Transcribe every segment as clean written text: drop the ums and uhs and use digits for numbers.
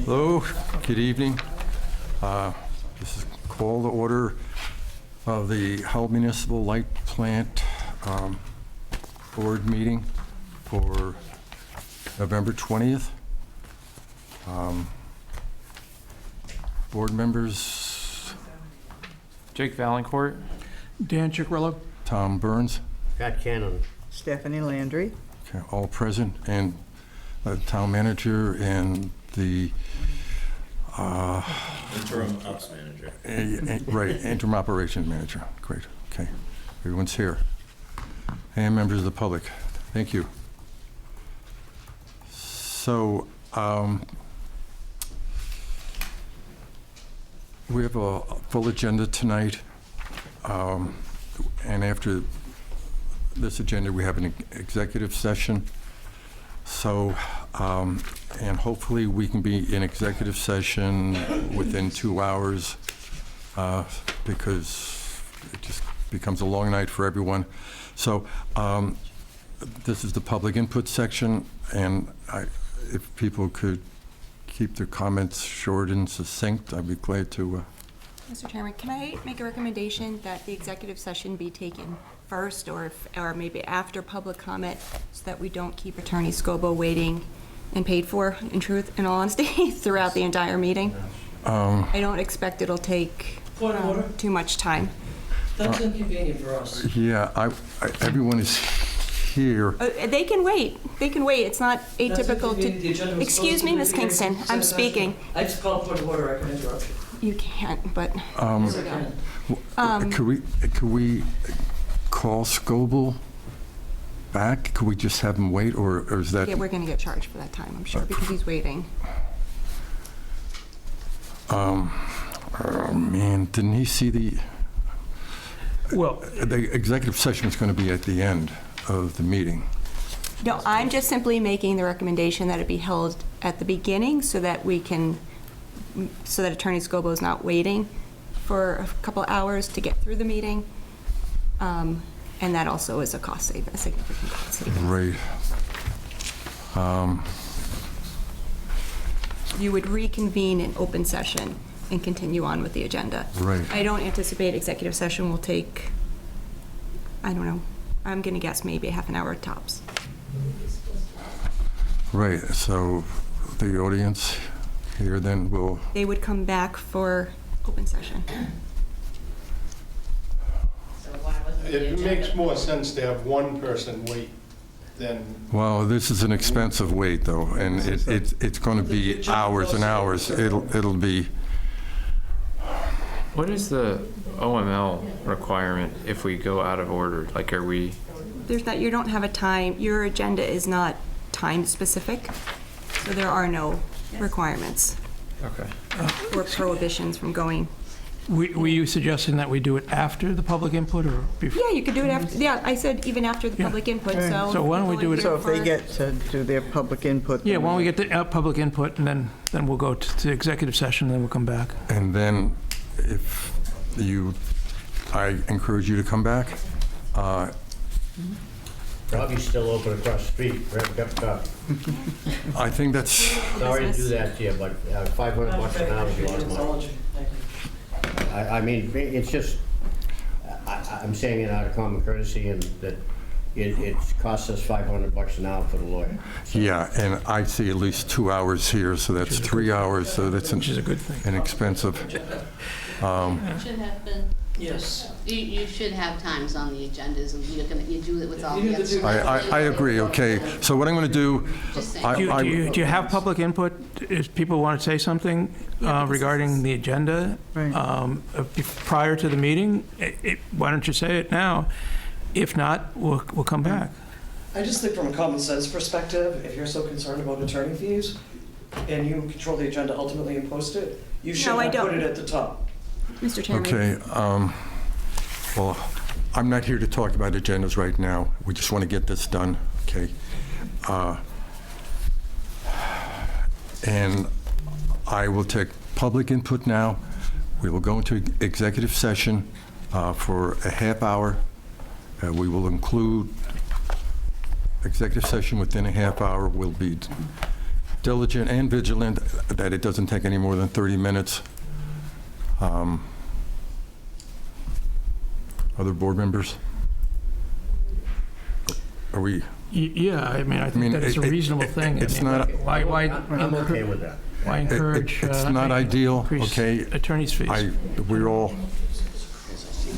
Hello, good evening. This is call to order of the Hull Municipal Light Plant Board meeting for November 20th. Board members, Jake Valancourt. Dan Ciccarello. Tom Burns, Pat Cannon. Stephanie Landry. okay, all present, and town manager and the Interim ops manager. right, interim operations manager. Great, okay. Everyone's here. And members of the public, thank you. So, we have a full agenda tonight. And after this agenda, we have an executive session. So, and hopefully we can be in executive session within 2 hours because it just becomes a long night for everyone. So this is the public input section, and if people could keep their comments short and succinct, I'd be glad to. Mr. Chairman, can I make a recommendation that the executive session be taken first or maybe after public comment so that we don't keep Attorney Scobo waiting and paid for, in truth, in all honesty, throughout the entire meeting? I don't expect it'll take too much time. That's inconvenient for us. Yeah, everyone is here. They can wait. They can wait. It's not atypical The agenda to... was Excuse supposed me, to Ms. be Kingston, here I'm since speaking. I just called point of order, I can interrupt you. You can't, but... Yes, I can. Could we call Scoble back? Could we just have him wait, or is that? Yeah, we're going to get charged for that time, I'm sure, because he's waiting. Oh man, didn't he see the? Well, the executive session is going to be at the end of the meeting. No, I'm just simply making the recommendation that it be held at the beginning so that we can, so that Attorney Scobo is not waiting for a couple hours to get through the meeting. And that also is a cost saving, a significant cost saving. Right. You would reconvene in open session and continue on with the agenda. Right. I don't anticipate executive session will take, I don't know, I'm going to guess maybe half an hour tops. Right. So the audience here then will. They would come back for open session. It makes more sense to have one person wait than... Well, this is an expensive wait, though, and it's going to be hours and hours. It'll be. What is the OML requirement if we go out of order? Like, are we? There's not, you don't have a time, your agenda is not time specific, so there are no requirements Okay. or prohibitions from going. were you suggesting that we do it after the public input or before? Yeah, you could do it after, yeah, I said even after the Yeah. public input, Right. so. So why don't we do it- So if they get to do their public input. Yeah, then why don't we get the public input, and then we'll go to executive session, and then we'll come back. And then, if I encourage you to come back. Robbie's still open across the street, right, cup of coffee. I think that's. Sorry to do that to you, but $500 an hour is a lot of money. I mean, it's just, I'm saying it out of common courtesy, and that it costs us $500 an hour for the lawyer. So, Yeah, and I see at least 2 hours here, so that's 3 hours, so that's Which is a good thing. inexpensive. Should have been, Yes. you should have times on the agendas, and you do it with all the other. I agree, okay. So what I'm going to do, Just saying. Do you have public input? If people want to say something Yeah, because regarding the agenda Right. prior to the meeting, why don't you say it now? If not, we'll come back. I just think from a common sense perspective, if you're so concerned about attorney fees and you control the agenda ultimately and post it, you should No, I have put don't. it at the top. Mr. Chairman. okay, well, I'm not here to talk about agendas right now. We just want to get this done, okay? And I will take public input now. We will go into executive session for a half hour. We will include executive session within a half hour will be diligent and vigilant, that it doesn't take any more than 30 minutes. Other board members? Are we? Yeah, I mean, I think that it's a reasonable thing. I It's mean, not, Why I'm okay with that. why encourage? it's not ideal, increase okay? Attorney's fees. We're all,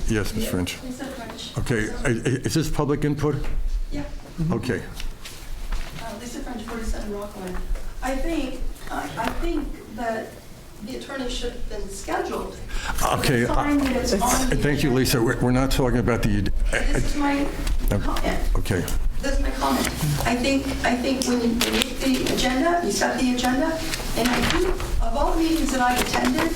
yes, Ms. French. Lisa French. Okay, is this public input? Yeah, Okay. Lisa French, 47 Rockland. I think that the attorney should have been scheduled. Okay, Fine that it's on the thank you, Lisa. We're not talking about the, This is my comment. okay. This is my comment. I think when you make the agenda, you set the agenda, and I think of all the meetings that I've attended,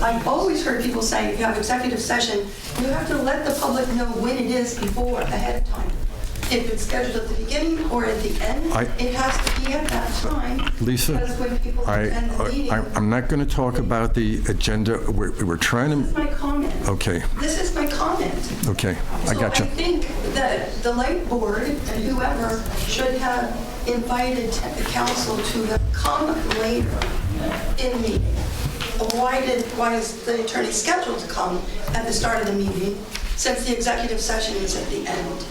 I've always heard people say, if you have executive session, you have to let the public know when it is before, ahead of time. If it's scheduled at the beginning or at the end, it has to be at that time. Lisa, Because when people attend the meeting. I'm not going to talk about the agenda. We're trying This is to, my comment. okay, This is my comment. okay, I got So I you. think that the light board and whoever should have invited the council to come later in the meeting. Why is the attorney scheduled to come at the start of the meeting since the executive session is at the end?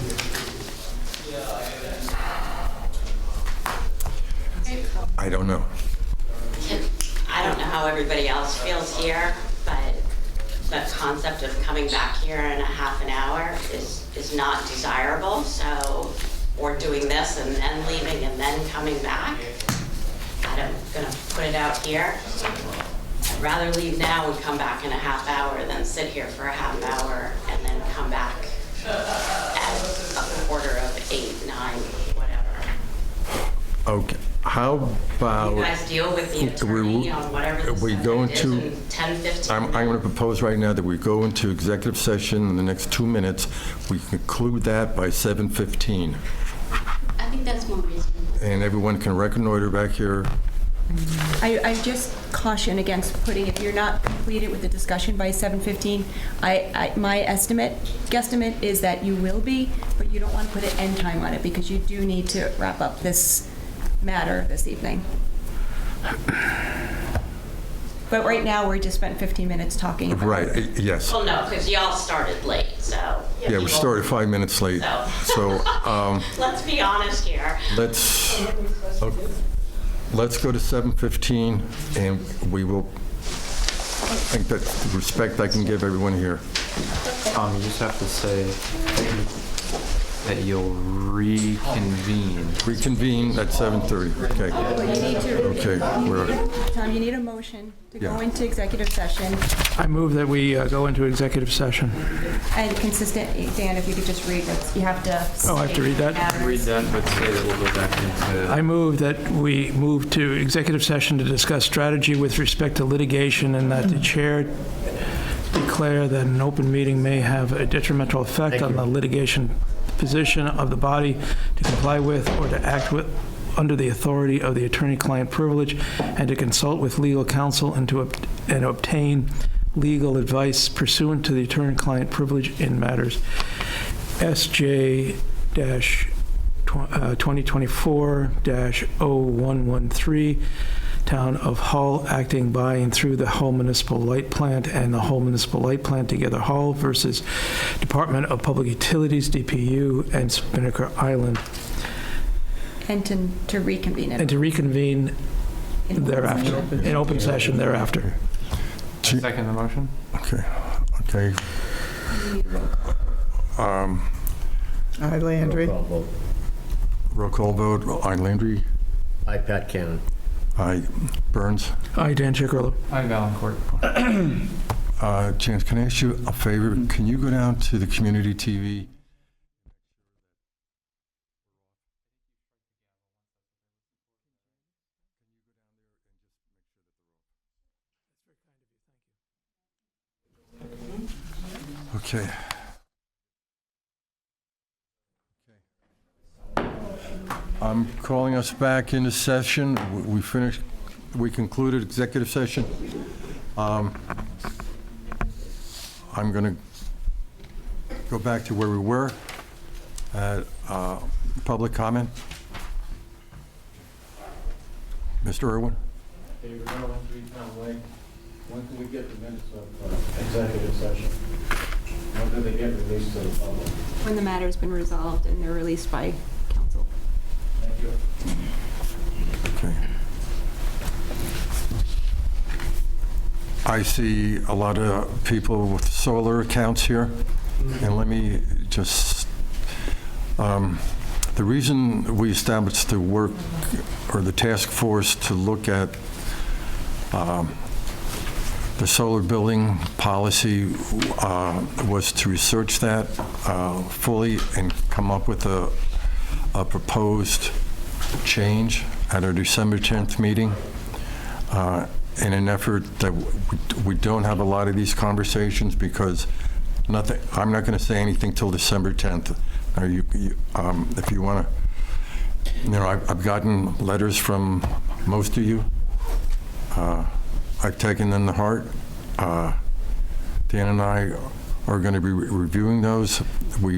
I don't know. I don't know how everybody else feels here, but the concept of coming back here in a half an hour is not desirable. So, or doing this and then leaving and then coming back. I'm gonna put it out here. I'd rather leave now and come back in a half hour than sit here for a half hour and then come back at a quarter of 8, 9, whatever. Okay, how about? You guys deal with the attorney on whatever the we go subject is into- in 10, 15 I'm going to propose right now that we go into executive session in the next 2 minutes. We conclude that by 7:15. I think that's more reasonable. And everyone can reconnoiter back here. I just caution against putting, if you're not completed with the discussion by 7:15, my guesstimate is that you will be, but you don't want to put an end time on it because you do need to wrap up this matter this evening. But right now, we just spent 15 minutes talking about it. Right, yes. Well, no, because y'all started late, so. Yeah, we people- started 5 minutes late. So Let's be honest here. let's go to 7:15, and we will, I think that the respect I can give everyone here. You just have to say that you'll reconvene. Reconvene at 7:30, okay. But you need to, Okay, Tom, you need a motion to go Yeah. into executive session. I move that we go into executive session. And consistent, Dan, if you could just read what you have to. Oh, I have to read that? state Read matters. that, but say that we'll go back into. I move that we move to executive session to discuss strategy with respect to litigation and that the chair declare that an open meeting may have a detrimental effect on the litigation position of the body to comply with or to act with under the authority of the attorney-client privilege and to consult with legal counsel and obtain legal advice pursuant to the attorney-client privilege in matters SJ-2024-0113, Town of Hull, acting by and through the Hull Municipal Light Plant and the Hull Municipal Light Plant Together Hull versus Department of Public Utilities, DPU, and Spinnaker Island, And to reconvene it. and to reconvene thereafter, in open session thereafter. Second the motion? Okay, okay. Aye, Landry. Roll call vote. Roll call vote, I, Landry. Aye, Pat Cannon. I, Burns. Aye, Dan Chickerlo. I'm Valencourt. James, can I ask you a favor? Can you go down to the community TV? Okay. I'm calling us back into session. We finished, we concluded executive session. I'm going to go back to where we were at public comment. Mr. Irwin? David Irwin, 3 Town Way. When can we get the minutes of executive session? When do they get released to the public? When the matter's been resolved and they're released by council. Thank you. Okay. I see a lot of people with solar accounts here, and let me just, the reason we established the work, or the task force to look at the solar building policy was to research that fully and come up with a proposed change at our December 10th meeting in an effort that we don't have a lot of these conversations, because nothing, I'm not going to say anything till December 10th. If you want to, you know, I've gotten letters from most of you. I've taken them to heart. Dan and I are going to be reviewing those.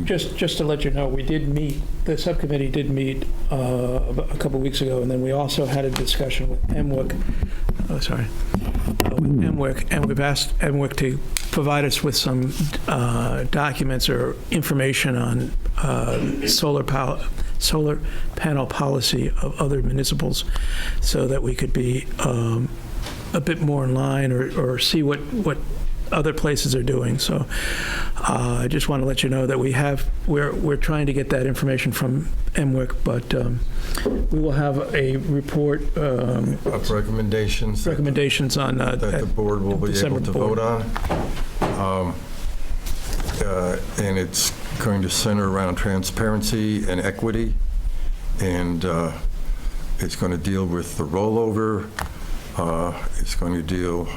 Just to let you know, we did meet, the subcommittee did meet a couple weeks ago, and then we also had a discussion with MWIC, with MWIC, and we've asked MWIC to provide us with some documents or information on solar panel policy of other municipals, so that we could be a bit more in line, or see what other places are doing. So I just want to let you know that we're trying to get that information from MWIC, but we will have a report Of recommendations on that the board will be able to vote on. And it's going to center around transparency and equity, and it's going to deal with the rollover. It's going to deal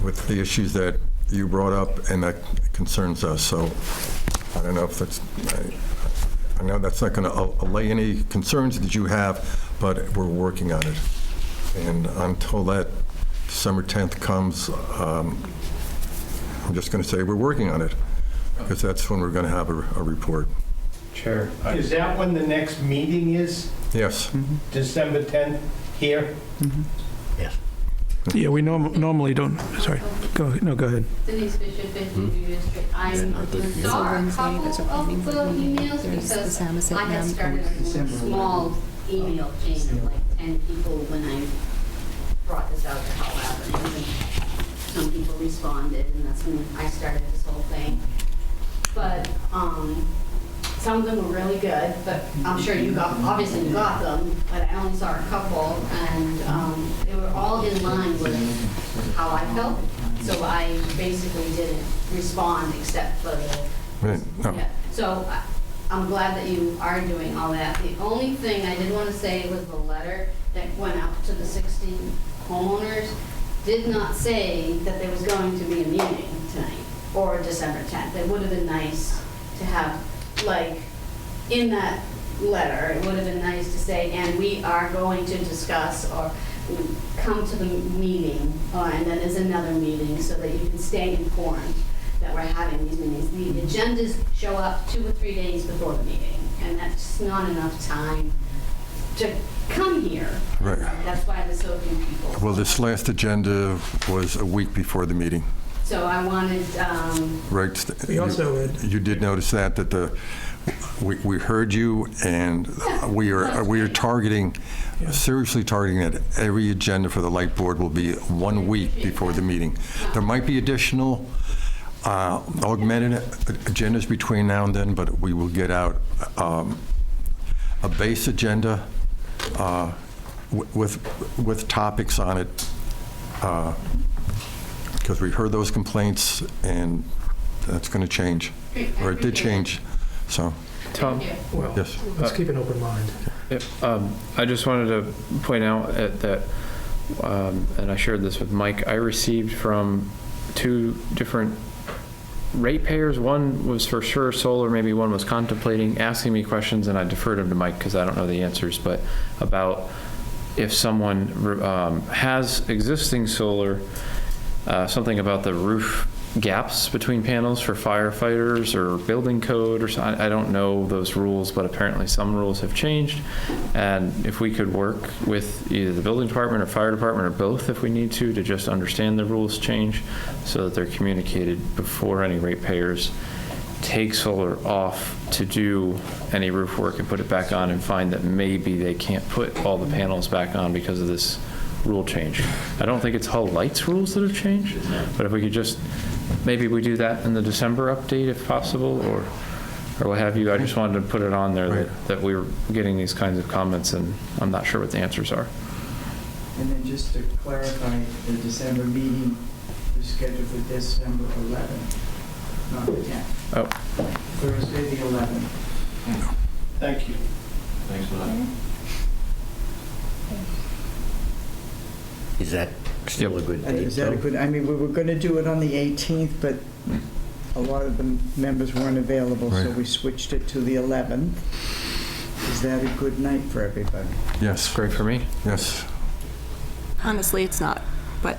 with the issues that you brought up and that concerns us. So I don't know if that's, I know that's not going to allay any concerns that you have, but we're working on it. And until that December 10th comes, I'm just going to say we're working on it, because that's when we're going to have a report. Chair. Is that when the next meeting is? Yes. December 10th here? Yes. Yeah, we normally don't, sorry, go ahead. Denise Bishop, 50 Union Street. I saw a couple of the emails because I had started a small email chain of like 10 people when I brought this out to help out. And some people responded, and that's when I started this whole thing. But some of them were really good, but I'm sure obviously you got them, but I only saw a couple, and they were all in line with how I felt. So I basically didn't respond except for the, Right. No. yeah. So I'm glad that you are doing all that. The only thing I did want to say was the letter that went out to the 16 homeowners did not say that there was going to be a meeting tonight or December 10th. It would have been nice to have, like, in that letter, it would have been nice to say, and we are going to discuss or come to the meeting, and then there's another meeting, so that you can stay informed that we're having these meetings. The agendas show up 2 or 3 days before the meeting, and that's not enough time to come here. Right. That's why there's so few people. Well, this last agenda was a week before the meeting. So I wanted, Right. We also You did notice that we heard you, and we are targeting, seriously targeting that every agenda for the light board will be 1 week before the meeting. There might be additional augmented agendas between now and then, but we will get out a base agenda with topics on it, because we heard those complaints, and that's going to change, or it did change. So, Tom? Well, yes. let's keep an open mind. I just wanted to point out that, and I shared this with Mike, I received from 2 different ratepayers. One was for sure solar, maybe one was contemplating, asking me questions, and I deferred them to Mike because I don't know the answers, but about if someone has existing solar, something about the roof gaps between panels for firefighters or building code or something. I don't know those rules, but apparently some rules have changed. And if we could work with either the building department or fire department or both if we need to just understand the rules change so that they're communicated before any ratepayers take solar off to do any roof work and put it back on and find that maybe they can't put all the panels back on because of this rule change. I don't think it's Hull Lights rules that have changed, but if we could just, maybe we do that in the December update if possible, or what have you. I just wanted to put it on there that we were getting these kinds of comments and I'm not sure what the answers are. And then just to clarify, the December meeting is scheduled for December 11th, not the 10th. Oh. Thursday, the 11th. Thank you. Thanks for that. Is that still a good date? Is that a though? good, I mean, we were going to do it on the 18th, but a lot of the members weren't available, so Right. we switched it to the 11th. Is that a good night for everybody? Yes, Great for me. yes. Honestly, it's not, but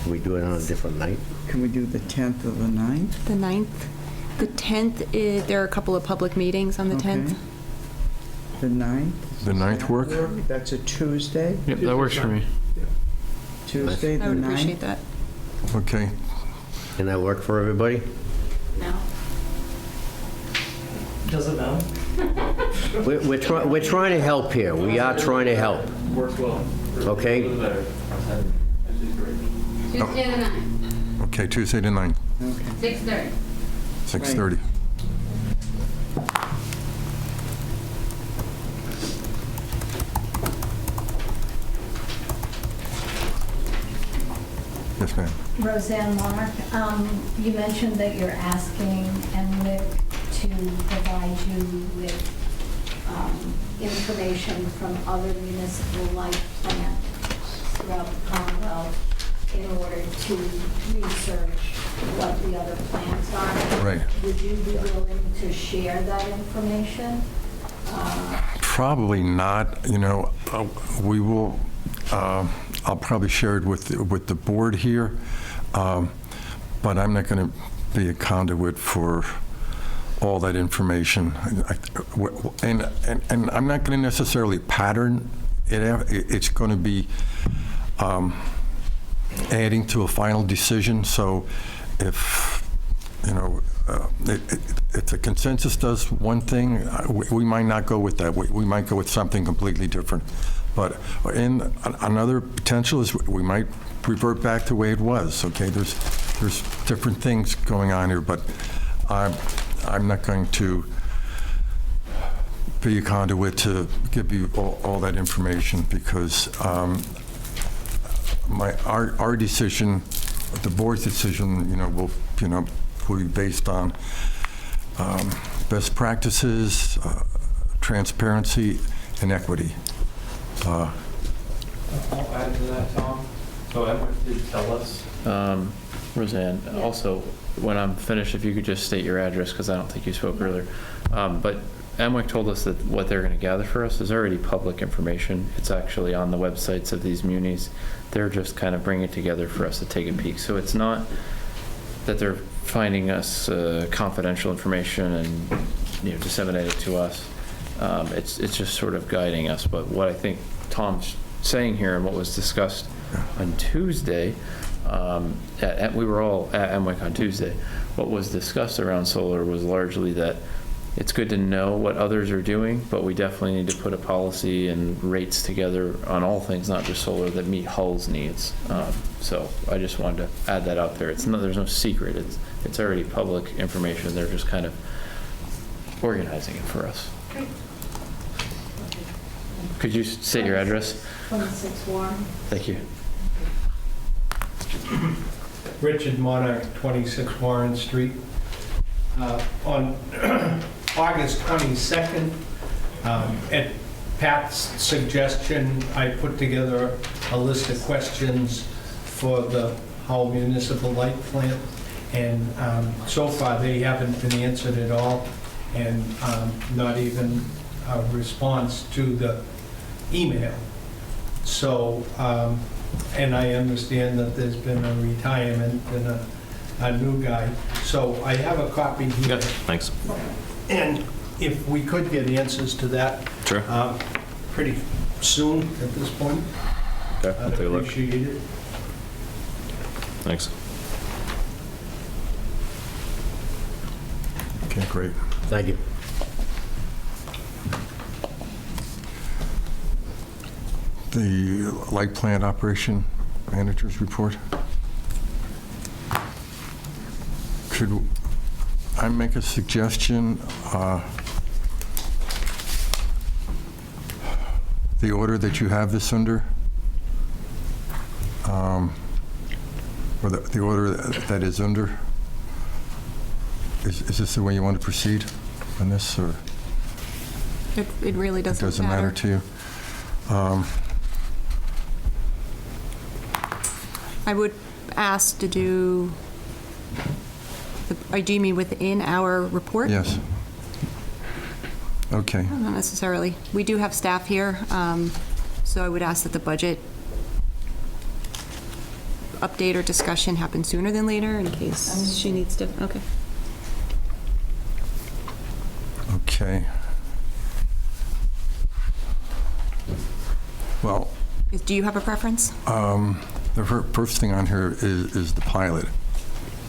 Can we do it on a different night? Can we do the 10th or the 9th? the 9th. The 10th, there are a couple of public meetings on the 10th. Okay. The 9th? The 9th work? That's a Tuesday? Yep, that works for me. Tuesday, the I would 9th? appreciate that. Okay. Can that work for everybody? No. Does it now? We're trying to help here. We are trying to help. Works well. Okay. Tuesday the 9th, Okay, Tuesday the 9th, Okay. 6:30. 6:30. Yes, ma'am. Roseanne Mark, you mentioned that you're asking NWIC to provide you with information from other municipal light plants throughout the Commonwealth in order to research what the other plants are. Right. Would you be willing to share that information? Probably not, we will, I'll probably share it with the board here, but I'm not going to be a conduit for all that information. And I'm not going to necessarily pattern it. It's going to be adding to a final decision. So if, if the consensus does one thing, we might not go with that. We might go with something completely different. But another potential is we might revert back to the way it was. Okay, there's different things going on here, but I'm not going to be a conduit to give you all that information because our decision, the board's decision, will be based on best practices, transparency, and equity. I'll add to that, Tom. So Emma did tell us. Roseanne, also, when I'm finished, if you could just state your address, because I don't think you spoke earlier. But Emwick told us that what they're going to gather for us is already public information. It's actually on the websites of these munis. They're just kind of bringing it together for us to take a peek. So it's not that they're finding us confidential information and disseminate it to us. It's just sort of guiding us. But what I think Tom's saying here and what was discussed on Tuesday, we were all at Emwick on Tuesday. What was discussed around solar was largely that it's good to know what others are doing, but we definitely need to put a policy and rates together on all things, not just solar, that meet Hull's needs. So I just wanted to add that out there. There's no secret. It's already public information. They're just kind of organizing it for us. Great. Could you state your address? 26 Warren. Thank you. Richard Monarch, 26 Warren Street. On August 22nd, at Pat's suggestion, I put together a list of questions for the Hull Municipal Light Plant, and so far they haven't been answered at all, and not even a response to the email. So and I understand that there's been a retirement and a new guy. So I have a copy here. Thanks. And if we could get answers to that Sure. pretty soon at this point, Okay, I'll I'd take a look. appreciate it. Thanks. Okay, great. Thank you. The light plant operation manager's report. Could I make a suggestion? The order that you have this under, or the order that is under, is this the way you want to proceed on this, or It really it doesn't doesn't matter to you? I would ask to do, do you mean within our report? Yes. Okay. Not necessarily. We do have staff here, so I would ask that the budget update or discussion happen sooner than later in case she needs to, okay. Okay. Well, Do you have a preference? the first thing on here is the pilot.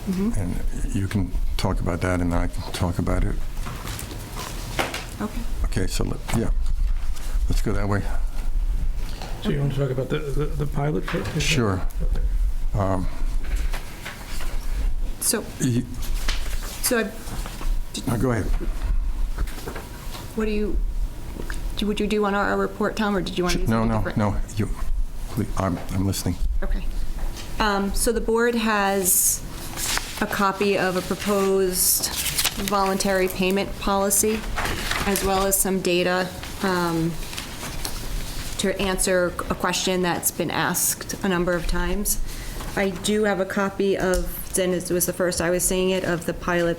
And you can talk about that, and then I can talk about it. Okay. Okay, so, let's go that way. So you want to talk about the pilot first? Sure. So, You- so Go ahead. what would you do on our report, Tom, or did you want to do something different? No, you, please, I'm listening. Okay. So the board has a copy of a proposed voluntary payment policy, as well as some data to answer a question that's been asked a number of times. I do have a copy of, and it was the first I was seeing it, of the pilot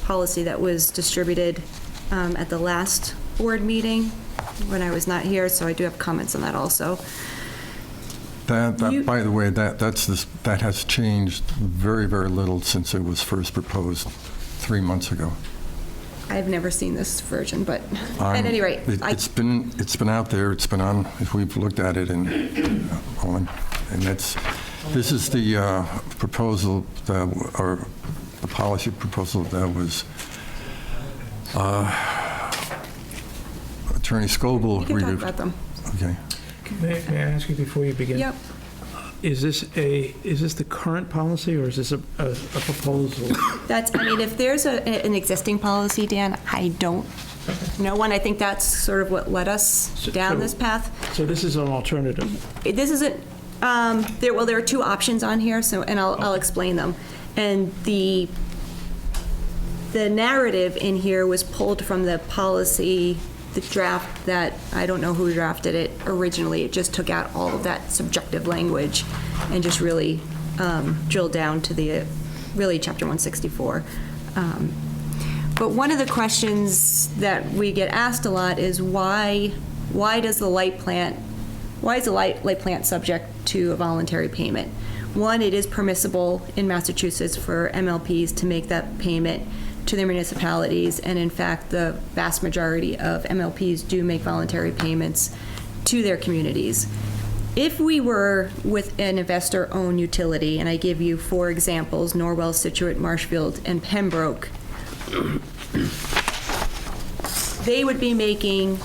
policy that was distributed at the last board meeting when I was not here, so I do have comments on that also. That, by the way, that has changed very, very little since it was first proposed 3 months ago. I've never seen this version, but at any rate, It's been out there, it's been on, if we've looked at it, and this is the proposal, or the policy proposal that was Attorney Scoble we can reviewed. talk about them. Okay. May I ask you before you begin? Yep. Is this the current policy, or is this a proposal? If there's an existing policy, Dan, I don't know one. I think that's sort of what led us down this path. So this is an alternative? This isn't, there are two options on here, and I'll explain them. And the narrative in here was pulled from the policy, the draft that, I don't know who drafted it originally. It just took out all of that subjective language and just really drilled down to really Chapter 164. But one of the questions that we get asked a lot is why is the light plant subject to a voluntary payment? One, it is permissible in Massachusetts for MLPs to make that payment to their municipalities, and in fact, the vast majority of MLPs do make voluntary payments to their communities. If we were with an investor-owned utility, and I give you 4 examples, Norwell, Situate, Marshfield, and Pembroke, they would be making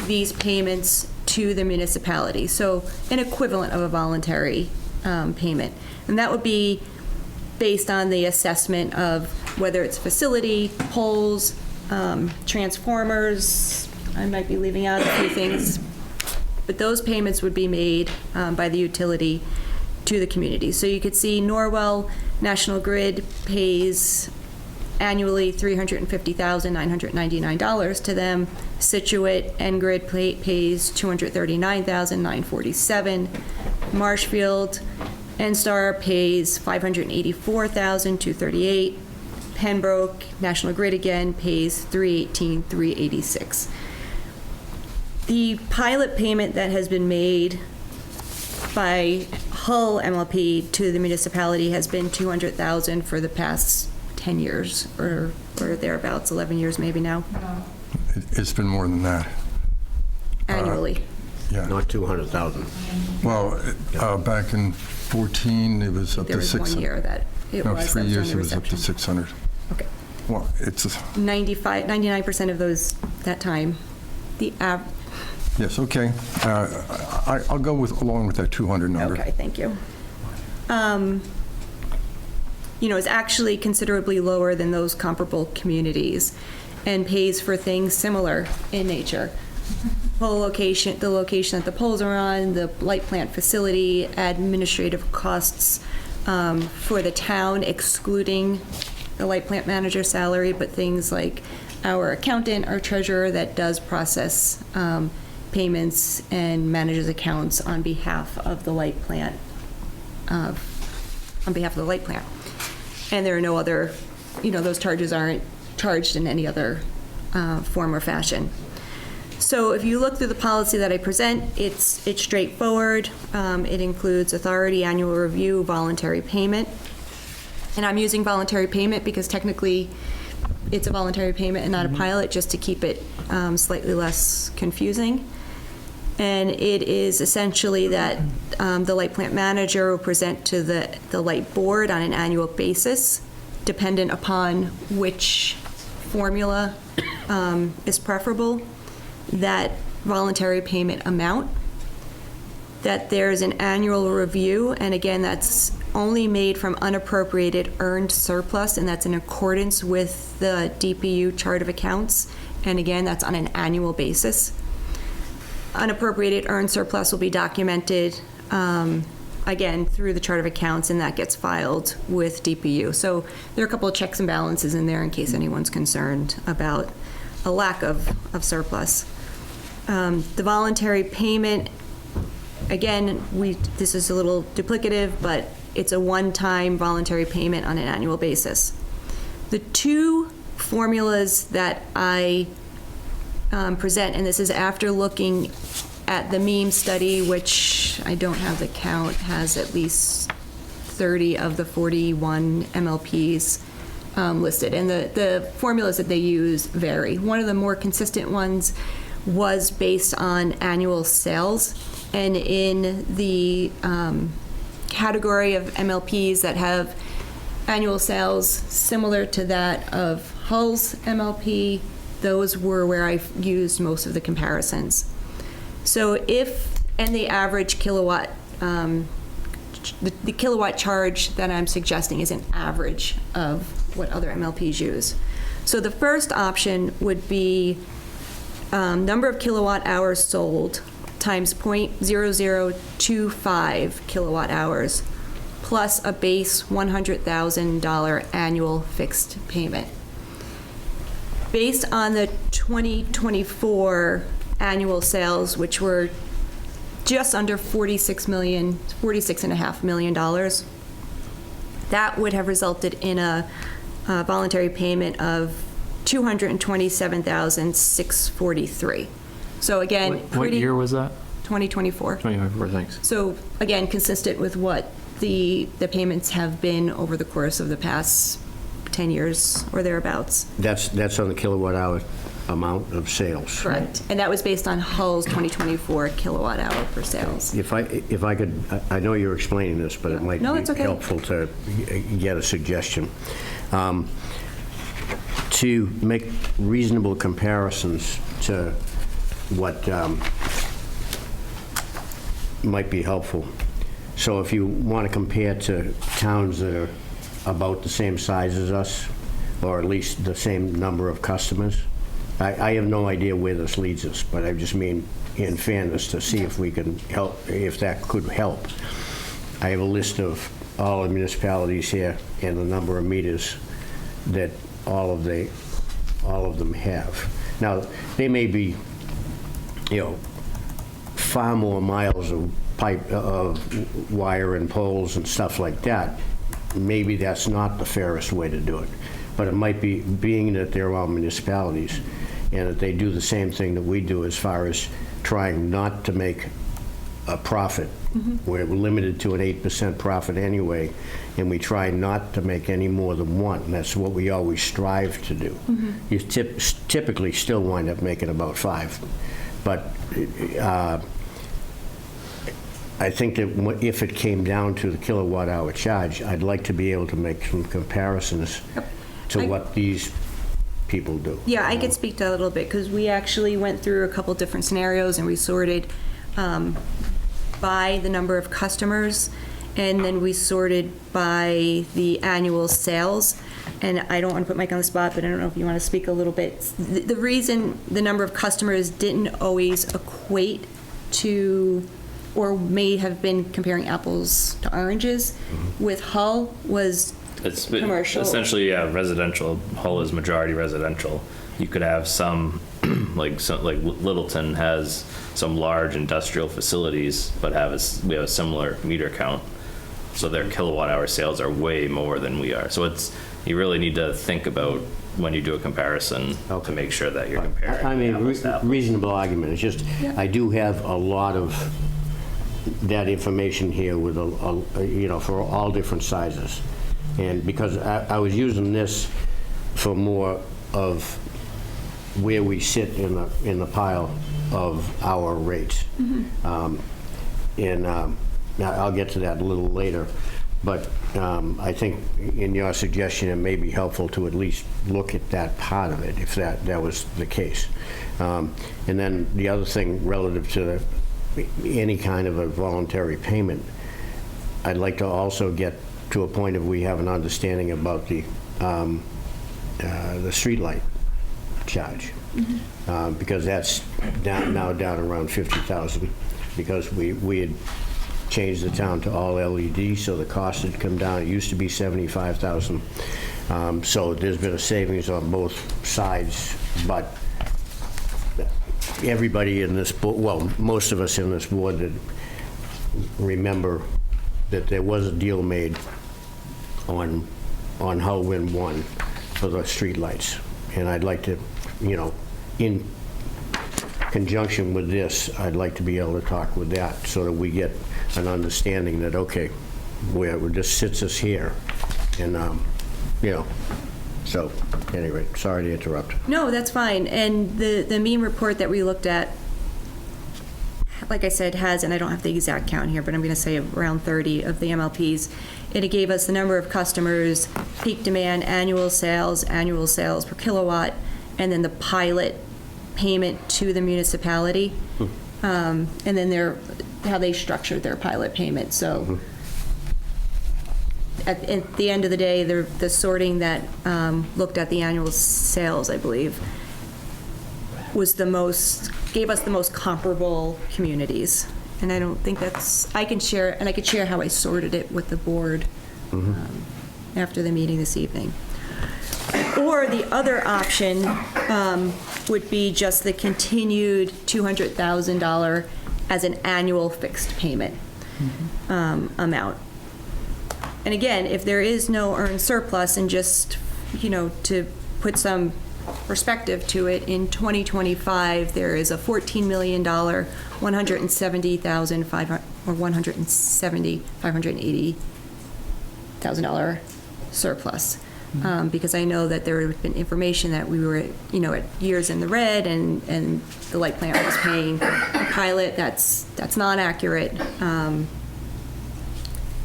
these payments to the municipality, so an equivalent of a voluntary payment. And that would be based on the assessment of whether it's facility, poles, transformers. I might be leaving out a few things, but those payments would be made by the utility to the community. So you could see Norwell National Grid pays annually $350,999 to them. Situate N-Grid pays $239,947. Marshfield N-Star pays $584,238. Pembroke National Grid again pays $318,386. The pilot payment that has been made by Hull MLP to the municipality has been $200,000 for the past 10 years or thereabouts, 11 years maybe now, It's been more than that. annually. Yeah. Not 200,000. Well, back in 14, it was up There to was 600. one year that it No, was. 3 that was years during it the was up to reception. 600. Okay. Well, it's, 99% of those, that time, yes, okay. I'll go along with that 200 number. okay, thank you. Is actually considerably lower than those comparable communities and pays for things similar in nature. The location that the poles are on, the light plant facility, administrative costs for the town, excluding the light plant manager salary, but things like our accountant, our treasurer that does process payments and manages accounts on behalf of the light plant, And there are no other, those charges aren't charged in any other form or fashion. So if you look through the policy that I present, it's straightforward. It includes authority, annual review, voluntary payment. And I'm using voluntary payment because technically it's a voluntary payment and not a pilot, just to keep it slightly less confusing. And it is essentially that the light plant manager will present to the light board on an annual basis, dependent upon which formula is preferable, that voluntary payment amount, that there's an annual review, and again, that's only made from unappropriated earned surplus, and that's in accordance with the DPU chart of accounts, and again, that's on an annual basis. Unappropriated earned surplus will be documented, again, through the chart of accounts, and that gets filed with DPU. So there are a couple of checks and balances in there in case anyone's concerned about a lack of surplus. The voluntary payment, again, this is a little duplicative, but it's a one-time voluntary payment on an annual basis. The two formulas that I present, and this is after looking at the meme study, which I don't have the count, has at least 30 of the 41 MLPs listed. And the formulas that they use vary. One of the more consistent ones was based on annual sales. And in the category of MLPs that have annual sales similar to that of Hull's MLP, those were where I used most of the comparisons. So and the average kilowatt, the kilowatt charge that I'm suggesting is an average of what other MLPs use. So the first option would be number of kilowatt hours sold times 0.0025 kilowatt hours plus a base $100,000 annual fixed payment. Based on the 2024 annual sales, which were just under $46.5 million, that would have resulted in a voluntary payment of $227,643. So again, What year was that? 2024. 2024, thanks. So again, consistent with what the payments have been over the course of the past 10 years or thereabouts. That's on the kilowatt hour amount of sales. Correct. And that was based on Hull's 2024 kilowatt hour per sales. If I could, I know you're explaining this, but it might No, be it's okay. helpful to get a suggestion. To make reasonable comparisons to what might be helpful. So if you want to compare to towns that are about the same size as us, or at least the same number of customers, I have no idea where this leads us, but I just mean in fairness to see if we can help, if that could help. I have a list of all the municipalities here and the number of meters that all of them have. Now, they may be, far more miles of pipe, of wire and poles and stuff like that. Maybe that's not the fairest way to do it, but it might be, being that they're all municipalities and that they do the same thing that we do as far as trying not to make a profit. We're limited to an 8% profit anyway, and we try not to make any more than one. And that's what we always strive to do. You typically still wind up making about 5. But I think that if it came down to the kilowatt hour charge, I'd like to be able to make some comparisons to what these people do. Yeah, I could speak to that a little bit, because we actually went through a couple different scenarios, and we sorted by the number of customers, and then we sorted by the annual sales. And I don't want to put Mike on the spot, but I don't know if you want to speak a little bit. The reason the number of customers didn't always equate to, or may have been comparing apples to oranges with Hull, was It's commercial. essentially, yeah, residential. Hull is majority residential. You could have some, like Littleton has some large industrial facilities, but we have a similar meter count. So their kilowatt hour sales are way more than we are. So you really need to think about when you do a comparison to make sure that you're comparing. I mean, apples to apples. reasonable argument. It's just, I do have a lot of that information here with, for all different sizes. And because I was using this for more of where we sit in the pile of our rates. Now I'll get to that a little later, but I think in your suggestion it may be helpful to at least look at that part of it, if that was the case. And then the other thing relative to any kind of a voluntary payment, I'd like to also get to a point of we have an understanding about the streetlight charge, because that's now down around 50,000, because we had changed the town to all LED, so the cost had come down. It used to be 75,000, so there's been a savings on both sides, but everybody in this board, well, most of us in this board that remember that there was a deal made on Hull Wind 1 for the streetlights. And I'd like to, in conjunction with this, I'd like to be able to talk with that so that we get an understanding that, okay, where this sits us here. And, so anyway, sorry to interrupt. No, that's fine. And the mean report that we looked at, like I said, has, and I don't have the exact count here, but I'm going to say around 30 of the MLPs. And it gave us the number of customers, peak demand, annual sales per kilowatt, and then the pilot payment to the municipality, and then how they structured their pilot payment. So at the end of the day, the sorting that looked at the annual sales, I believe, gave us the most comparable communities. And I don't think I can share how I sorted it with the board after the meeting this evening. Or the other option would be just the continued $200,000 as an annual fixed payment amount. And again, if there is no earned surplus, and just, to put some perspective to it, in 2025, there is a $14 million, $580,000 surplus. Because I know that there had been information that we were, at years in the red, and the light plant was paying a pilot. That's not accurate.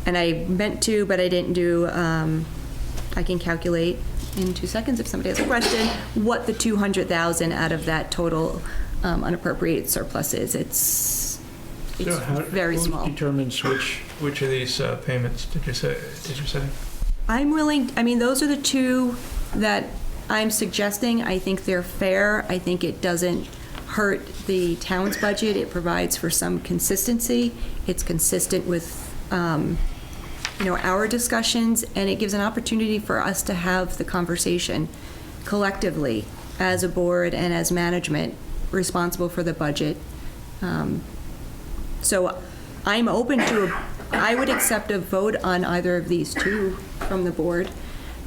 And I meant to, but I didn't do. I can calculate in 2 seconds if somebody has a question what the $200,000 out of that total unappropriated surplus is. It's very small. Who determines which of these payments did you say? I'm willing, those are the two that I'm suggesting. I think they're fair. I think it doesn't hurt the town's budget. It provides for some consistency. It's consistent with, our discussions, and it gives an opportunity for us to have the conversation collectively as a board and as management responsible for the budget. So I'm open to I would accept a vote on either of these two from the board.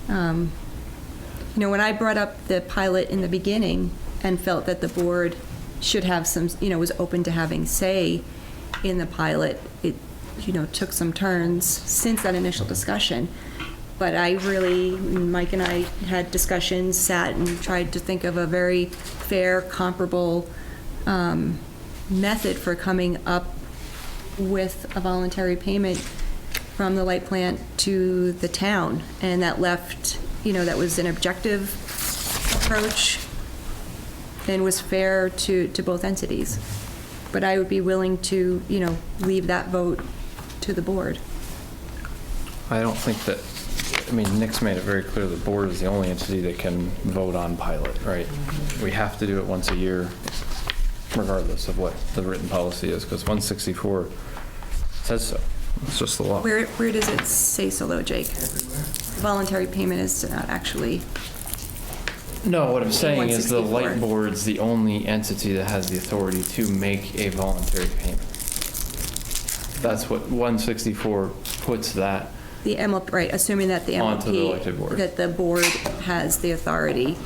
When I brought up the pilot in the beginning and felt that the board should have some, was open to having say in the pilot. It, took some turns since that initial discussion. But Mike and I had discussions, sat and tried to think of a very fair, comparable method for coming up with a voluntary payment from the light plant to the town. And that left, that was an objective approach and was fair to both entities. But I would be willing to, leave that vote to the board. I don't think that, Nick's made it very clear the board is the only entity that can vote on pilot, right? We have to do it once a year, regardless of what the written policy is, because 164 says so. It's just the law. Where does it say so, though, Jake? Voluntary payment is not actually... No, what I'm saying is the 164. light board's the only entity that has the authority to make a voluntary payment. That's what 164 puts that. The MLP, right, assuming that the Onto the MLP, elected board. that the board has the authority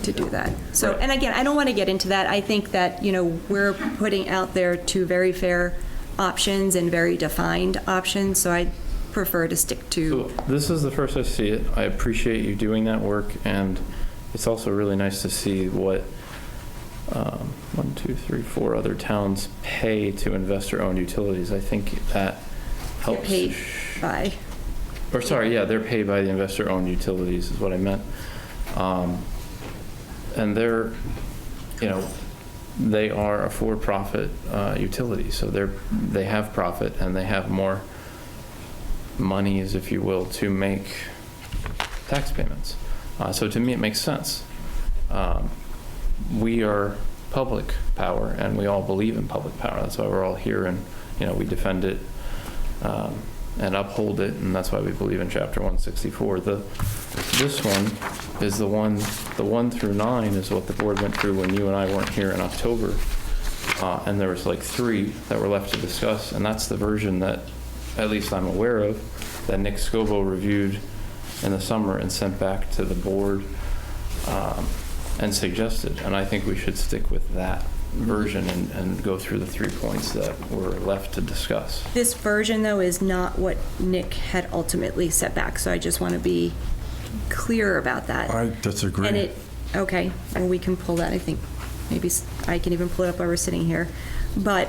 to do that. So, Right. and again, I don't want to get into that. I think that, we're putting out there two very fair options and very defined options, so I prefer to stick to. So this is the first I see it. I appreciate you doing that work, and it's also really nice to see what 1, 2, 3, 4 other towns pay to investor-owned utilities. I think that helps. Get paid by. Or sorry, yeah, they're paid by the investor-owned utilities is what I meant. And they're, they are a for-profit utility, so they have profit and they have more monies, if you will, to make tax payments. So to me, it makes sense. We are public power, and we all believe in public power. That's why we're all here, and we defend it and uphold it, and that's why we believe in Chapter 164. This one is the 1 through 9 is what the board went through when you and I weren't here in October, and there was like 3 that were left to discuss, and that's the version that, at least I'm aware of, that Nick Scobo reviewed in the summer and sent back to the board and suggested. And I think we should stick with that version and go through the 3 points that were left to discuss. This version, though, is not what Nick had ultimately set back, so I just want to be clear about that. I disagree. And okay, well, we can pull that. I think maybe I can even pull it up while we're sitting here. But,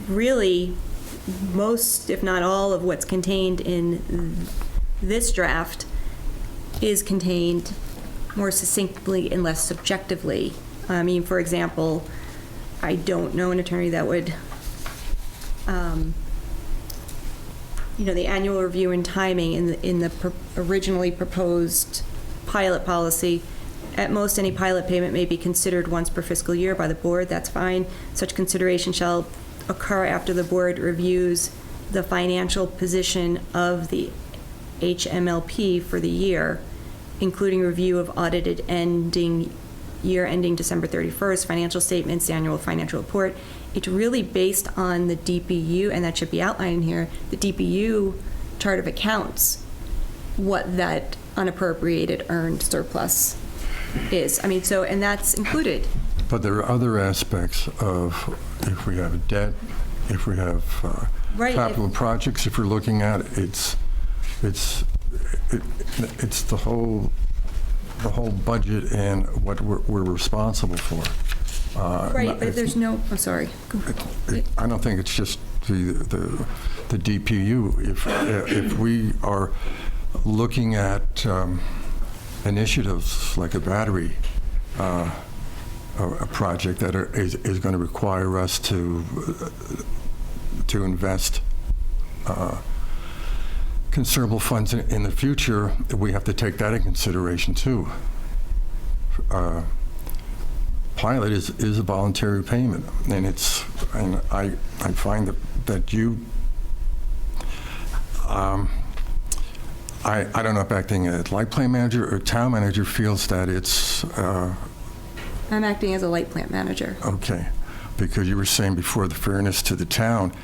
really, most, if not all, of what's contained in this draft is contained more succinctly and less subjectively. For example, I don't know an attorney that would, the annual review and timing in the originally proposed pilot policy. At most, any pilot payment may be considered once per fiscal year by the board. That's fine. Such consideration shall occur after the board reviews the financial position of the HMLP for the year, including review of audited year ending December 31st, financial statements, the annual financial report. It's really based on the DPU, and that should be outlined in here, the DPU chart of accounts, what that unappropriated earned surplus is. And that's included. But there are other aspects of if we have debt, if we have capital projects, if we're looking at it's the whole budget and what we're responsible for. Right, but there's no, I'm sorry. I don't think it's just the DPU. If we are looking at initiatives like a battery a project that is going to require us to invest considerable funds in the future, we have to take that in consideration too. Pilot is a voluntary payment, and I find that you I don't know if acting as light plant manager or town manager feels that it's I'm acting as a light plant manager. okay, because you were saying before the fairness to the town.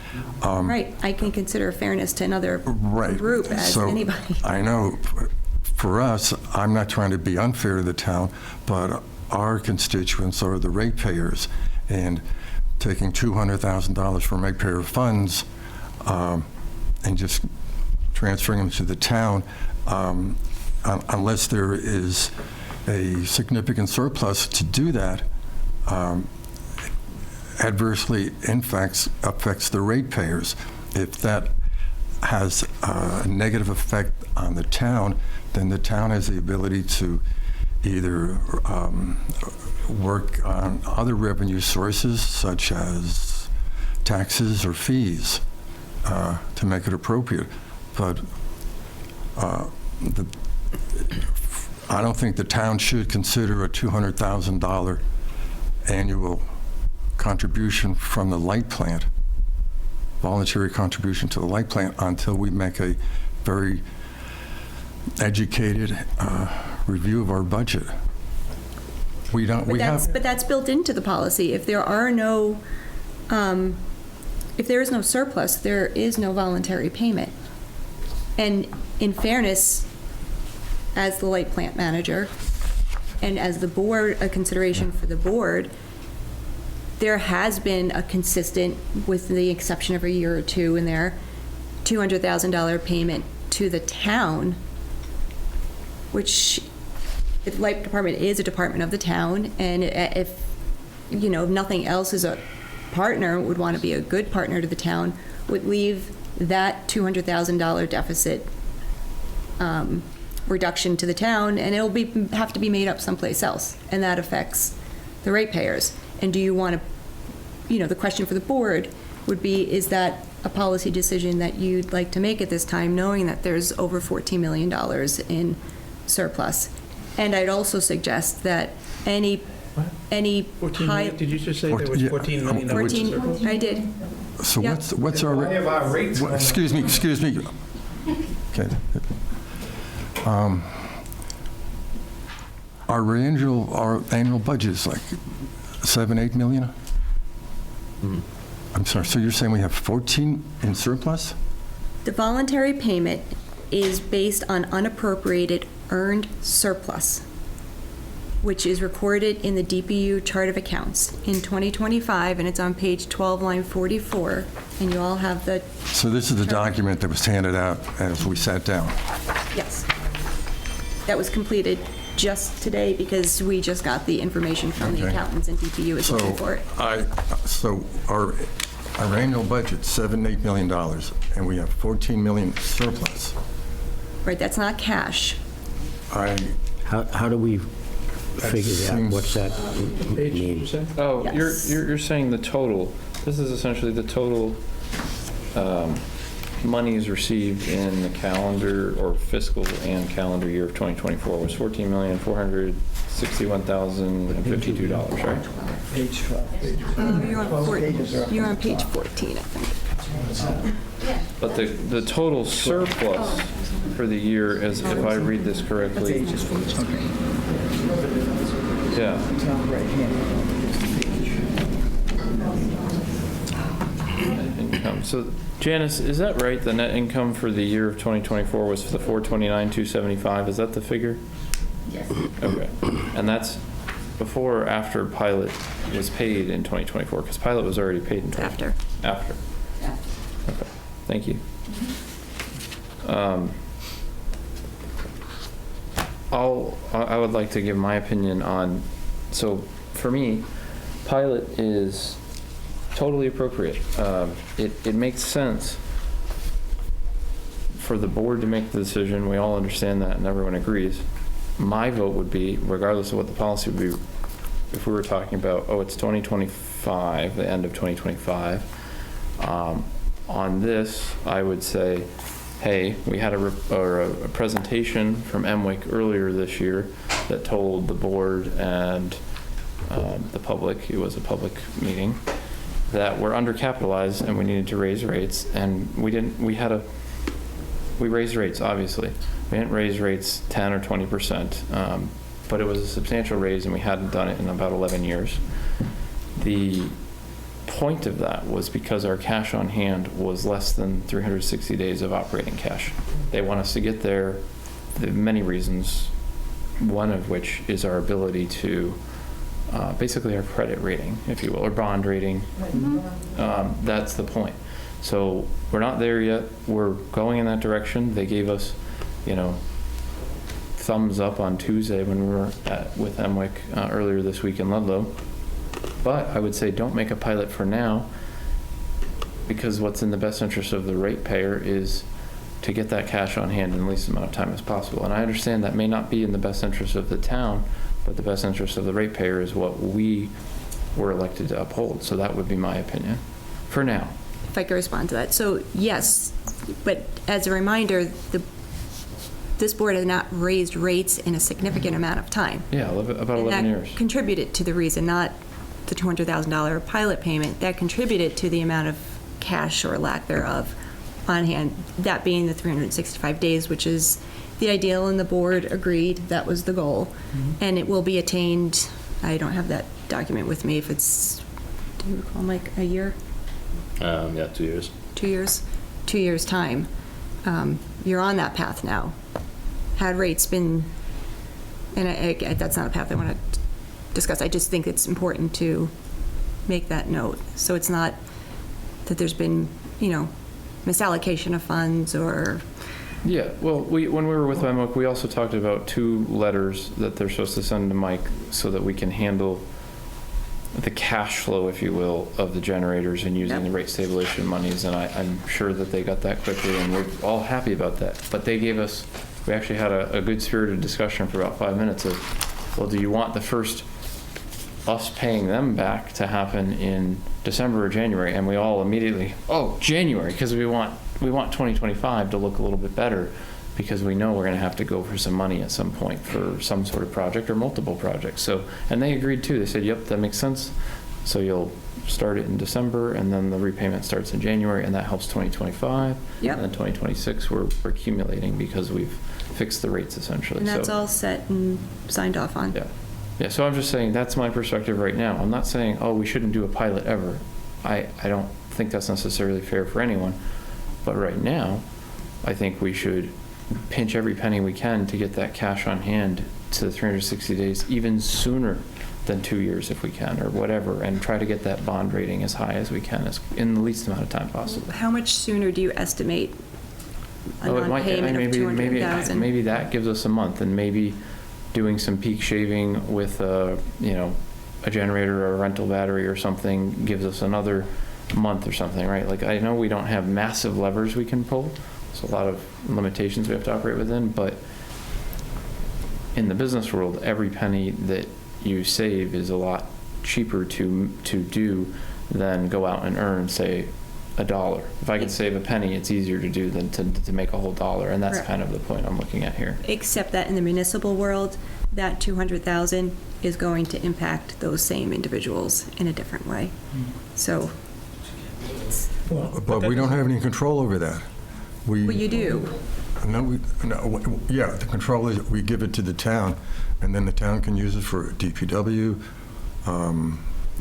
Right, I can consider fairness to another group as anybody. I know, for us, I'm not trying to be unfair to the town, but our constituents are the ratepayers, and taking $200,000 from ratepayer funds and just transferring them to the town, unless there is a significant surplus to do that, adversely affects the ratepayers. If that has a negative effect on the town, then the town has the ability to either work on other revenue sources, such as taxes or fees, to make it appropriate. But I don't think the town should consider a $200,000 annual contribution from the light plant, voluntary contribution to the light plant, until we make a very educated review of our budget. We don't. But that's built into the policy. If there are no, if there is no surplus, there is no voluntary payment. And in fairness, as the light plant manager, and as the board, a consideration for the board, there has been a consistent, with the exception of a year or two in there, $200,000 payment to the town, which the light department is a department of the town, and if, you know, nothing else is a partner, would want to be a good partner to the town, would leave that $200,000 deficit reduction to the town, and it'll have to be made up someplace else, and that affects the ratepayers. And do you want to, you know, the question for the board would be, is that a policy decision that you'd like to make at this time, knowing that there's over $14 million in surplus? And I'd also suggest that any 14 million, did you just say there was $14 million? 14, I did. So Yep. what's our? Why have our rates gone up? Excuse me. Okay. Our annual budget is like 7-8 million. I'm sorry. So you're saying we have 14 in surplus? The voluntary payment is based on unappropriated earned surplus, which is recorded in the DPU chart of accounts in 2025, and it's on page 12, line 44, and you all have the... So this is the document that was handed out as we sat down. Yes. That was completed just today because we just got the information from the Okay. accountants, and DPU is looking for it. So our annual budget's $7-8 million, and we have 14 million surplus. Right, that's not cash. How do we figure that? What's that mean? Oh, Yes. you're saying the total. This is essentially the total monies received in the calendar or fiscal and calendar year of 2024 was $14,461,052, right? Page 12. You're on page 14, I think. But the total surplus for the year is, if I read this correctly, yeah. Net income. So Janice, is that right? The net income for the year of 2024 was the $429,275. Is that the figure? Yes. Okay. And that's before or after Pilot was paid in 2024? Because Pilot was already paid in 2024. After. After. Okay. Thank you. I would like to give my opinion on, so for me, Pilot is totally appropriate. It makes sense for the board to make the decision. We all understand that and everyone agrees. My vote would be, regardless of what the policy would be, if we were talking about, oh, it's 2025, the end of 2025, on this, I would say, hey, we had a presentation from MWIC earlier this year that told the board and the public, it was a public meeting, that we're undercapitalized and we needed to raise rates, and we raised rates, obviously. We didn't raise rates 10 or 20%, but it was a substantial raise and we hadn't done it in about 11 years. The point of that was because our cash on hand was less than 360 days of operating cash. They want us to get there. There are many reasons, one of which is our ability to basically our credit rating, if you will, or bond rating. That's the point. So we're not there yet. We're going in that direction. They gave us, thumbs up on Tuesday when we were with Emwick earlier this week in Ludlow. But I would say don't make a pilot for now, because what's in the best interest of the ratepayer is to get that cash on hand in the least amount of time as possible. And I understand that may not be in the best interest of the town, but the best interest of the ratepayer is what we were elected to uphold. So that would be my opinion for now. If I could respond to that. So yes, but as a reminder, this board has not raised rates in a significant amount of time. Yeah, about 11 and years. that contributed to the reason, not the $200,000 pilot payment. That contributed to the amount of cash or lack thereof on hand, that being the 365 days, which is the ideal, and the board agreed that was the goal. And it will be attained, I don't have that document with me, if it's, do you recall, Mike, a year? Yeah, 2 years. 2 years? 2 years' time. You're on that path now. Had rates been, and that's not a path I want to discuss, I just think it's important to make that note. So it's not that there's been, misallocation of funds or... Yeah, well, when we were with Emwick, we also talked about 2 letters that they're supposed to send to Mike so that we can handle the cash flow, if you will, of the generators and using the rate stabilization monies. And I'm sure that they got that quickly, and we're all happy about that. But they gave us, we actually had a good spirited discussion for about 5 minutes of, well, do you want the first us paying them back to happen in December or January? And we all immediately, oh, January, because we want 2025 to look a little bit better, because we know we're going to have to go for some money at some point for some sort of project or multiple projects. So, and they agreed too. They said, yep, that makes sense. So you'll start it in December, and then the repayment starts in January, and that helps 2025. Yep. And then 2026 we're accumulating because we've fixed the rates essentially. And that's all set and signed off on. Yeah. Yeah, so I'm just saying that's my perspective right now. I'm not saying, oh, we shouldn't do a pilot ever. I don't think that's necessarily fair for anyone. But right now, I think we should pinch every penny we can to get that cash on hand to 360 days, even sooner than 2 years if we can, or whatever, and try to get that bond rating as high as we can, as in the least amount of time possible. How much sooner do you estimate a non-payment of $200,000? Maybe that gives us a month, and maybe doing some peak shaving with a generator or a rental battery or something gives us another month or something, right? Like, I know we don't have massive levers we can pull. There's a lot of limitations we have to operate within, but in the business world, every penny that you save is a lot cheaper to do than go out and earn, say, $1. If I can save a penny, it's easier to do than to make a whole dollar, and that's kind of the point I'm looking at here. Except that in the municipal world, that $200,000 is going to impact those same individuals in a different way. So. But we don't have any control over that. Well, you do. No, yeah, the control is we give it to the town, and then the town can use it for DPW.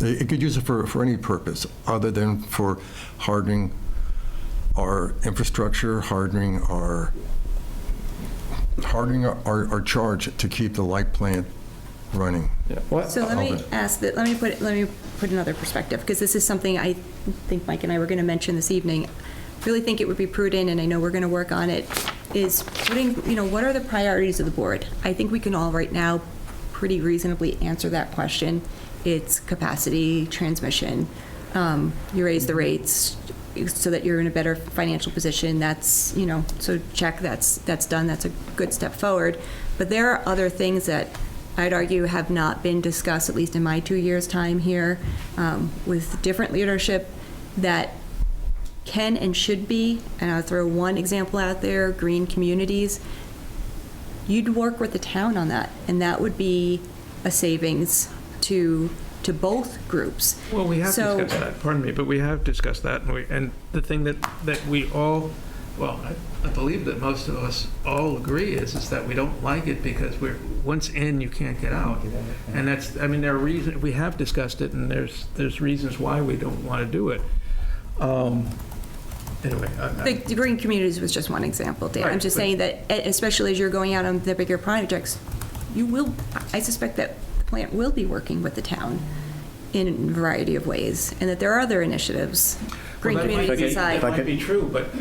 It could use it for any purpose other than for hardening our infrastructure, hardening our charge to keep the light plant running. Yeah. So let me ask that. Let me put another perspective, because this is something I think Mike and I were going to mention this evening. Really think it would be prudent, and I know we're going to work on it, is putting, what are the priorities of the board? I think we can all right now pretty reasonably answer that question. It's capacity, transmission. You raise the rates so that you're in a better financial position. That's, so check, that's done. That's a good step forward. But there are other things that I'd argue have not been discussed, at least in my 2 years' time here, with different leadership, that can and should be, and I'll throw one example out there, green communities. You'd work with the town on that, and that would be a savings to both groups. Well, we have discussed that, pardon me, but we have discussed that, and the thing that we all, well, I believe that most of us all agree is that we don't like it because once in, you can't get out. And that's, there are reasons, we have discussed it, and there's reasons why we don't want to do it. Anyway. The green communities was just one example, Dan. Right, I'm just saying that, especially as you're going out on the bigger projects, you will, I suspect that plant will be working with the town in a variety of ways, and that there are other initiatives, green Well, that communities might be- aside. That might be true, but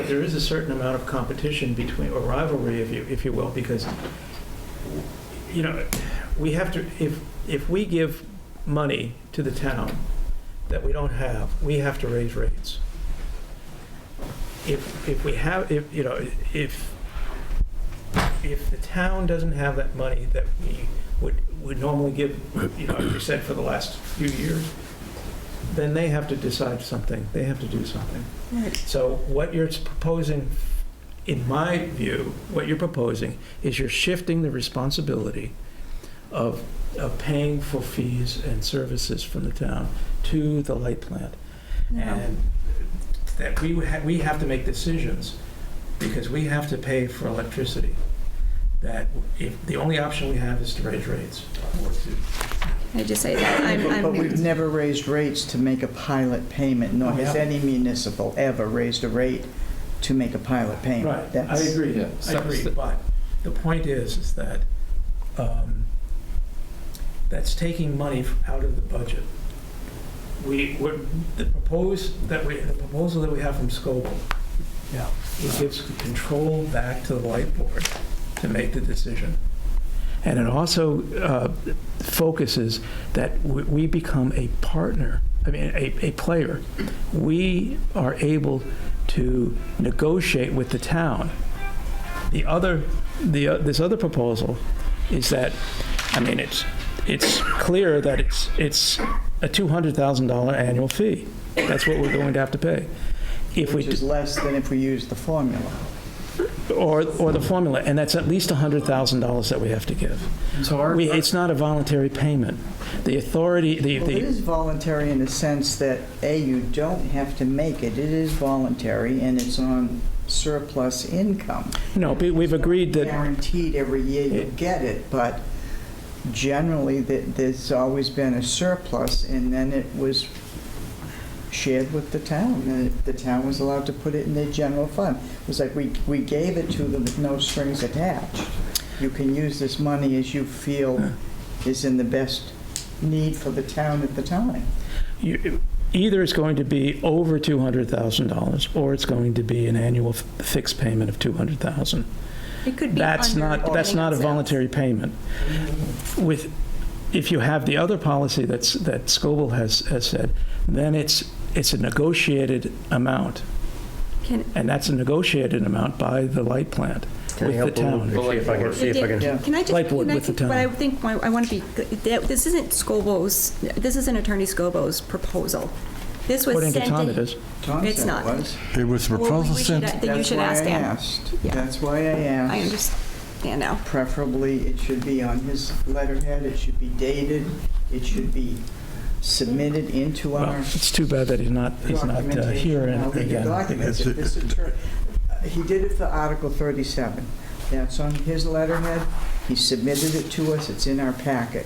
there is a certain amount of competition between, or rivalry, if you will, because, you know, we have to, if we give money to the town that we don't have, we have to raise rates. If we have, if the town doesn't have that money that we would normally give, as we said, for the last few years, then they have to decide something. They have to do something. Right. So what you're proposing, in my view, what you're proposing is you're shifting the responsibility of paying for fees and services from the town to the light plant. No. And that we have to make decisions because we have to pay for electricity. That if the only option we have is to raise rates or to I just say that But we've never raised rates to make a pilot payment, nor Oh, has yeah. any municipal ever raised a rate to make a pilot payment. Right, I That's- agree, Yeah, I agree, but the point is that that's taking money out of the budget. The proposal that we have from Scoble, it gives control back to the light board to make the decision. And it also focuses that we become a partner, a player. We are able to negotiate with the town. This other proposal is that, it's clear that it's a $200,000 annual fee. That's what we're going to have to pay. Which is less than if we use the formula. Or the formula, and that's at least $100,000 that we have to give. So It's not a voluntary payment. The authority, Well, it is voluntary in the sense that, A, you don't have to make it. It is voluntary, and it's on surplus income. no, but we've agreed that, Guaranteed every year you get it, but generally, there's always been a surplus, and then it was shared with the town, and the town was allowed to put it in their general fund. It was like we gave it to them with no strings attached. You can use this money as you feel is in the best need for the town at the time. either it's going to be over $200,000, or it's going to be an annual fixed payment of $200,000. It could be That's under not a depending on voluntary payment. If you have the other policy that Scoble has said, then it's a negotiated amount. And that's a negotiated amount by the light plant with the town. See if I can, see if I can. Can I just, Light board can I with the think- but I town. think, I want to be, this isn't Scobo's, this isn't Attorney Scobo's proposal. This was According to sent Tom, in. it is. Tom It's said not. it was. It was a Well, proposal we should- sent, Then you should That's ask why I Dan. asked. Yeah. That's why I asked. I understand now. Preferably, it should be on his letterhead, it should be dated, it should be submitted into Well, our it's too bad that he's not here documentation. and Now, the again. documents, because if this he did it for Article 37. That's on his letterhead. He submitted it to us. It's in our packet.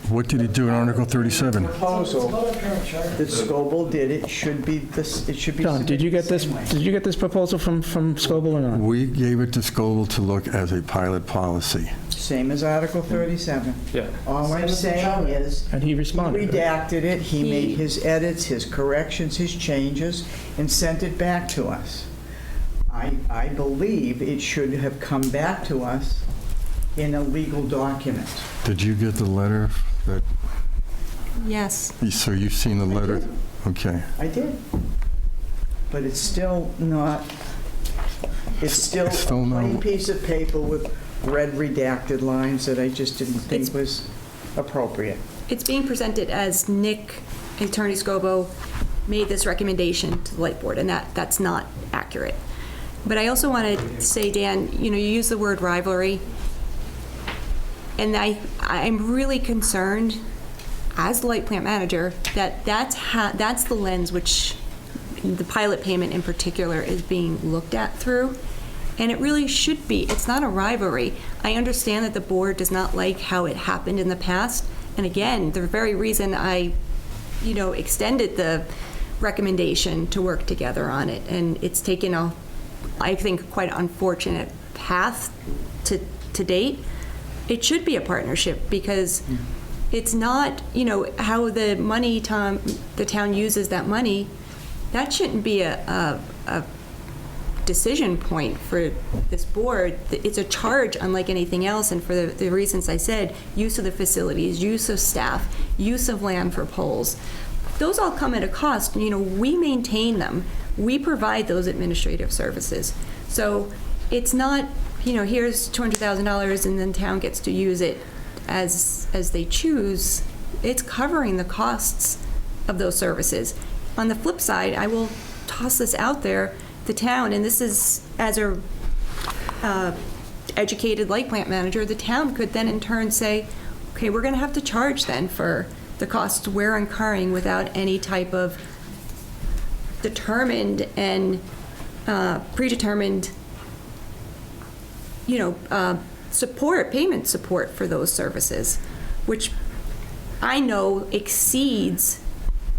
what did he do in Article 37? Proposal that Scoble did, it should be this, it should be. John, did you get this? submitted the same way. Did you get this proposal from Scoble or not? We gave it to Scoble to look as a pilot policy. Same as Article 37. Yeah. All I'm saying is, And he he responded. redacted it, he made his edits, his corrections, his changes, and sent it back to us. I believe it should have come back to us in a legal document. Did you get the letter that, Yes. so you've seen the letter? Okay. I did. But it's still not, it's still a It's still not- plain piece of paper with red redacted lines that I just didn't think was appropriate. It's being presented as Nick, Attorney Scobo, made this recommendation to the light board, and that's not accurate. But I also want to say, Dan, you use the word rivalry, and I'm really concerned, as the light plant manager, that that's the lens which the pilot payment in particular is being looked at through. And it really should be. It's not a rivalry. I understand that the board does not like how it happened in the past. And again, the very reason I, extended the recommendation to work together on it. And it's taken I think, quite unfortunate path to date. It should be a partnership because it's not, how the money, the town uses that money, that shouldn't be a decision point for this board. It's a charge unlike anything else, and for the reasons I said, use of the facilities, use of staff, use of land for polls, those all come at a cost. We maintain them. We provide those administrative services. So it's not, here's $200,000 and then town gets to use it as they choose. It's covering the costs of those services. On the flip side, I will toss this out there, the town, and this is as a educated light plant manager, the town could then in turn say, okay, we're going to have to charge then for the costs we're incurring without any type of determined and predetermined, payment support for those services, which I know exceeds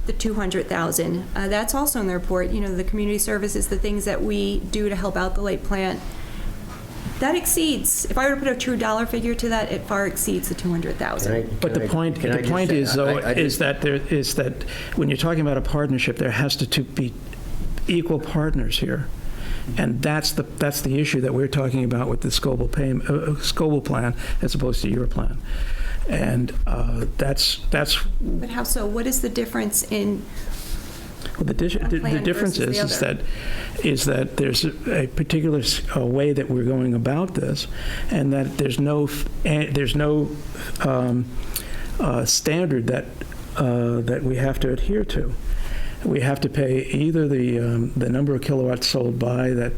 the 200,000. That's also in the report. The community services, the things that we do to help out the light plant, that exceeds. If I were to put a true dollar figure to that, it far exceeds the 200,000. But the point is, though, is that when you're talking about a partnership, there has to be equal partners here. And that's the issue that we're talking about with the Scoble plan as opposed to your plan. And that's. But how so? What is the difference in? Well, the difference is that there's a particular way that we're going about this, and that there's no standard that we have to adhere to. We have to pay either the number of kilowatts sold by that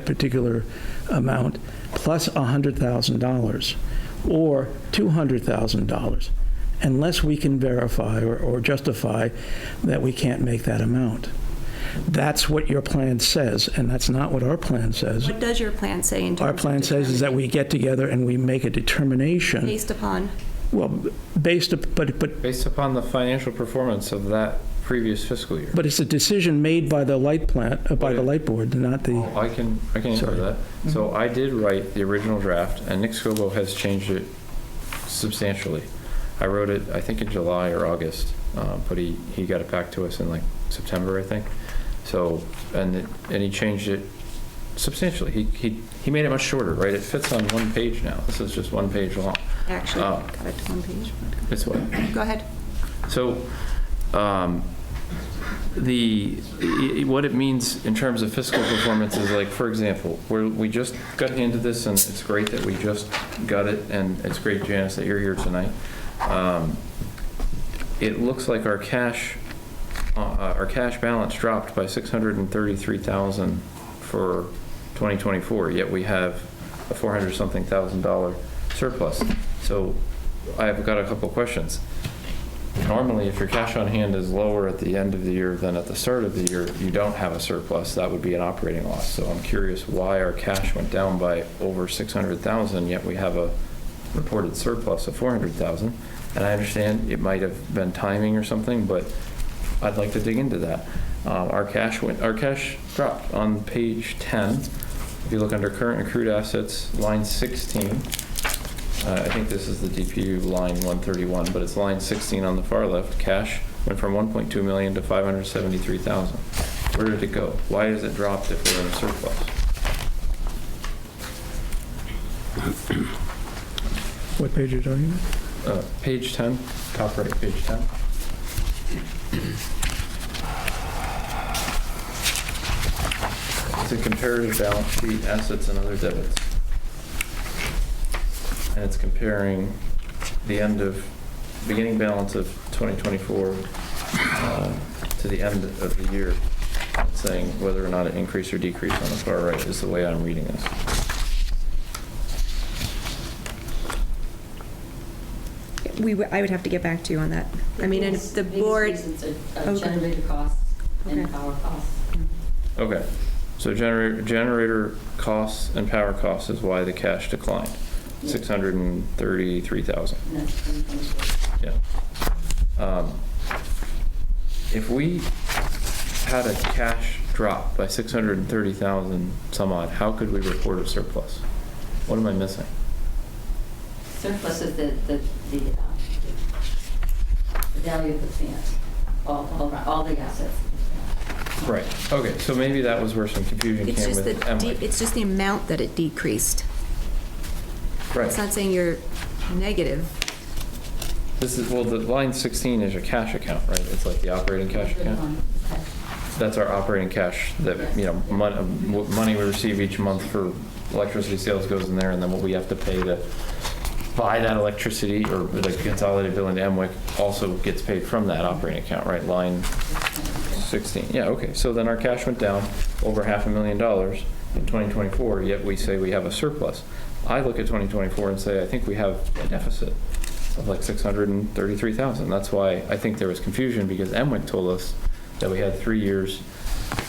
particular amount plus $100,000 or $200,000, unless we can verify or justify that we can't make that amount. That's what your plan says, and that's not what our plan says. What does your plan say in terms of Our plan says is that we get together and we make a determination. based upon? Well, based upon the financial performance of that previous fiscal year. But it's a decision made by the light plant, by the light board, not the. I can answer Sorry. that. So I did write the original draft, and Nick Scobo has changed it substantially. I wrote it, I think, in July or August, but he got it back to us in like September, I think. So, and he changed it substantially. He made it much shorter, right? It fits on one page now. This is just one page long. Actually, got it to one page. It's what? Go ahead. So, what it means in terms of fiscal performance is, like, for example, we just got into this, and it's great that we just got it, and it's great, Janice, that you're here tonight. It looks like our cash balance dropped by $633,000 for 2024, yet we have a $400-something thousand surplus. So I've got a couple questions. Normally, if your cash on hand is lower at the end of the year than at the start of the year, you don't have a surplus. That would be an operating loss. So I'm curious why our cash went down by over $600,000, yet we have a reported surplus of $400,000. And I understand it might have been timing or something, but I'd like to dig into that. Our cash dropped on page 10. If you look under current accrued assets, line 16. I think this is the DPU line 131, but it's line 16 on the far left. Cash went from 1.2 million to 573,000. Where did it go? Why has it dropped if we're in a surplus? What page are you talking about? Page 10, top right, page 10. It's a comparative balance sheet, assets and other debits. And it's comparing the beginning balance of 2024 to the end of the year. It's saying whether or not it increased or decreased on the far right is the way I'm reading this. I would have to get back to you on that. I mean, and if the board. Generator costs and power costs. Okay, so generator costs and power costs is why the cash declined. 633,000. Yeah. If we had a cash drop by 630,000 some odd, how could we report a surplus? What am I missing? Surplus is the value of the plant, all the assets. Right, okay, so maybe that was where some confusion It's came just with the, Emily. it's just the amount that it decreased. Right. It's not saying you're negative. This is, well, the line 16 is your cash account, right? It's like the operating cash account. That's our operating cash that, you know, money we receive each month for electricity sales goes in there, and then what we have to pay to buy that electricity or the consolidated bill into MWIC also gets paid from that operating account, right? Line 16. Yeah, okay. So then our cash went down over $500,000 in 2024, yet we say we have a surplus. I look at 2024 and say, I think we have a deficit of like 633,000. That's why I think there was confusion, because MWIC told us that we had 3 years.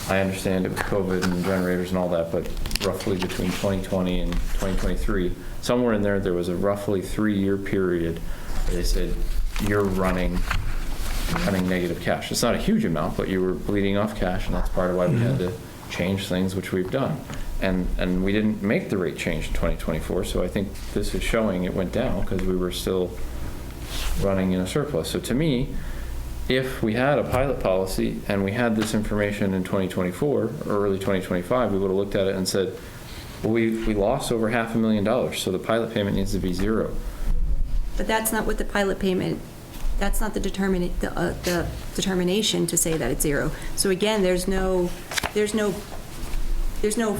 I understand it was COVID and generators and all that, but roughly between 2020 and 2023, somewhere in there, there was a roughly 3-year period where they said, you're running negative cash. It's not a huge amount, but you were bleeding off cash, and that's part of why we had to change things, which we've done. And we didn't make the rate change in 2024, so I think this is showing it went down because we were still running in a surplus. So to me, if we had a pilot policy and we had this information in 2024 or early 2025, we would have looked at it and said, well, we lost over $500,000, so the pilot payment needs to be zero. But that's not what the pilot payment, that's not the determination to say that it's zero. So again, there's no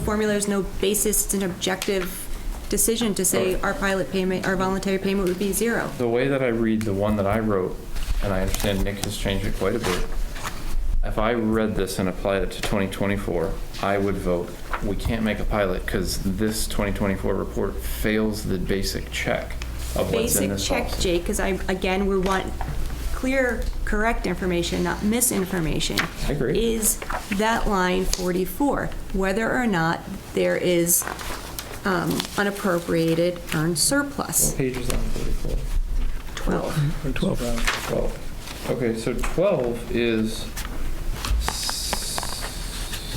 formula, there's no basis, it's an objective decision to say our pilot payment, our voluntary payment would be zero. The way that I read the one that I wrote, and I understand Nick has changed it quite a bit, if I read this and applied it to 2024, I would vote, we can't make a pilot because this 2024 report fails the basic check of what's in this policy. Basic check, Jake, because again, we want clear, correct information, not misinformation. I agree. Is that line 44, whether or not there is unappropriated earned surplus. What page is that on 44? 12. 12. Okay, so 12 is,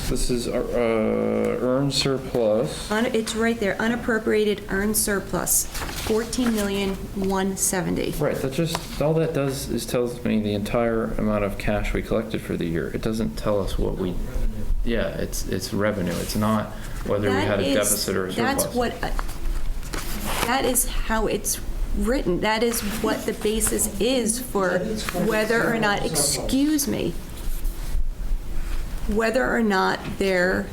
this is earned surplus. It's right there, unappropriated earned surplus, $14,170,000. Right, that just, all that does is tells me the entire amount of cash we collected for the year. It doesn't tell us what we, yeah, it's revenue. It's not whether we had a deficit or a surplus. That's what, that is how it's written. That is what the basis is for whether or not, excuse me, whether or not there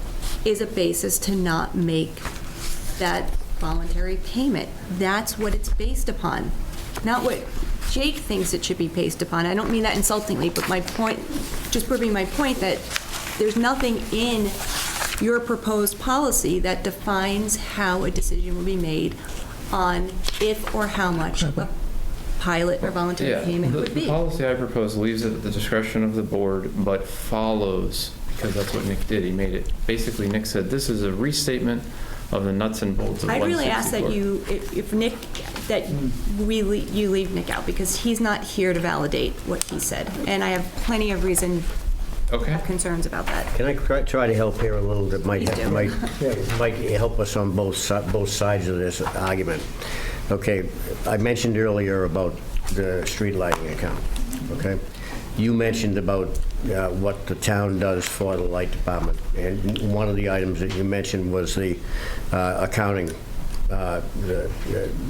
is a basis to not make that voluntary payment. That's what it's based upon, not what Jake thinks it should be based upon. I don't mean that insultingly, but my point, just proving my point that there's nothing in your proposed policy that defines how a decision will be made on if or how much a pilot or voluntary payment would be. The policy I propose leaves it at the discretion of the board, but follows, because that's what Nick did. He made it, basically Nick said, this is a restatement of the nuts and bolts of 164. I'd really ask that you, if Nick, that you leave Nick out, because he's not here to validate what he said. And I have plenty of reason to have concerns about that. Can I try to help here a little that might Please do. might help us on both sides of this argument? Okay, I mentioned earlier about the street lighting account, okay? You mentioned about what the town does for the light department, and one of the items that you mentioned was the accounting.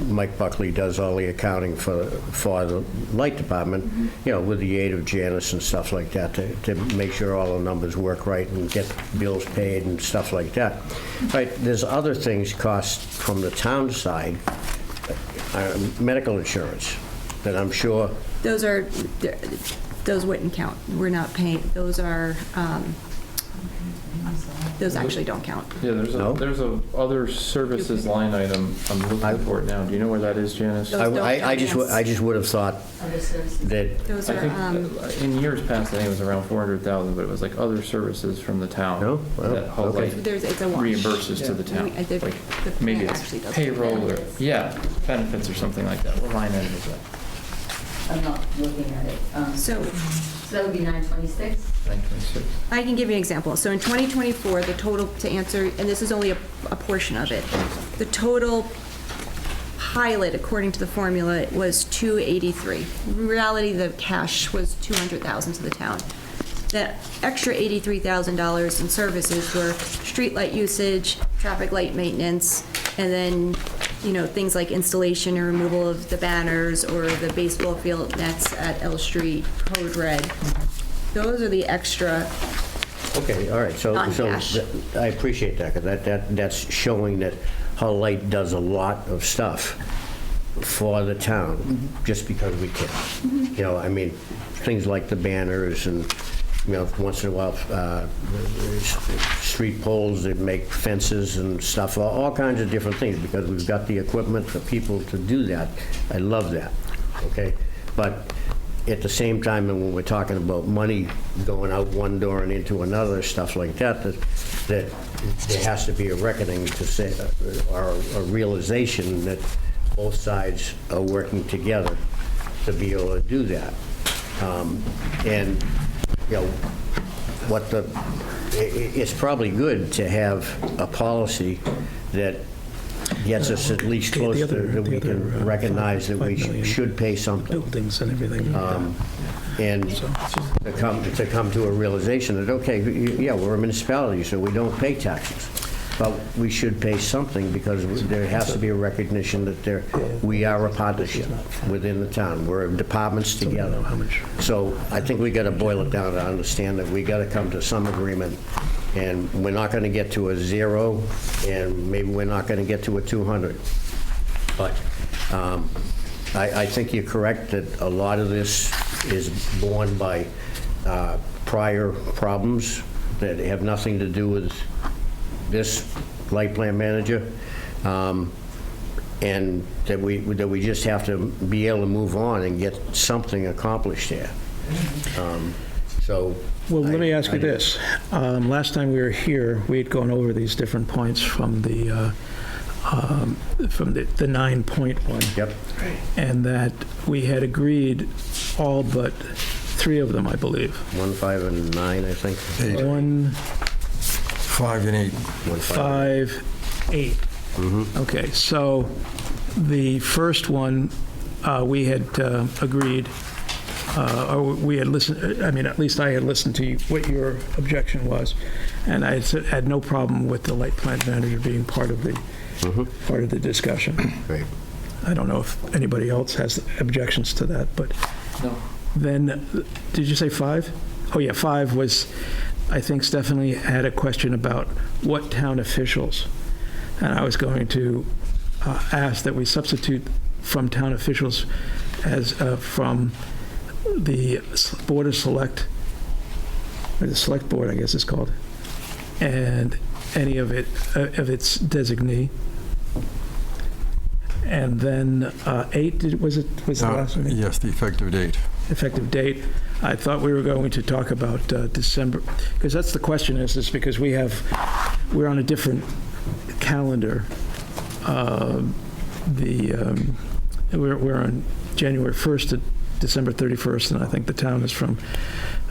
Mike Buckley does all the accounting for the light department, you know, with the aid of Janice and stuff like that, to make sure all the numbers work right and get bills paid and stuff like that. Right, there's other things cost from the town side, medical insurance, that I'm sure. Those wouldn't count. We're not paying, those are, those actually don't count. Yeah, there's a other services line item. I'm looking for it now. Do you know where that is, Janice? I just would have thought that. Those I are, think in years past, I think it was around 400,000, but it was like other services from the town. No? Well, that whole, okay. like, it's a wash. reimburses to the town. The Like, plan maybe actually it's does. payroll or, yeah, benefits or something like that. What line item is that? I'm not looking at it. So that would be 926? 926. I can give you an example. So in 2024, the total, to answer, and this is only a portion of it, the total pilot, according to the formula, it was 283. In reality, the cash was 200,000 to the town. That extra $83,000 in services were streetlight usage, traffic light maintenance, and then, you know, things like installation or removal of the banners or the baseball field nets at L Street, Code Red. Those are the extra. Okay, all right, so Non-cash. I appreciate that, because that's showing that Hull Light does a lot of stuff for the town, just because we can. You know, I mean, things like the banners and, you know, once in a while, street poles that make fences and stuff, all kinds of different things, because we've got the equipment for people to do that. I love that, okay? But at the same time, and when we're talking about money going out one door and into another, stuff like that, that there has to be a reckoning to say, or a realization that both sides are working together to be able to do that. And, you know, it's probably good to have a policy that gets us at least close to, that we can recognize that we should pay something. Buildings and everything. And to come to a realization that, okay, yeah, we're a municipality, so we don't pay taxes. But we should pay something, because there has to be a recognition that we are a partnership within the town. We're departments together. So I think we got to boil it down to understand that we got to come to some agreement, and we're not going to get to a 0, and maybe we're not going to get to a 200. But I think you're correct that a lot of this is borne by prior problems that have nothing to do with this light plant manager, and that we just have to be able to move on and get something accomplished here. So. Well, let me ask you this. Last time we were here, we had gone over these different points from the 9-point one. Yep. And that we had agreed all but 3 of them, I believe. 1, 5, and 9, I think. 8. 1, 5 and 8. 5, 8. Okay, so the first one, we had agreed, or we had listened, I mean, at least I had listened to what your objection was, and I had no problem with the light plant manager being part of the discussion. Great. I don't know if anybody else has objections to that, but. No. Then, did you say 5? Oh, yeah, 5 was, I think Stephanie had a question about what town officials, and I was going to ask that we substitute from town officials as from the Board of Select, or the Select Board, I guess it's called, and any of its designee. And then 8, was the last one? Yes, the effective date. Effective date. I thought we were going to talk about December, because that's the question is because we're on a different calendar. We're on January 1st to December 31st, and I think the town is from,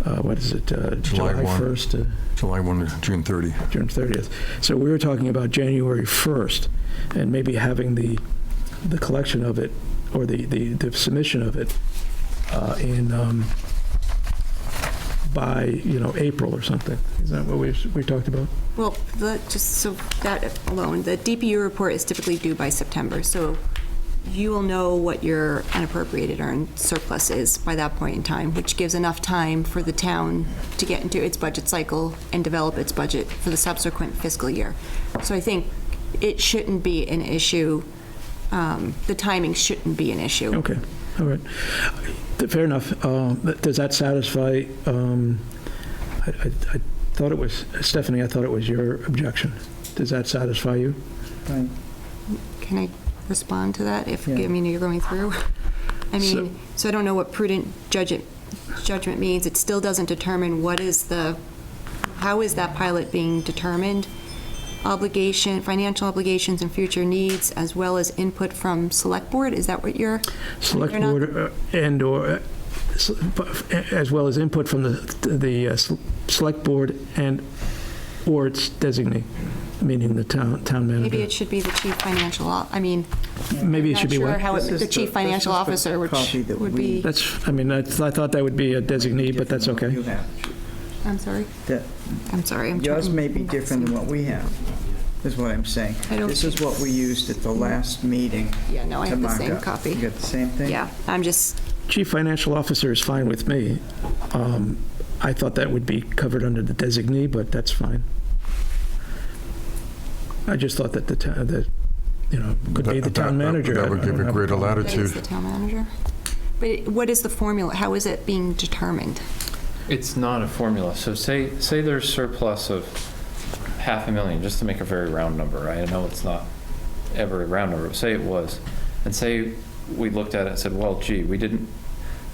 July 1st to July 1 to June 30. June 30th. So we were talking about January 1st, and maybe having the collection of it, or the submission of it by April or something. Is that what we talked about? Well, just so that alone, the DPU report is typically due by September, so you will know what your unappropriated earned surplus is by that point in time, which gives enough time for the town to get into its budget cycle and develop its budget for the subsequent fiscal year. So I think it shouldn't be an issue. The timing shouldn't be an issue. Okay, all right. Fair enough. Does that satisfy, I thought it was, Stephanie, I thought it was your objection. Does that satisfy you? Right. Can I respond to that if, Yeah. I mean, you're going through? I mean, so I don't know what prudent judgment means. It still doesn't determine how is that pilot being determined? Financial obligations and future needs, as well as input from Select Board? Is that what you're? Select Board as well as input from the Select Board and or its designee, meaning the town manager. Maybe it should be the chief financial, Maybe it should be not what? sure how This is the chief financial this is the officer, which copy that would we- be, That's, I mean, I thought that would be a designee, but that's okay. You have. I'm sorry, That- I'm sorry. I'm Yours trying- may be different than what we have, is what I'm saying. I don't This is think what we used at the last meeting. Yeah, no, I to have the mark same up. copy. You got the same thing? Yeah, I'm just, Chief financial officer is fine with me. I thought that would be covered under the designee, but that's fine. I just thought that could be the town manager. That would I give don't a have greater problem. that is latitude. the town manager. But what is the formula? How is it being determined? It's not a formula. So say there's surplus of $500,000, just to make a very round number, right? I know it's not ever a round number, but say it was. And say we looked at it and said, well, gee, we didn't,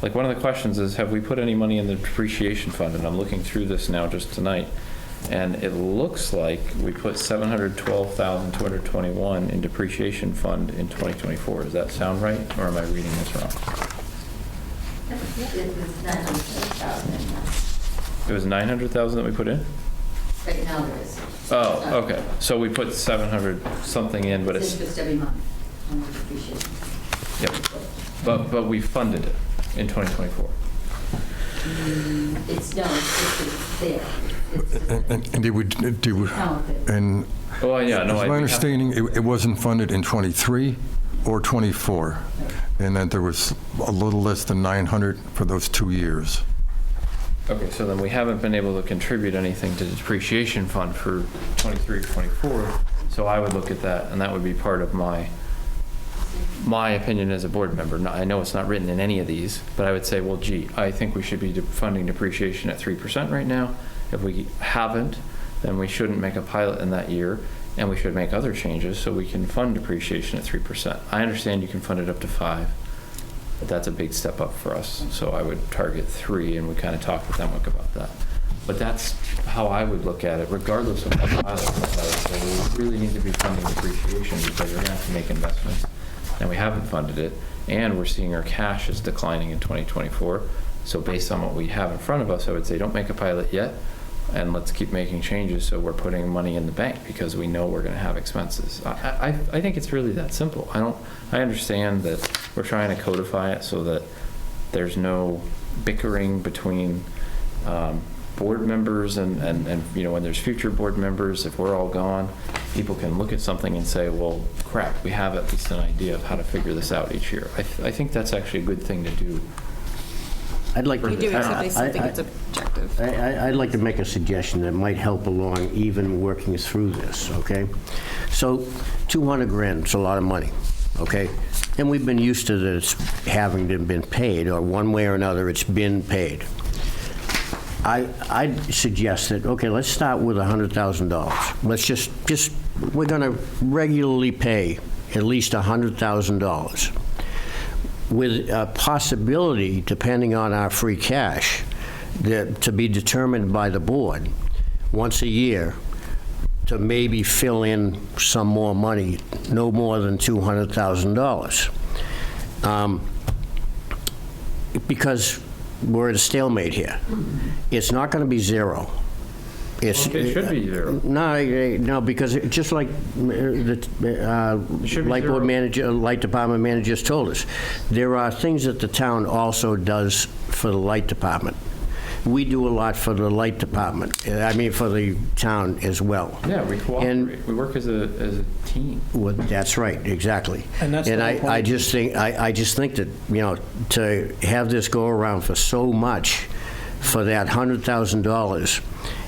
like one of the questions is, have we put any money in the depreciation fund? And I'm looking through this now just tonight. And it looks like we put $712,221 in depreciation fund in 2024. Does that sound right? Or am I reading this wrong? It was 900,000 that we put in? Right now there is. Oh, okay. So we put 700 something in, but it's, Just every month on the depreciation. yep. But we funded it in 2024. It's there. And it would, and Oh, yeah, no. it's my understanding, it wasn't funded in '23 or '24, and that there was a little less than 900 for those 2 years. Okay, so then we haven't been able to contribute anything to the depreciation fund for 23 or 24. So I would look at that, and that would be part of my opinion as a board member. Now, I know it's not written in any of these, but I would say, well, gee, I think we should be funding depreciation at 3% right now. If we haven't, then we shouldn't make a pilot in that year, and we should make other changes so we can fund depreciation at 3%. I understand you can fund it up to 5, but that's a big step up for us. So I would target 3, and we kind of talked with Emwick about that. But that's how I would look at it, regardless of what pilot. So we really need to be funding depreciation because we're going to have to make investments, and we haven't funded it, and we're seeing our cash is declining in 2024. So based on what we have in front of us, I would say don't make a pilot yet, and let's keep making changes so we're putting money in the bank because we know we're going to have expenses. I think it's really that simple. I understand that we're trying to codify it so that there's no bickering between board members and when there's future board members, if we're all gone, people can look at something and say, well, crap, we have at least an idea of how to figure this out each year. I think that's actually a good thing to do. I'd like to. We do, except they still think it's objective. I'd like to make a suggestion that might help along even working through this, okay? So 200 grand is a lot of money, okay? And we've been used to this having been paid, or one way or another, it's been paid. I'd suggest that, okay, let's start with $100,000. Let's just we're going to regularly pay at least $100,000 with a possibility, depending on our free cash, to be determined by the board once a year to maybe fill in some more money, no more than $200,000. Because we're at a stalemate here. It's not going to be zero. It should be zero. No, because just like the light board manager, light department managers told us, there are things that the town also does for the light department. We do a lot for the light department. I mean, for the town as well. Yeah, we cooperate. We work as a team. Well, that's right, exactly. And that's the whole point. I just think that, to have this go around for so much for that $100,000,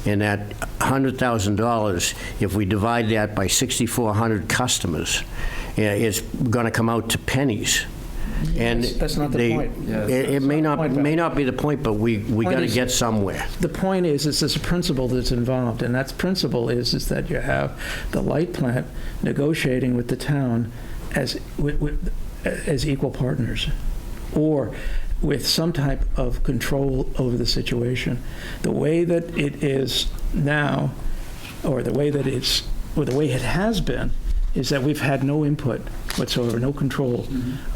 and that $100,000, if we divide that by 6,400 customers, it's going to come out to pennies. And That's not the point. It may not be the point, but we got to get somewhere. The point is there's a principle that's involved, and that principle is that you have the light plant negotiating with the town as equal partners, or with some type of control over the situation. The way that it is now, or the way it has been, is that we've had no input whatsoever, no control.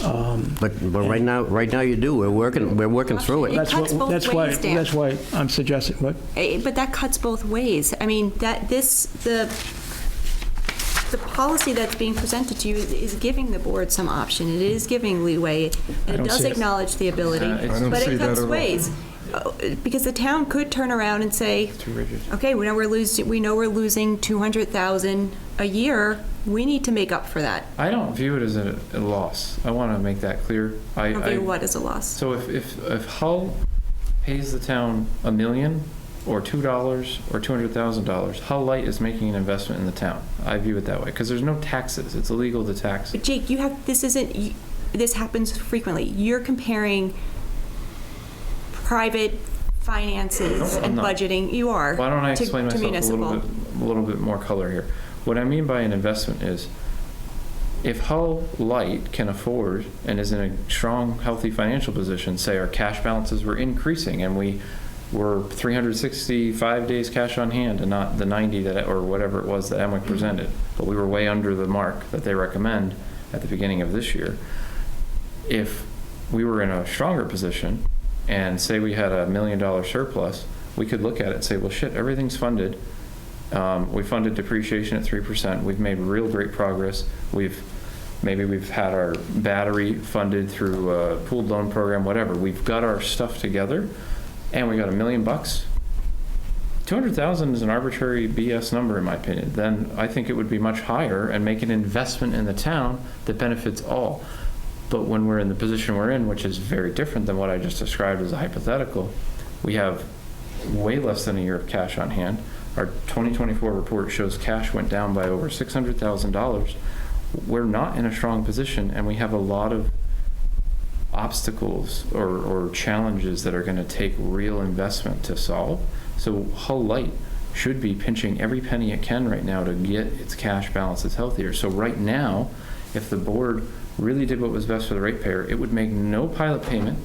But right now you do. We're working through it. It cuts both ways, Dan. That's why I'm suggesting, what? But that cuts both ways. I mean, the policy that's being presented to you is giving the board some option. It is giving leeway. And it don't does see it. acknowledge the ability, I don't but see it that cuts at all. ways. Because the town could turn around and say, Too rigid. okay, we know we're losing 200,000 a year. We need to make up for that. I don't view it as a loss. I want to make that clear. Okay, what is a loss? So if Hull pays the town $1 million or $2 or $200,000, Hull Light is making an investment in the town. I view it that way because there's no taxes. It's illegal to tax. But Jake, this happens frequently. You're comparing private finances No, I'm and not. budgeting. You are. Why don't I to- explain to myself municipal. a little bit more color here? What I mean by an investment is if Hull Light can afford and is in a strong, healthy financial position, say our cash balances were increasing and we were 365 days cash on hand and not the 90 or whatever it was that Emwick presented, but we were way under the mark that they recommend at the beginning of this year. If we were in a stronger position and say we had $1 million surplus, we could look at it and say, well, shit, everything's funded. We funded depreciation at 3%. We've made real great progress. Maybe we've had our battery funded through a pooled loan program, whatever. We've got our stuff together, and we got $1 million. 200,000 is an arbitrary BS number, in my opinion. Then I think it would be much higher and make an investment in the town that benefits all. But when we're in the position we're in, which is very different than what I just described as a hypothetical, we have way less than a year of cash on hand. Our 2024 report shows cash went down by over $600,000. We're not in a strong position, and we have a lot of obstacles or challenges that are going to take real investment to solve. So Hull Light should be pinching every penny it can right now to get its cash balances healthier. So right now, if the board really did what was best for the ratepayer, it would make no pilot payment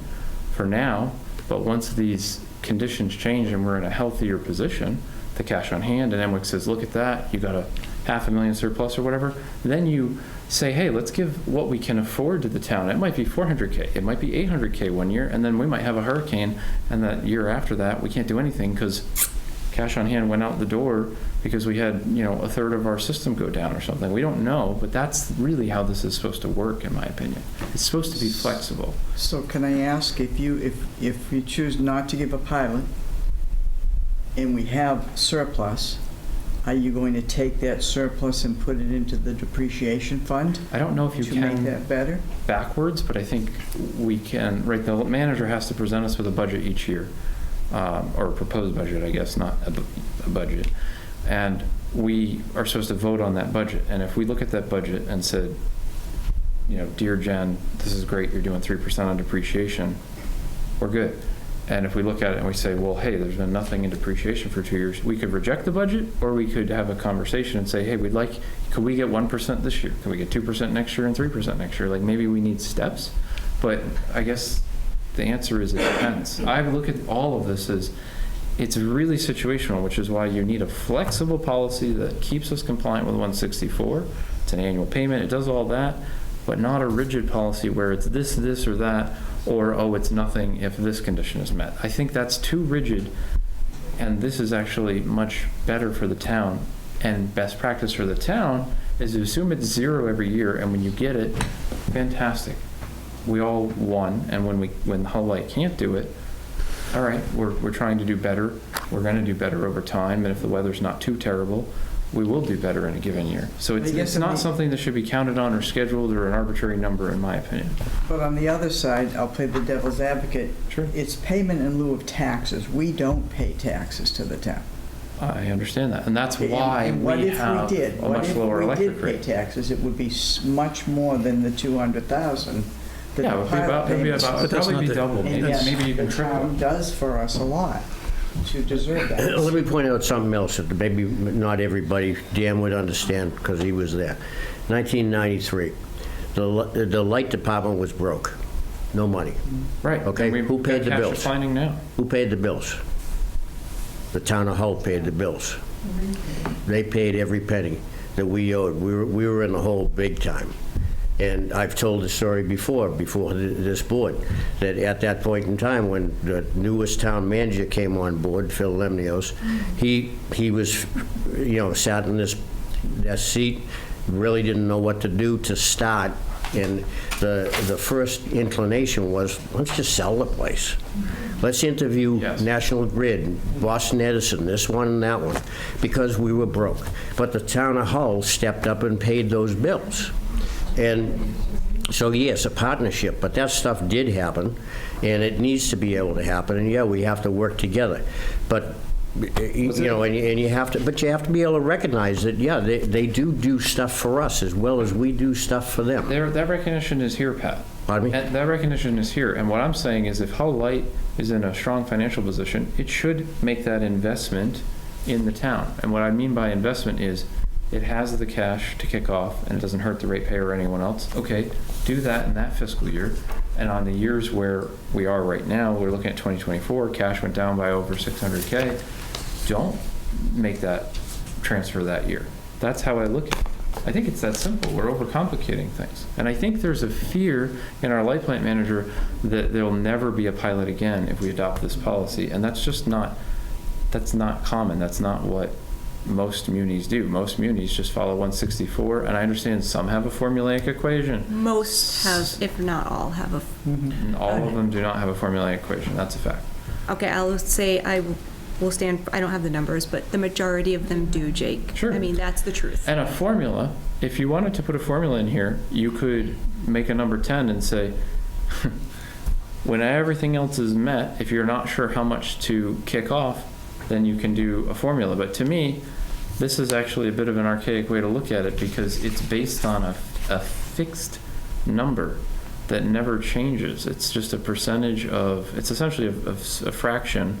for now, but once these conditions change and we're in a healthier position, the cash on hand, and Emwick says, look at that, you got a $500,000 surplus or whatever, then you say, hey, let's give what we can afford to the town. It might be $400K, it might be $800K one year, and then we might have a hurricane, and that year after that, we can't do anything because cash on hand went out the door because we had, a third of our system go down or something. We don't know, but that's really how this is supposed to work, in my opinion. It's supposed to be flexible. So can I ask, if you choose not to give a pilot and we have surplus, are you going to take that surplus and put it into the depreciation fund? I don't know if you to make can that better? backwards, but I think we can, right, the manager has to present us with a budget each year, or a proposed budget, I guess, not a budget. And we are supposed to vote on that budget. And if we look at that budget and said, dear Jen, this is great, you're doing 3% on depreciation, we're good. And if we look at it and we say, well, hey, there's been nothing in depreciation for 2 years, we could reject the budget, or we could have a conversation and say, hey, could we get 1% this year? Can we get 2% next year and 3% next year? Like, maybe we need steps. But I guess the answer is it depends. I look at all of this as it's really situational, which is why you need a flexible policy that keeps us compliant with 164. It's an annual payment. It does all that, but not a rigid policy where it's this, or that, or, oh, it's nothing if this condition is met. I think that's too rigid, and this is actually much better for the town. And best practice for the town is to assume it's zero every year, and when you get it, fantastic. We all won, and when Hull Light can't do it, all right, we're trying to do better. We're going to do better over time, and if the weather's not too terrible, we will do better in a given year. So it's not something that should be counted on or scheduled or an arbitrary number, in my opinion. But on the other side, I'll play the devil's advocate. Sure. It's payment in lieu of taxes. We don't pay taxes to the town. I understand that, and that's why And what we if have we did? a much lower electric What if we did rate. pay taxes? It would be much more than the 200,000. Yeah, it would probably be double, maybe even The triple. town does for us a lot to deserve that. Let me point out something else that maybe not everybody, Dan would understand because he was there. 1993, the light department was broke. No money. Right. Okay, and who paid the cash bills? declining now. Who paid the bills? The town of Hull paid the bills. They paid every penny that we owed. We were in the hole big time. And I've told the story before this board, that at that point in time, when the newest town manager came on board, Phil Lemnios, he was, sat in that seat, really didn't know what to do to start, and the first inclination was, let's just sell the place. Let's interview National Grid, Boston Edison, this one and that one, because we were broke. But the town of Hull stepped up and paid those bills. And so, yes, a partnership, but that stuff did happen, and it needs to be able to happen, and yeah, we have to work together. But, and you have to be able to recognize that, yeah, they do stuff for us as well as we do stuff for them. That recognition is here, Pat. Pardon me? That recognition is here, and what I'm saying is if Hull Light is in a strong financial position, it should make that investment in the town. And what I mean by investment is it has the cash to kick off, and it doesn't hurt the ratepayer or anyone else. Okay, do that in that fiscal year. And on the years where we are right now, we're looking at 2024, cash went down by over 600K. Don't make that transfer that year. That's how I look at it. I think it's that simple. We're overcomplicating things. And I think there's a fear in our light plant manager that there will never be a pilot again if we adopt this policy. And that's just not common. That's not what most munis do. Most munis just follow 164, and I understand some have a formulaic equation. Most have, if not all, have a... All of them do not have a formulaic equation. That's a fact. Okay, I'll say I will stand, I don't have the numbers, but the majority of them do, Jake. Sure. I mean, that's the truth. And a formula, if you wanted to put a formula in here, you could make a number 10 and say, when everything else is met, if you're not sure how much to kick off, then you can do a formula. But to me, this is actually a bit of an archaic way to look at it because it's based on a fixed number that never changes. It's just a percentage of, it's essentially a fraction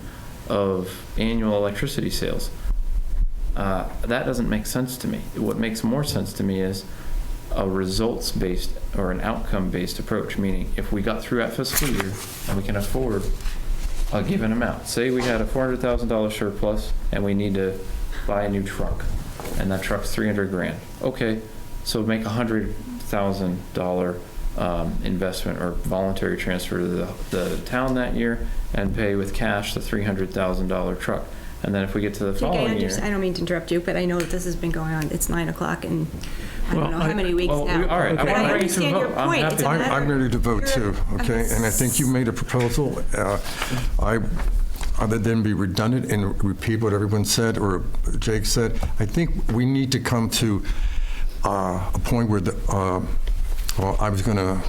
of annual electricity sales. That doesn't make sense to me. What makes more sense to me is a results-based or an outcome-based approach, meaning if we got through that fiscal year and we can afford a given amount. Say we had a $400,000 surplus and we need to buy a new truck, and that truck's 300 grand. Okay, so make a $100,000 investment or voluntary transfer to the town that year and pay with cash the $300,000 truck. And then if we get to the following year... I don't mean to interrupt you, but I know that this has been going on. It's 9 o'clock and I don't know how many weeks now. All right, But I understand your I'm point. happy. It's a matter I'm ready to vote too, okay? And I think you made a proposal. Other than be redundant and repeat what everyone said or Jake said, I think we need to come to a point where I was going to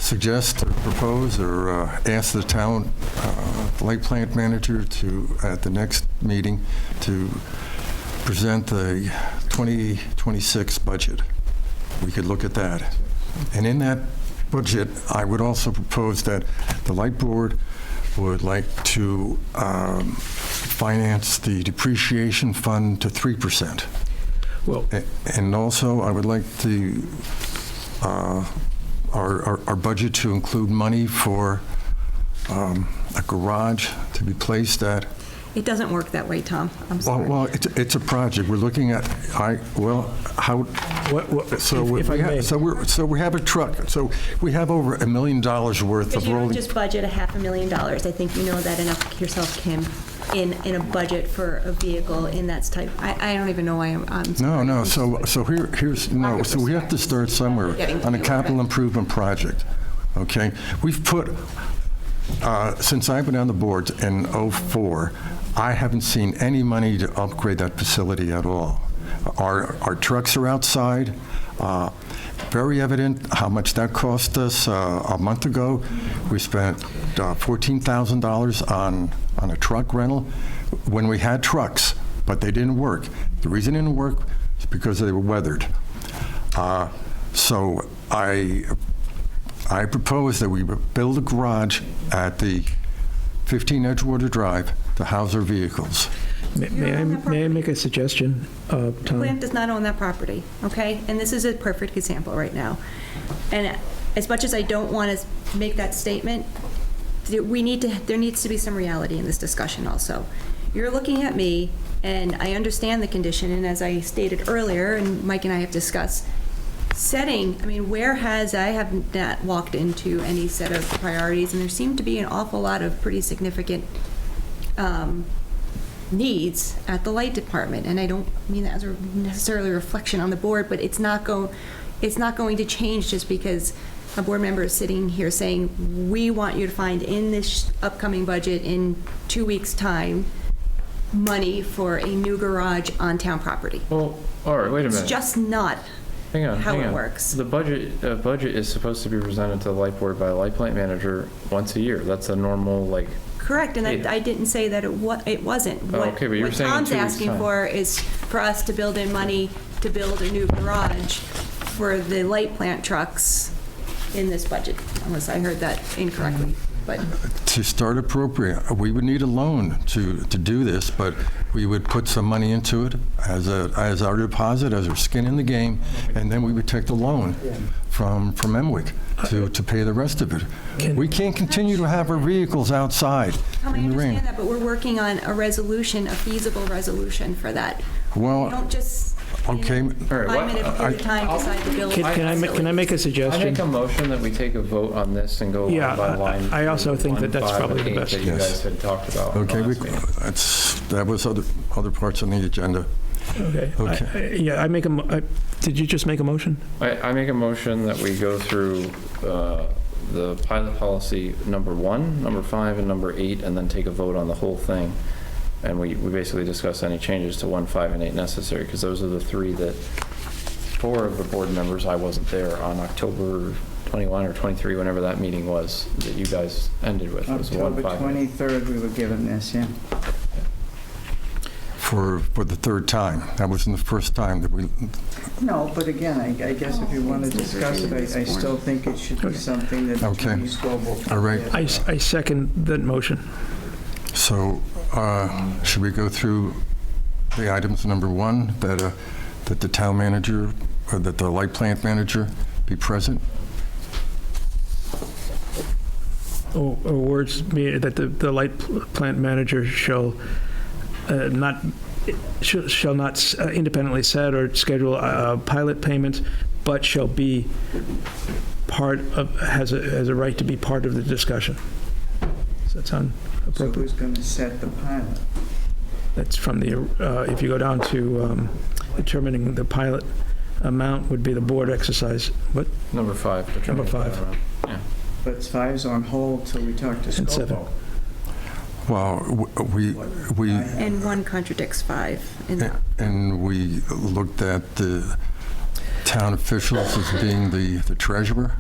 suggest or propose or ask the town light plant manager to, at the next meeting, to present the 2026 budget. We could look at that. And in that budget, I would also propose that the light board would like to finance the depreciation fund to 3%. Well, and also I would like to our budget to include money for a garage to be placed at. It doesn't work that way, Tom. I'm sorry. Well, it's a project. We're looking at, so we have a truck. So we have over $1 million worth Because of you don't rolling. just budget $500,000. I think you know that enough yourself, Kim, in a budget for a vehicle in that type. I don't even know why I'm No. So here's no. So we have to start somewhere on a capital improvement project. Okay, we've put since I've been on the board in '04, I haven't seen any money to upgrade that facility at all. Our trucks are outside. Very evident how much that cost us. A month ago, we spent $14,000 on a truck rental when we had trucks, but they didn't work. The reason they didn't work is because they were weathered. So I propose that we build a garage at the 15 Edgewater Drive to house our vehicles. May I make a suggestion, The Tom? plant does not own that property, okay? And this is a perfect example right now. And as much as I don't want to make that statement, there needs to be some reality in this discussion also. You're looking at me, and I understand the condition, and as I stated earlier, and Mike and I have discussed, setting, I mean, I have not walked into any set of priorities, and there seem to be an awful lot of pretty significant needs at the light department. And I don't mean that as a necessarily reflection on the board, but it's not going to change just because a board member is sitting here saying, we want you to find in this upcoming budget in 2 weeks' time money for a new garage on town property. Well, all right, wait a minute. It's just not how it works. The budget is supposed to be presented to the light board by the light plant manager once a year. That's a normal, like. Correct, and I didn't say that it wasn't. Oh, okay, but you're saying in 2 weeks' What Tom's asking time. for is for us to build in money to build a new garage for the light plant trucks in this budget, unless I heard that incorrectly. But To start appropriate, we would need a loan to do this, but we would put some money into it as our deposit, as our skin in the game, and then we would take the loan from MWIC to pay the rest of it. We can't continue to have our vehicles outside I in the rain. understand that, but we're working on a resolution, a feasible resolution for that. Well, We don't just, okay, All right, 5-minute period of time, decide to build. Can I make a I suggestion? make a motion that we take a vote on this and go Yeah, line by line. I also think that that's probably the 1, 5, and 8 best. that you Yes. guys had talked about. in the okay, last meeting. that was other parts on the agenda. Okay. Okay. Yeah, did you just make a motion? I make a motion that we go through the pilot policy number 1, number 5, and number 8, and then take a vote on the whole thing. And we basically discuss any changes to 1, 5, and 8 necessary, because those are the 3 that 4 of the board members, I wasn't there on October 21 or 23, whenever that meeting was, that you guys ended with. Was 1, October 5, and 8. 23rd, we were given this, yeah. For the third time. That wasn't the first time that we, No, but again, I guess if you want to discuss it, I still think it should be something that Okay. should be scopable. all right. I second that motion. So should we go through the items? Number 1, that the town manager, or that the light plant manager be present? Or words be that the light plant manager shall not independently set or schedule pilot payments, but shall be has a right to be part of the discussion. Does that sound So appropriate? who's going to set the pilot? That's from the, if you go down to determining the pilot amount would be the board exercise. What? Number 5. Number 5. Yeah. But 5's on hold till we talk to And 7. Scopo. Well, we And 1 contradicts 5 in that. and we looked at the town officials as being the treasurer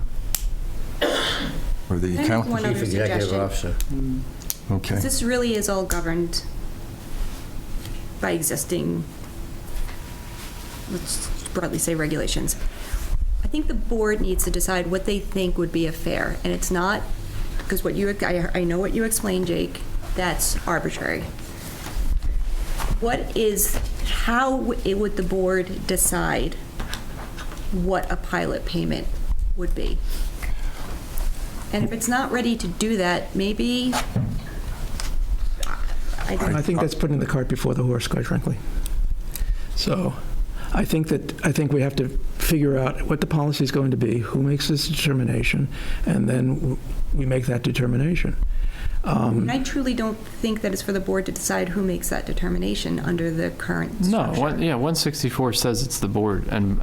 or the Can I make accountant. one other Chief Executive suggestion? Officer. Okay. This really is all governed by existing, let's broadly say, regulations. I think the board needs to decide what they think would be a fair, and it's not, because I know what you explained, Jake, that's arbitrary. How would the board decide what a pilot payment would be? And if it's not ready to do that, maybe, I think that's putting the cart before the horse, quite frankly. So I think we have to figure out what the policy is going to be, who makes this determination, and then we make that determination. I truly don't think that it's for the board to decide who makes that determination under the current No, structure. 164 says it's the board, and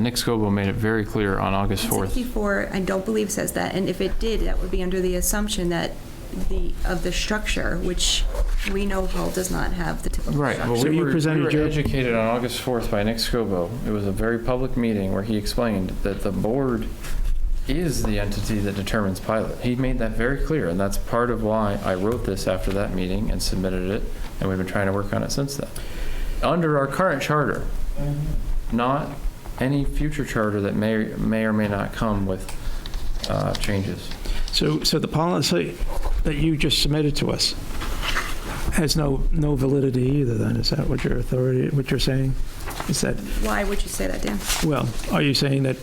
Nick Scobo made it very clear on August 4th. 64, I don't believe says that, and if it did, that would be under the assumption that of the structure, which we know Hull does not have the typical Right, structure. well, So we you were presented your- educated on August 4th by Nick Scobo. It was a very public meeting where he explained that the board is the entity that determines pilot. He made that very clear, and that's part of why I wrote this after that meeting and submitted it, and we've been trying to work on it since then. Under our current charter, not any future charter that may or may not come with changes. So the policy that you just submitted to us has no validity either, then? Is that what you're saying? Is that, Why would you say that, Dan? well, are you saying that,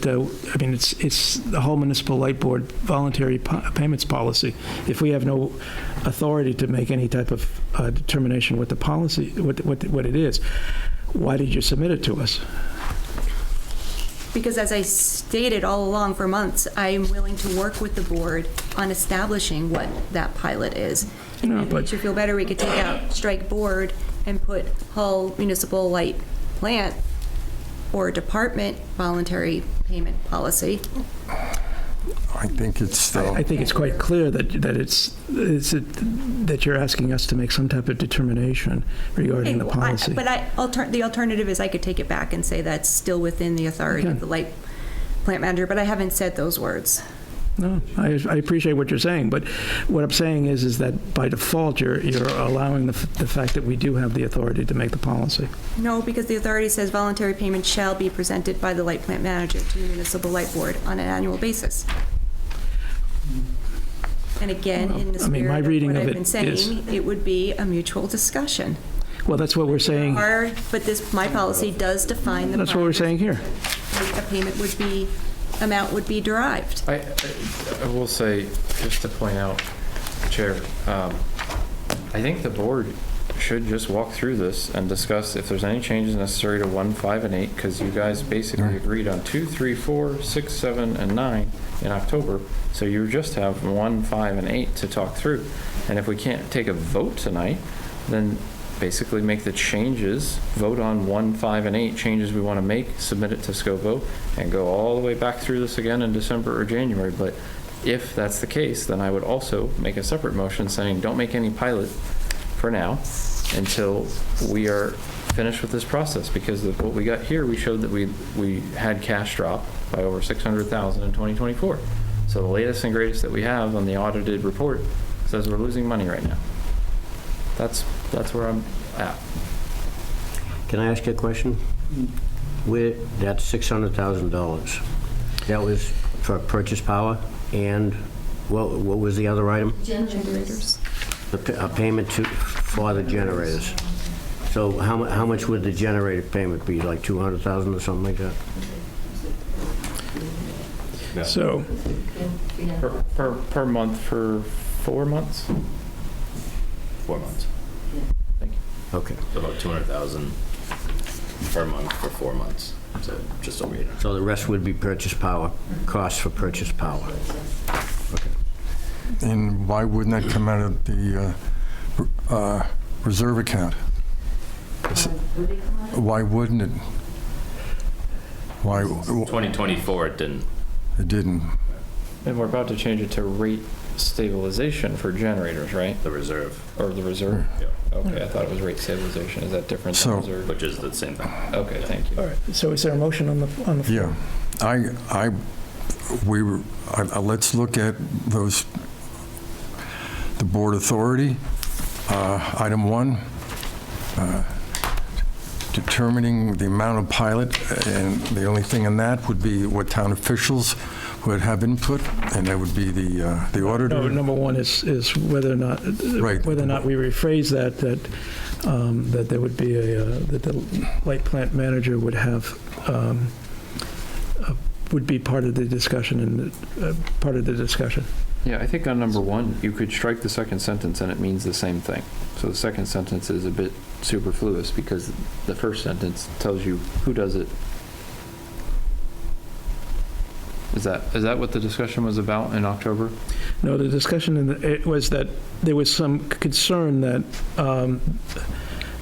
it's the whole municipal light board voluntary payments policy? If we have no authority to make any type of determination what the policy, what it is, why did you submit it to us? Because as I stated all along for months, I am willing to work with the board on establishing what that pilot is. And if it makes you feel better, we could take out strike board and put Hull Municipal Light Plant or department voluntary payment policy. I think it's still, I think it's quite clear that you're asking us to make some type of determination regarding the policy. The alternative is I could take it back and say that's still within the authority of the light plant manager, but I haven't said those words. No, I appreciate what you're saying, but what I'm saying is that by default, you're allowing the fact that we do have the authority to make the policy. No, because the authority says voluntary payment shall be presented by the light plant manager to the municipal light board on an annual basis. And again, in the spirit my of reading what of I've it been saying, it would be a mutual discussion. Well, that's what we're saying. But my policy does define the. That's what we're saying here. A payment amount would be derived. I will say, just to point out, Chair, I think the board should just walk through this and discuss if there's any changes necessary to 1, 5, and 8, because you guys basically agreed on 2, 3, 4, 6, 7, and 9 in October. So you just have 1, 5, and 8 to talk through. And if we can't take a vote tonight, then basically make the changes, vote on 1, 5, and 8 changes we want to make, submit it to SCOPO, and go all the way back through this again in December or January. But if that's the case, then I would also make a separate motion saying don't make any pilot for now until we are finished with this process, because what we got here, we showed that we had cash drop by over $600,000 in 2024. So the latest and greatest that we have on the audited report says we're losing money right now. That's where I'm at. Can I ask you a question? That $600,000, that was for purchase power, and what was the other item? Generators. A payment for the generators. So how much would the generator payment be, like 200,000 or something like that? So, Per month for 4 months? 4 months. Thank you. Okay. So about 200,000 per month for 4 months. So just over 800. So the rest would be purchase power, costs for purchase power. Okay. and why wouldn't that come out of the reserve account? Why wouldn't it? Why? 2024, it didn't. It didn't. And we're about to change it to rate stabilization for generators, right? The reserve. Or the reserve? Yeah. Okay, I thought it was rate stabilization. Is that different than reserve? Which is the same thing. Okay, thank you. all right, so is there a motion on the floor? Yeah. Let's look at those, the board authority. Item 1, determining the amount of pilot, and the only thing in that would be what town officials would have input, and that would be the auditor. No, number 1 is whether or not Right. whether or not we rephrase that there would be that the light plant manager would have would be part of the discussion and part of the discussion. Yeah, I think on number 1, you could strike the second sentence and it means the same thing. So the second sentence is a bit superfluous because the first sentence tells you who does it. Is that what the discussion was about in October? No, the discussion it was that there was some concern that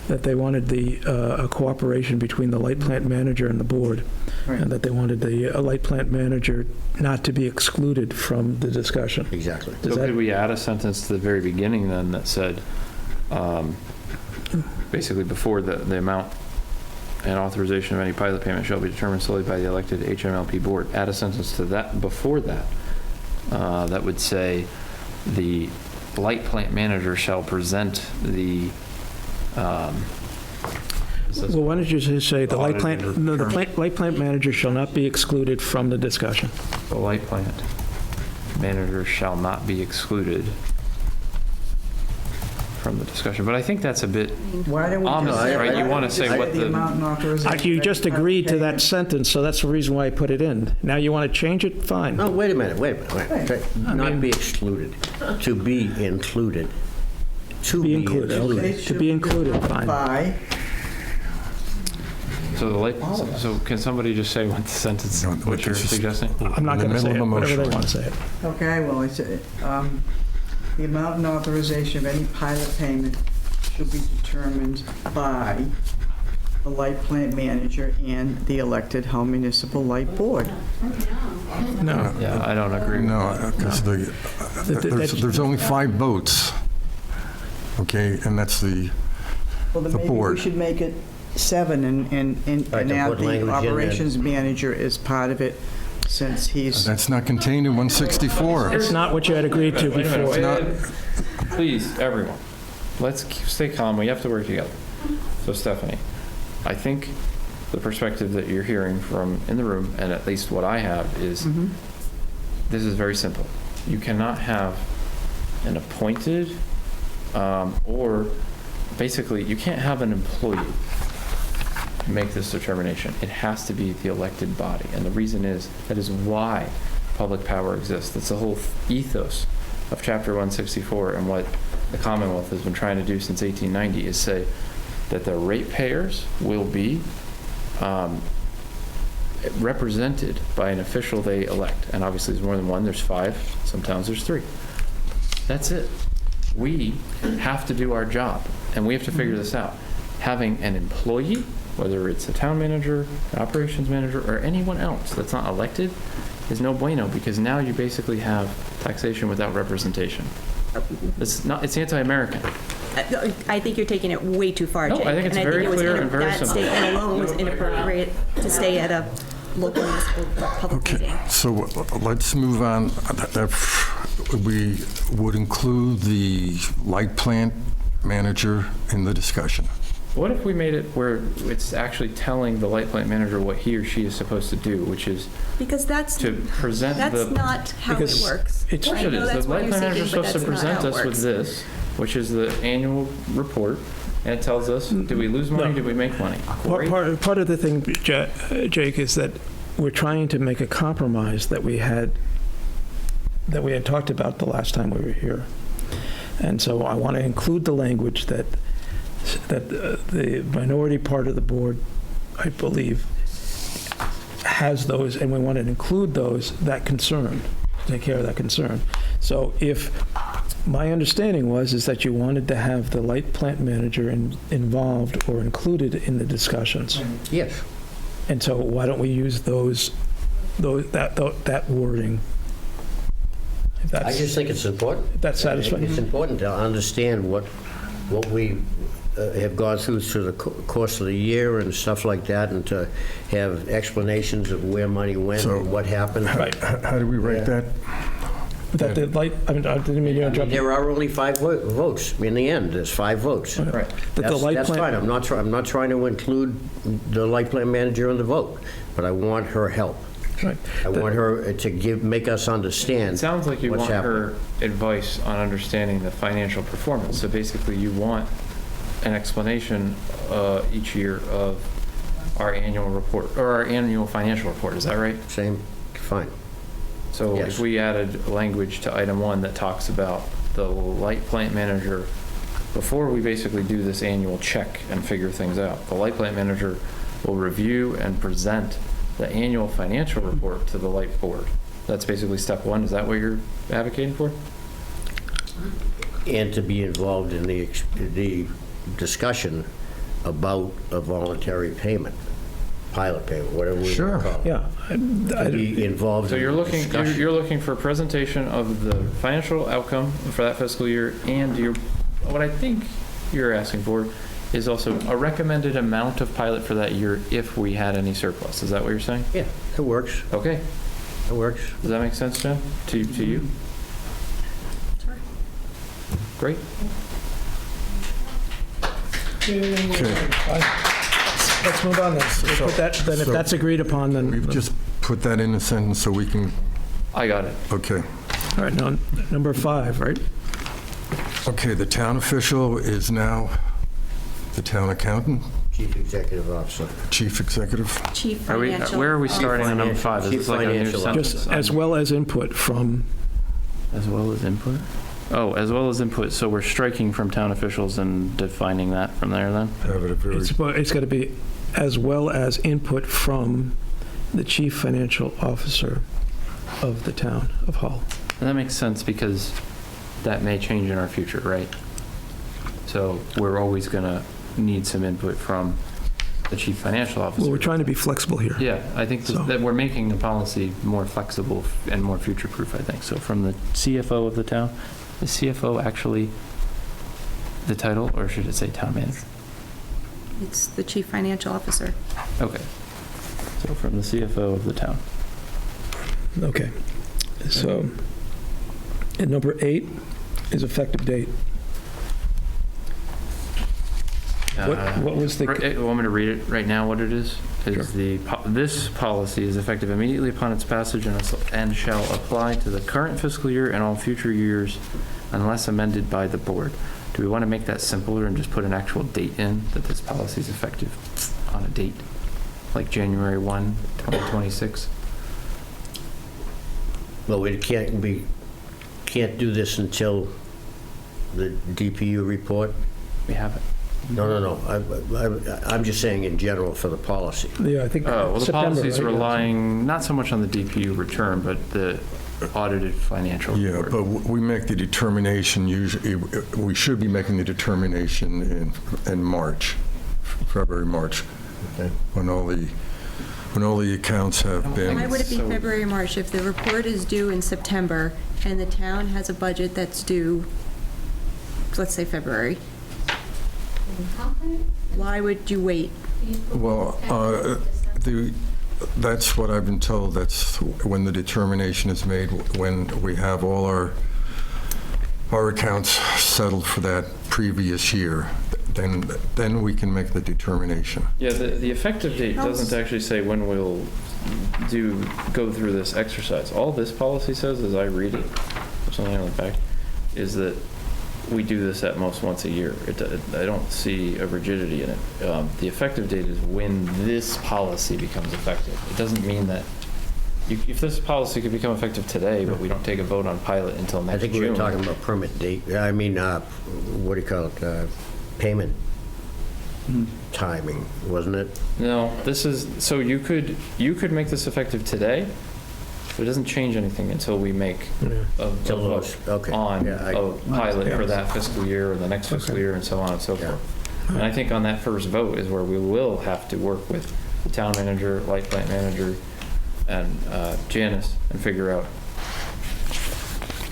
that they wanted a cooperation between the light plant manager and the board, and that they wanted the light plant manager not to be excluded from the discussion. Exactly. So could we add a sentence to the very beginning then that said, basically before the amount and authorization of any pilot payment shall be determined solely by the elected HMLP board. Add a sentence to that before that. That would say the light plant manager shall present the. Well, why don't you just say the light plant? No, the light plant manager shall not be excluded from the discussion. The light plant manager shall not be excluded from the discussion. But I think that's a bit Why don't we ominous, just- right? You want to say what the amount and authorization. You just agreed to that sentence, so that's the reason why I put it in. Now you want to change it? Fine. No, wait a minute. Not be excluded, to be included. To Be included, okay. To be included, fine. By So the light, so can somebody just say what the sentence, No, what you're this is- suggesting? I'm not In the going to say middle it, of a whatever they motion. want to say it. Okay, well, it's, the amount and authorization of any pilot payment should be determined by the light plant manager and the elected Hull Municipal Light Board. No. Yeah, I don't agree with No, because there's only 5 votes, okay, and that's the, Well, then The maybe we board. should make it 7 and Right, to add put language in the there. operations manager as part of it, since he's, that's not contained in 164. It's not what you had agreed to Wait a minute, before. wait, please, everyone, let's stay calm, we have to work together. So Stephanie, I think the perspective that you're hearing from in the room, and at least what I have, is this is very simple. You cannot have an appointed, or basically, you can't have an employee make this determination. It has to be the elected body. And the reason is, that is why public power exists. That's the whole ethos of Chapter 164, and what the Commonwealth has been trying to do since 1890 is say that the ratepayers will be represented by an official they elect. And obviously there's more than one, there's 5, some towns there's 3. That's it. We have to do our job, and we have to figure this out. Having an employee, whether it's a town manager, an operations manager, or anyone else that's not elected, is no bueno, because now you basically have taxation without representation. It's anti-American. I think you're taking it way too far, No, Jake. I think it's And very it was clear and very That simple. statement alone was inappropriate to stay at a local municipal public Okay, meeting. so let's move on. We would include the light plant manager in the discussion. What if we made it where it's actually telling the light plant manager what he or she is supposed to do, which is Because that's to present the... That's not how it Because works. it's- I Of course it know is. that's The what light you're plant manager is seeking, but supposed to that's not present how it us with works. this, which is the annual report, and it tells us, did we lose money, No. did we make money? Great. Part of the thing, Jake, is that we're trying to make a compromise that we had talked about the last time we were here. And so I want to include the language that the minority part of the board, I believe, has those, and we want to include that concern, take care of that concern. So my understanding is that you wanted to have the light plant manager involved or included in the discussions. Yes. And so why don't we use that wording? If I just think it's important. If that's satisfying. It's important to understand what we have gone through the course of the year and stuff like that, and to have explanations of where money went So- and what happened. How do we write that? That the light, I didn't mean to interrupt you. There are only 5 votes. In the end, there's 5 votes. Right. That the light That's plant- fine. I'm not trying to include the light plant manager in the vote, but I want her help. Right. I want her to make us understand It sounds like you what's want happening. her advice on understanding the financial performance. So basically, you want an explanation each year of our annual report, or our annual financial report. Is that right? Same, fine. So Yes. if we added language to item 1 that talks about the light plant manager, before we basically do this annual check and figure things out, the light plant manager will review and present the annual financial report to the light board. That's basically step 1. Is that what you're advocating for? And to be involved in the discussion about a voluntary payment, pilot payment, whatever we Sure. want to call it. Yeah. To be involved So in you're the looking, discussion. you're looking for a presentation of the financial outcome for that fiscal year, and what I think you're asking for is also a recommended amount of pilot for that year if we had any surplus. Is that what you're saying? Yeah, it works. Okay. It works. Does that make sense, Jen? To you? Great. Okay. Let's move on then. We'll put that, then if So- that's agreed upon, then. We've just put that in a sentence so we can, I got it. okay. All right, now, number 5, right? Okay, the town official is now the town accountant, Chief Executive Officer. chief executive. Chief Are we, financial. where are we starting on number 5? Is Chief this like a new financial sentence? Just as well as input from, As well as input? Oh, as well as input, so we're striking from town officials and defining that from there then? Have it a very, It's got to be as well as input from the chief financial officer of the town of Hull. And that makes sense because that may change in our future, right? So we're always going to need some input from the chief financial officer. Well, we're trying to be flexible here. Yeah, I think So- that we're making the policy more flexible and more future-proof, I think. So from the CFO of the town, is CFO actually the title, or should it say town manager? It's the chief financial officer. Okay. So from the CFO of the town. Okay. So, and number 8 is effective date. What was the? Want me to read it right now, what it is? Sure. This policy is effective immediately upon its passage and shall apply to the current fiscal year and all future years unless amended by the board. Do we want to make that simpler and just put an actual date in, that this policy is effective on a date? Like January 1, 2026? Well, we can't do this until the DPU report? We have it. No. I'm just saying in general for the policy. Yeah, I think Oh, well, the September, policy's right? relying not so much on the DPU return, but the audited financial yeah, report. but we make the determination, usually, we should be making the determination in March, February, March, Okay. when all the accounts have been. Why would it be So- February or March if the report is due in September and the town has a budget that's due, let's say February? Why would you wait? Well, that's what I've been told. That's when the determination is made, when we have all our accounts settled for that previous year. Then we can make the determination. Yeah, the effective date doesn't actually say when we'll go through this exercise. All this policy says, as I read it, or something on the back, is that we do this at most once a year. I don't see a rigidity in it. The effective date is when this policy becomes effective. It doesn't mean that, if this policy could become effective today, but we don't take a vote on pilot until next I think June. we were talking about permit date, what do you call it, payment timing, wasn't it? No, this is, so you could make this effective today, but it doesn't change anything until we make a Till vote those- okay. on Yeah, a pilot for that fiscal year or the next fiscal year and so on and so Yeah. forth. And I think on that first vote is where we will have to work with the town manager, light plant manager, and Janice and figure out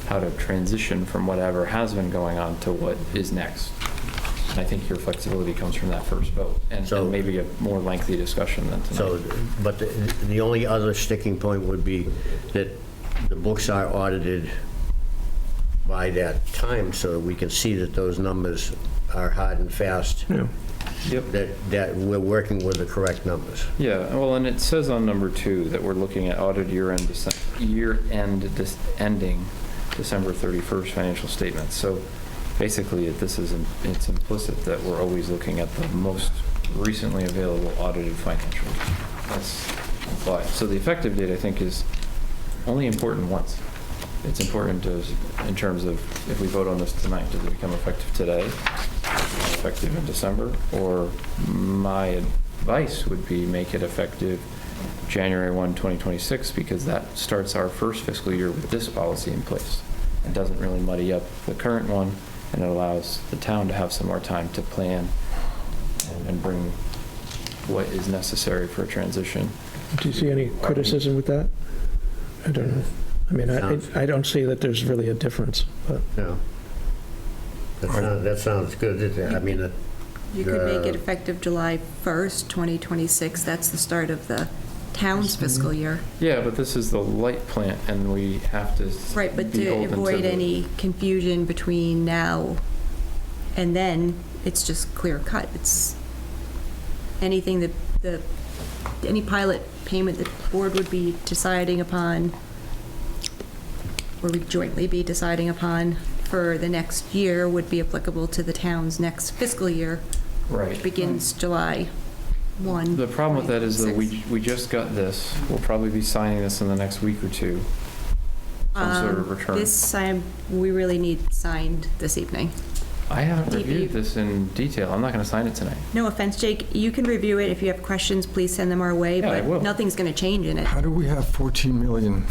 how to transition from whatever has been going on to what is next. And I think your flexibility comes from that first vote and maybe a more lengthy discussion than tonight. So, but the only other sticking point would be that the books are audited by that time, so that we can see that those numbers are hard and fast, Yeah. Yep. that we're working with the correct numbers. Yeah, well, and it says on number 2 that we're looking at audit ending December 31st financial statements. So basically, it's implicit that we're always looking at the most recently available audited financials. That's implied. So the effective date, I think, is only important once. It's important in terms of if we vote on this tonight, does it become effective today, effective in December? Or my advice would be make it effective January 1, 2026, because that starts our first fiscal year with this policy in place. It doesn't really muddy up the current one, and it allows the town to have some more time to plan and bring what is necessary for a transition. Do you see any criticism with that? I don't know. I mean, I don't see that there's really a difference, but. Yeah. That sounds good. I mean, You could make it effective July 1st, 2026. That's the start of the town's fiscal year. Yeah, but this is the light plant, and we have to Right, but be to beholden avoid the- any confusion between now and then, it's just clear cut. It's anything that any pilot payment that the board would be deciding upon, or would jointly be deciding upon for the next year would be applicable to the town's next fiscal year, Right. which begins July 1. The problem with that is that 2026. we just got this. We'll probably be signing this in the next week or two. some sort of return. We really need signed this evening. I haven't DPU. reviewed this in detail. I'm not going to sign it tonight. No offense, Jake, you can review it. If you have questions, please send them our way, Yeah, I will. but nothing's going to change in it. How do we have 14 million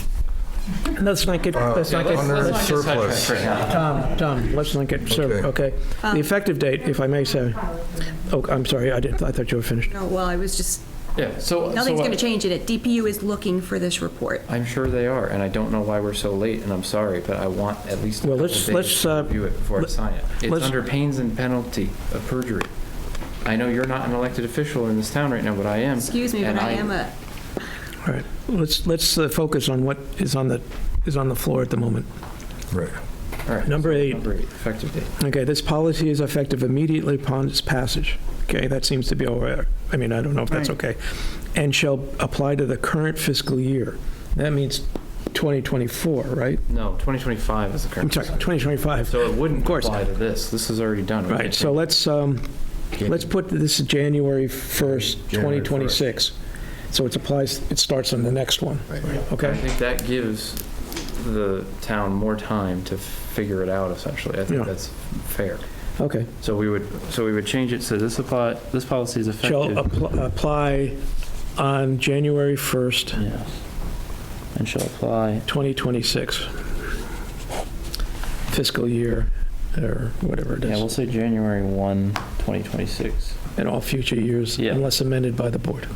Let's not get, let's not get, unearned not get sidetracked surplus? right now. Tom, let's not get, okay. The effective date, if I may say, oh, I'm sorry, I thought you were finished. No, well, I was just, Yeah, so. nothing's so going to change in it. DPU is looking for this report. I'm sure they are, and I don't know why we're so late, and I'm sorry, but I want at least a Well, couple let's- days to review it before I sign it. It's let's- under pains and penalty of perjury. I know you're not an elected official in this town right now, but I am. Excuse me, but and I am a, All right, let's focus on what is on the floor at the moment. Right. All right. Number 8. Number 8, effective date. Okay, this policy is effective immediately upon its passage. Okay, that seems to be all right. I mean, I don't know if that's Right. okay. And shall apply to the current fiscal year. That means 2024, right? No, 2025 is the I'm current. sorry, 2025. So it wouldn't Of course. apply to this. This is already done. We Right, can't so change let's put this January 1st, January 2026. So it starts on the next one. it. I Okay? think that gives the town more time to figure it out, essentially. I think Yeah. that's fair. Okay. So we would change it to this policy is Shall effective. apply on January 1st, Yes. And shall apply. 2026 fiscal year, or whatever it Yeah, we'll is, say January 1, 2026. in all future years, Yeah. unless amended by the board.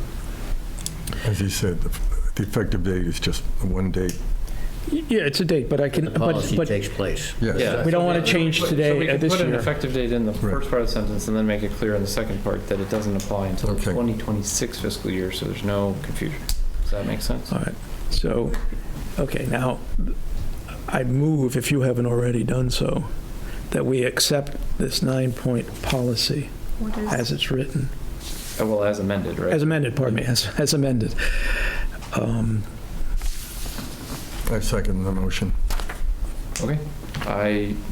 As you said, the effective date is just one date. Yeah, it's a date, but I can, The policy but takes place. Yes. Yeah. we don't want to change today, So we can this put an year. effective date in the first part of the sentence and then make it clear in the second part that it doesn't apply until the Okay. 2026 fiscal year, so there's no confusion. Does that make sense? All right, so, okay, now, I move, if you haven't already done so, that we accept this 9-point policy what is, as it's written. Well, as amended, right? As amended, pardon me, as amended. I second the motion. Okay.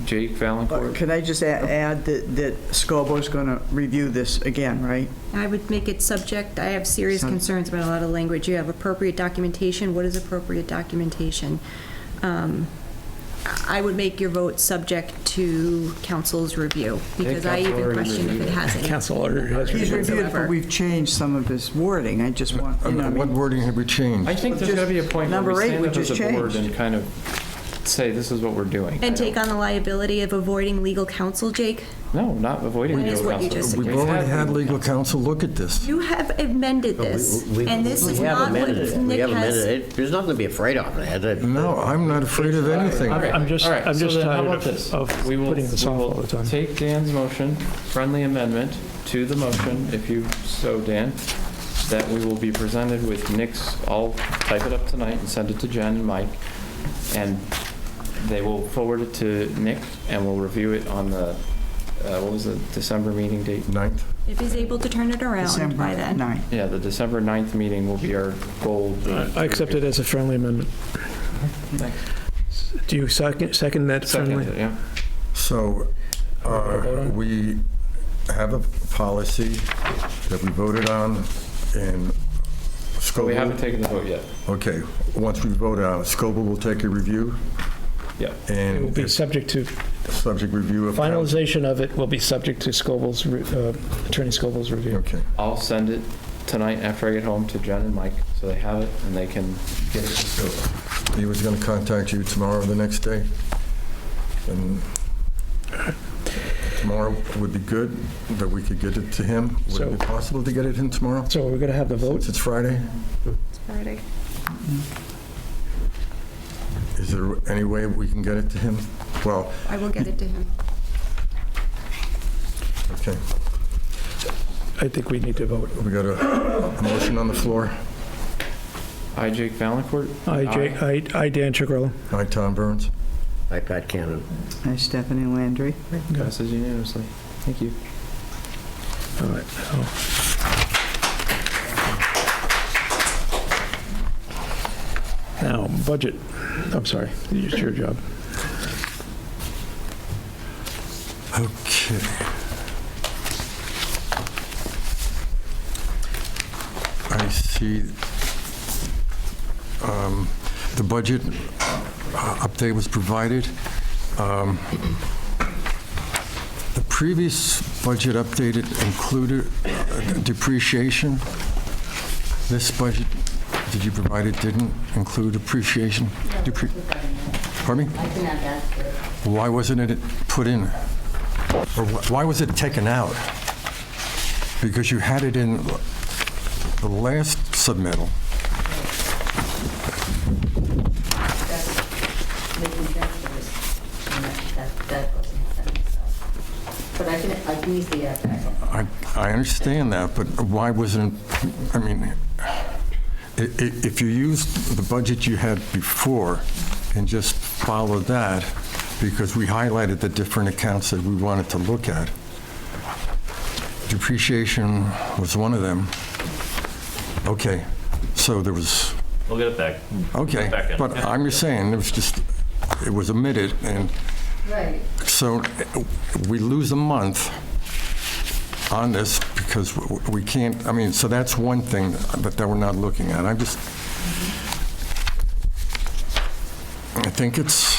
Jake Valencourt. Could I just add that Scobo's going to review this again, right? I would make it subject, I have serious concerns about a lot of language. You have appropriate documentation. What is appropriate documentation? I would make your vote subject to council's review, because I council even already question if it reviewed it. has any. Council order has He's reviewed. reviewed it, but we've changed some of his wording. I just want, you know, I What mean, wording have we changed? I think there's got to be a point where Number we 8 stand we up as just a board changed. and kind of say, this is what we're doing. And take on the liability of avoiding legal counsel, Jake? No, not avoiding That is legal what you counsel. just We've We've already had legal counsel look at this. You have amended this, and this is We have not what amended it. We Nick have amended has. it. There's nothing to be afraid of. No, I'm not afraid of anything. I'm just, All right, I'm so just then how tired about this? of We will- putting this we off will all the time. Take Dan's motion, friendly amendment to the motion, if you so, Dan, that we will be presented with Nick's, I'll type it up tonight and send it to Jen and Mike, and they will forward it to Nick, and we'll review it on the, what was the December meeting date? 9th? If he's able to turn it around December by then. 9th. Yeah, the December 9th meeting will be our goal. I accept it as a friendly amendment. Thanks. Do you second that friendly? Second, yeah. So we have a policy that we voted on in But we haven't Scoble. taken the vote yet. Okay, once we vote on it, Scoble will take a review Yeah. It will and be it's subject to, subject review of. finalization of it will be subject to Scoble's, Attorney Scoble's review. Okay. I'll send it tonight after I get home to Jen and Mike, so they have it and they can get it to Scoble. He was going to contact you tomorrow or the next day. And tomorrow would be good, that we could get it to him. Would it be possible to get it in tomorrow? So we're going to have the vote? Since it's Friday? It's Friday. Is there any way we can get it to him? Well, I will get it to him. okay. I think we need to vote. We got a motion on the floor. I, Jake Valencourt. I, Dan Chicarello. Hi, Tom Burns. Hi, Pat Cannon. Hi, Stephanie Landry. Passes unanimously. Thank you. All right. Now, budget. I'm sorry, it's your job. Okay. I see the budget update was provided. The previous budget updated included depreciation. This budget, did you provide it, didn't include appreciation? Pardon me? I can add that. Why wasn't it put in? Or why was it taken out? Because you had it in the last submittal. But I can easily add that. I understand that, but why wasn't, I mean, if you used the budget you had before and just followed that, because we highlighted the different accounts that we wanted to look at. Depreciation was one of them. Okay, so there was, We'll get it back. okay, Back in. but I'm just saying, it was omitted, and Right. so we lose a month on this because we can't, I mean, so that's one thing that we're not looking at. I think it's,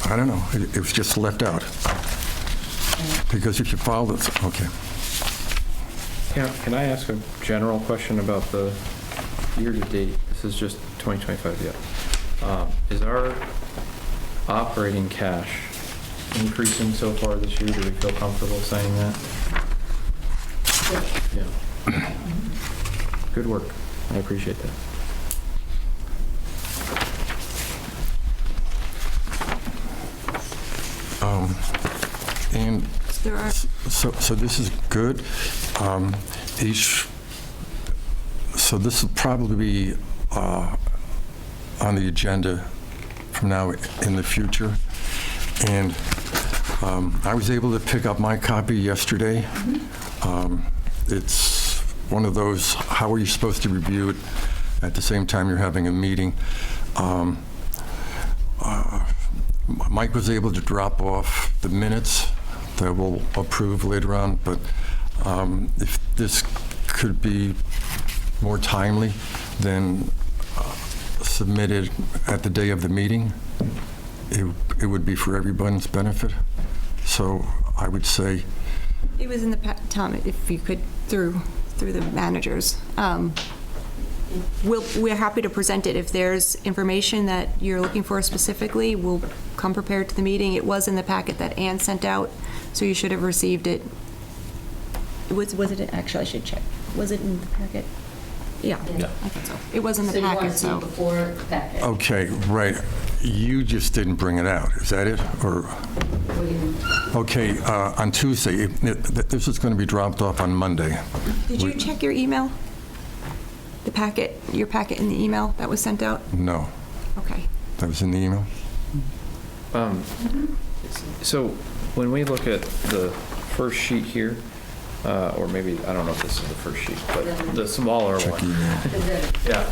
I don't know, it was just left out. Because if you follow this, okay. Yeah, can I ask a general question about the year-to-date? This is just 2025 yet. Is our operating cash increasing so far this year? Do we feel comfortable saying that? Yeah. Good work. I appreciate that. And There are, so this is good. So this will probably be on the agenda from now in the future. And I was able to pick up my copy yesterday. It's one of those, how are you supposed to review it at the same time you're having a meeting? Mike was able to drop off the minutes that we'll approve later on, but if this could be more timely, then submitted at the day of the meeting, it would be for everyone's benefit. So I would say, it was in the, Tom, if you could, through the managers. We're happy to present it. If there's information that you're looking for specifically, we'll come prepared to the meeting. It was in the packet that Ann sent out, so you should have received it. Was it, actually, I should check. Was it in the packet? Yeah, I think so. It was in the packet, so. Before the packet. okay, right. You just didn't bring it out, is that it? Or, What do you mean? okay, on Tuesday, this is going to be dropped off on Monday. Did you check your email? The packet, your packet in the email that was sent out? No, Okay. that was in the email? So when we look at the first sheet here, or maybe, I don't know if this is the first sheet, but the smaller one. Yeah,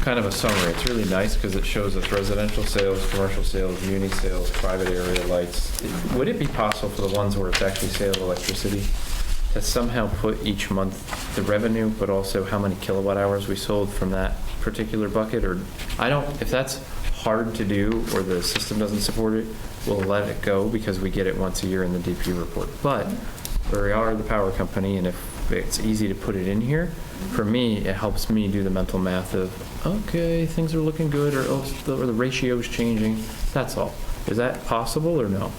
kind of a summary. It's really nice because it shows us residential sales, commercial sales, muni sales, private area lights. Would it be possible for the ones where it's actually sale of electricity to somehow put each month the revenue, but also how many kilowatt hours we sold from that particular bucket? Or if that's hard to do or the system doesn't support it, we'll let it go because we get it once a year in the DP report. But we are the power company, and if it's easy to put it in here, for me, it helps me do the mental math of, okay, things are looking good, or the ratio's changing. That's all. Is that possible or no?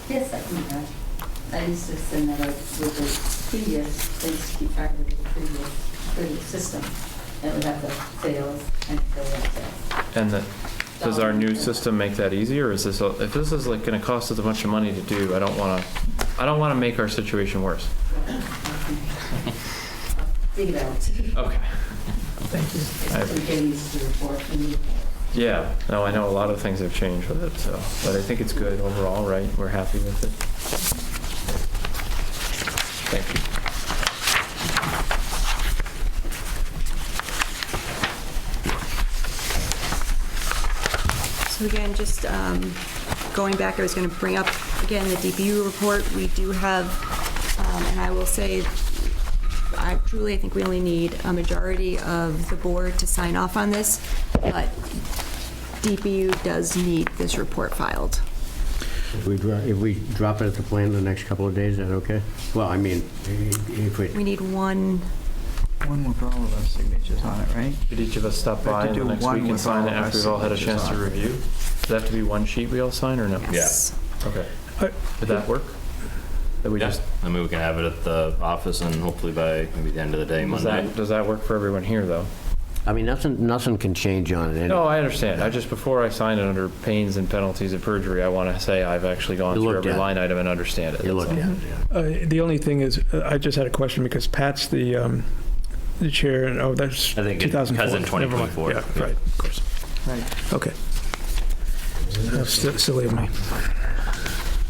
Yes, I can do that. I used to send that out with the previous, things to keep track of the previous system. It would have the sales and kilowatt sales. And does our new system make that easier, or is this, if this is like going to cost us a bunch of money to do, I don't want to make our situation worse. Dig it out. Okay. Thank you. We get used to the report. Yeah, no, I know a lot of things have changed with it, so, but I think it's good overall, right? We're happy with it. Thank you. So again, just going back, I was going to bring up, again, the DPU report. We do have, and I will say, I think we only need a majority of the board to sign off on this, but DPU does need this report filed. If we drop it at the plan in the next couple of days, is that okay? Well, I mean, if we... We need one. One with all of our signatures on it, right? Could each of us stop We have by to in the do next one week and with sign all it of our after we've all had a signatures chance to on it. review? Does it have to be one sheet we all sign, or no? Yes. Okay. I- Would that work? That we Yeah, just, I mean, we can have it at the office and hopefully by maybe the end of the day, Monday. does that work for everyone here, though? I mean, nothing can change on it. No, I understand. I just, before I sign it under pains and penalties of perjury, I want to say I've actually gone You through looked every at it. line item and understand it. You looked That's at all. it, yeah. The only thing is, I just had a question because Pat's the chair, and, oh, that's I think 2004. because in Never mind. 2024. Yeah, right, of course. Right. Okay. That's silly of me.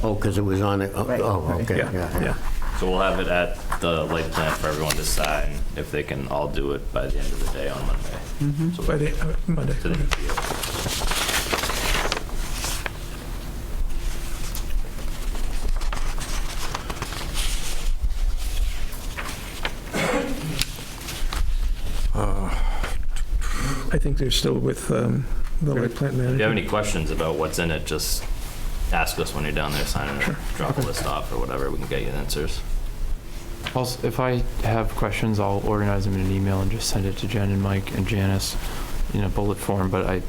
Oh, because it was on it, Right. oh, okay, Yeah, yeah. yeah. So we'll have it at the light plant for everyone to sign if they can all do it by the end of the day on Monday. So By the, Monday. to the Okay. DPU. I think they're still with the light plant manager. If you have any questions about what's in it, just ask us when you're down there signing it. Drop a list off or whatever, we can get you answers. Also, if I have questions, I'll organize them in an email and just send it to Jen and Mike and Janice in a bullet form, but I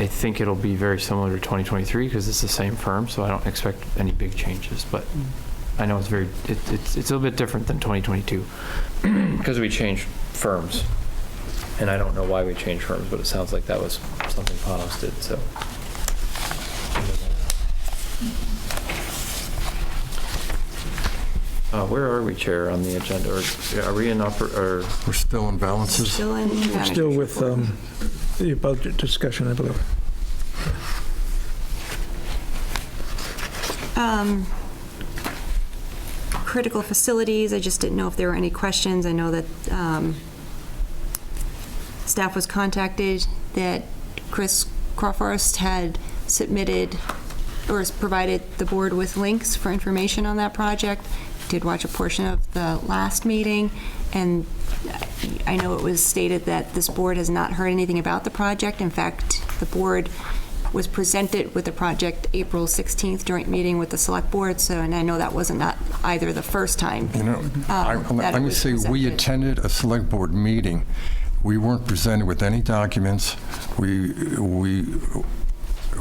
think it'll be very similar to 2023 because it's the same firm, so I don't expect any big changes, but I know it's it's a little bit different than 2022 because we changed firms. And I don't know why we changed firms, but it sounds like that was something Panos did, so. Where are we, Chair, on the agenda? Or are we in or We're still in balances. Still in. We're still with the budget discussion, I believe. Critical facilities, I just didn't know if there were any questions. I know that staff was contacted, that Chris Crawford had submitted or has provided the board with links for information on that project. Did watch a portion of the last meeting, and I know it was stated that this board has not heard anything about the project. In fact, the board was presented with the project April 16th joint meeting with the select board, so, and I know that wasn't not either the first time. You know, that let it me was say, we presented. attended a select board meeting. We weren't presented with any documents. We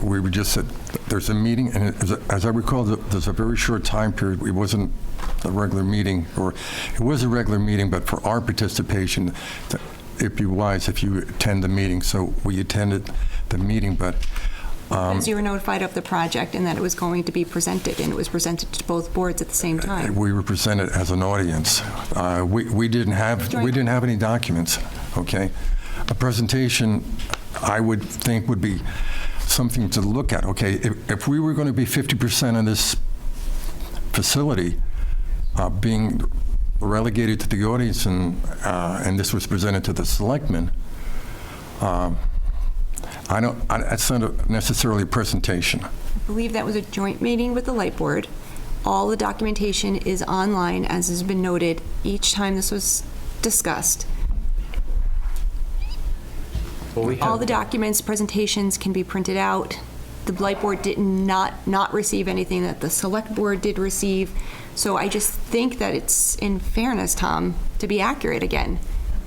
were just said, there's a meeting, and as I recall, there's a very short time period. It wasn't a regular meeting, or it was a regular meeting, but for our participation, it'd be wise if you attend the meeting. So we attended the meeting, but Because you were notified of the project and that it was going to be presented, and it was presented to both boards at the same time. we were presented as an audience. We didn't have any documents. Okay, a presentation, I would think, would be something to look at. Okay, if we were going to be 50% of this facility being relegated to the audience, and this was presented to the selectmen, that's not necessarily a presentation. I believe that was a joint meeting with the light board. All the documentation is online, as has been noted each time this was discussed. All the documents, presentations can be printed out. The light board did not receive anything that the select board did receive. So I just think that it's, in fairness, Tom, to be accurate again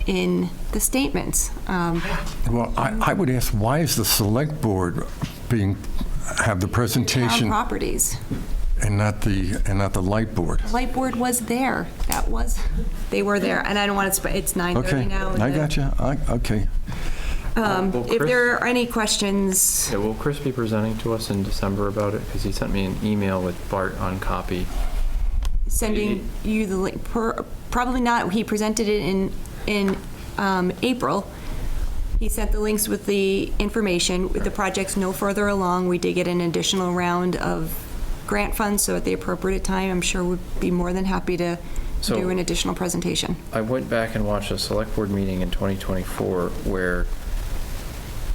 in the statements. Well, I would ask, why is the select board have the Town presentation properties. and not the light board? Light board was there. They were there, and I don't want to, it's 9:30 Okay, now. I got you. Okay. If there are any questions, Yeah, will Chris be presenting to us in December about it? Because he sent me an email with Bart on copy. sending you the link, probably not. He presented it in April. He sent the links with the information. The project's no further along. We did get an additional round of grant funds, so at the appropriate time, I'm sure we'd be more than happy to do an additional presentation. I went back and watched a select board meeting in 2024 where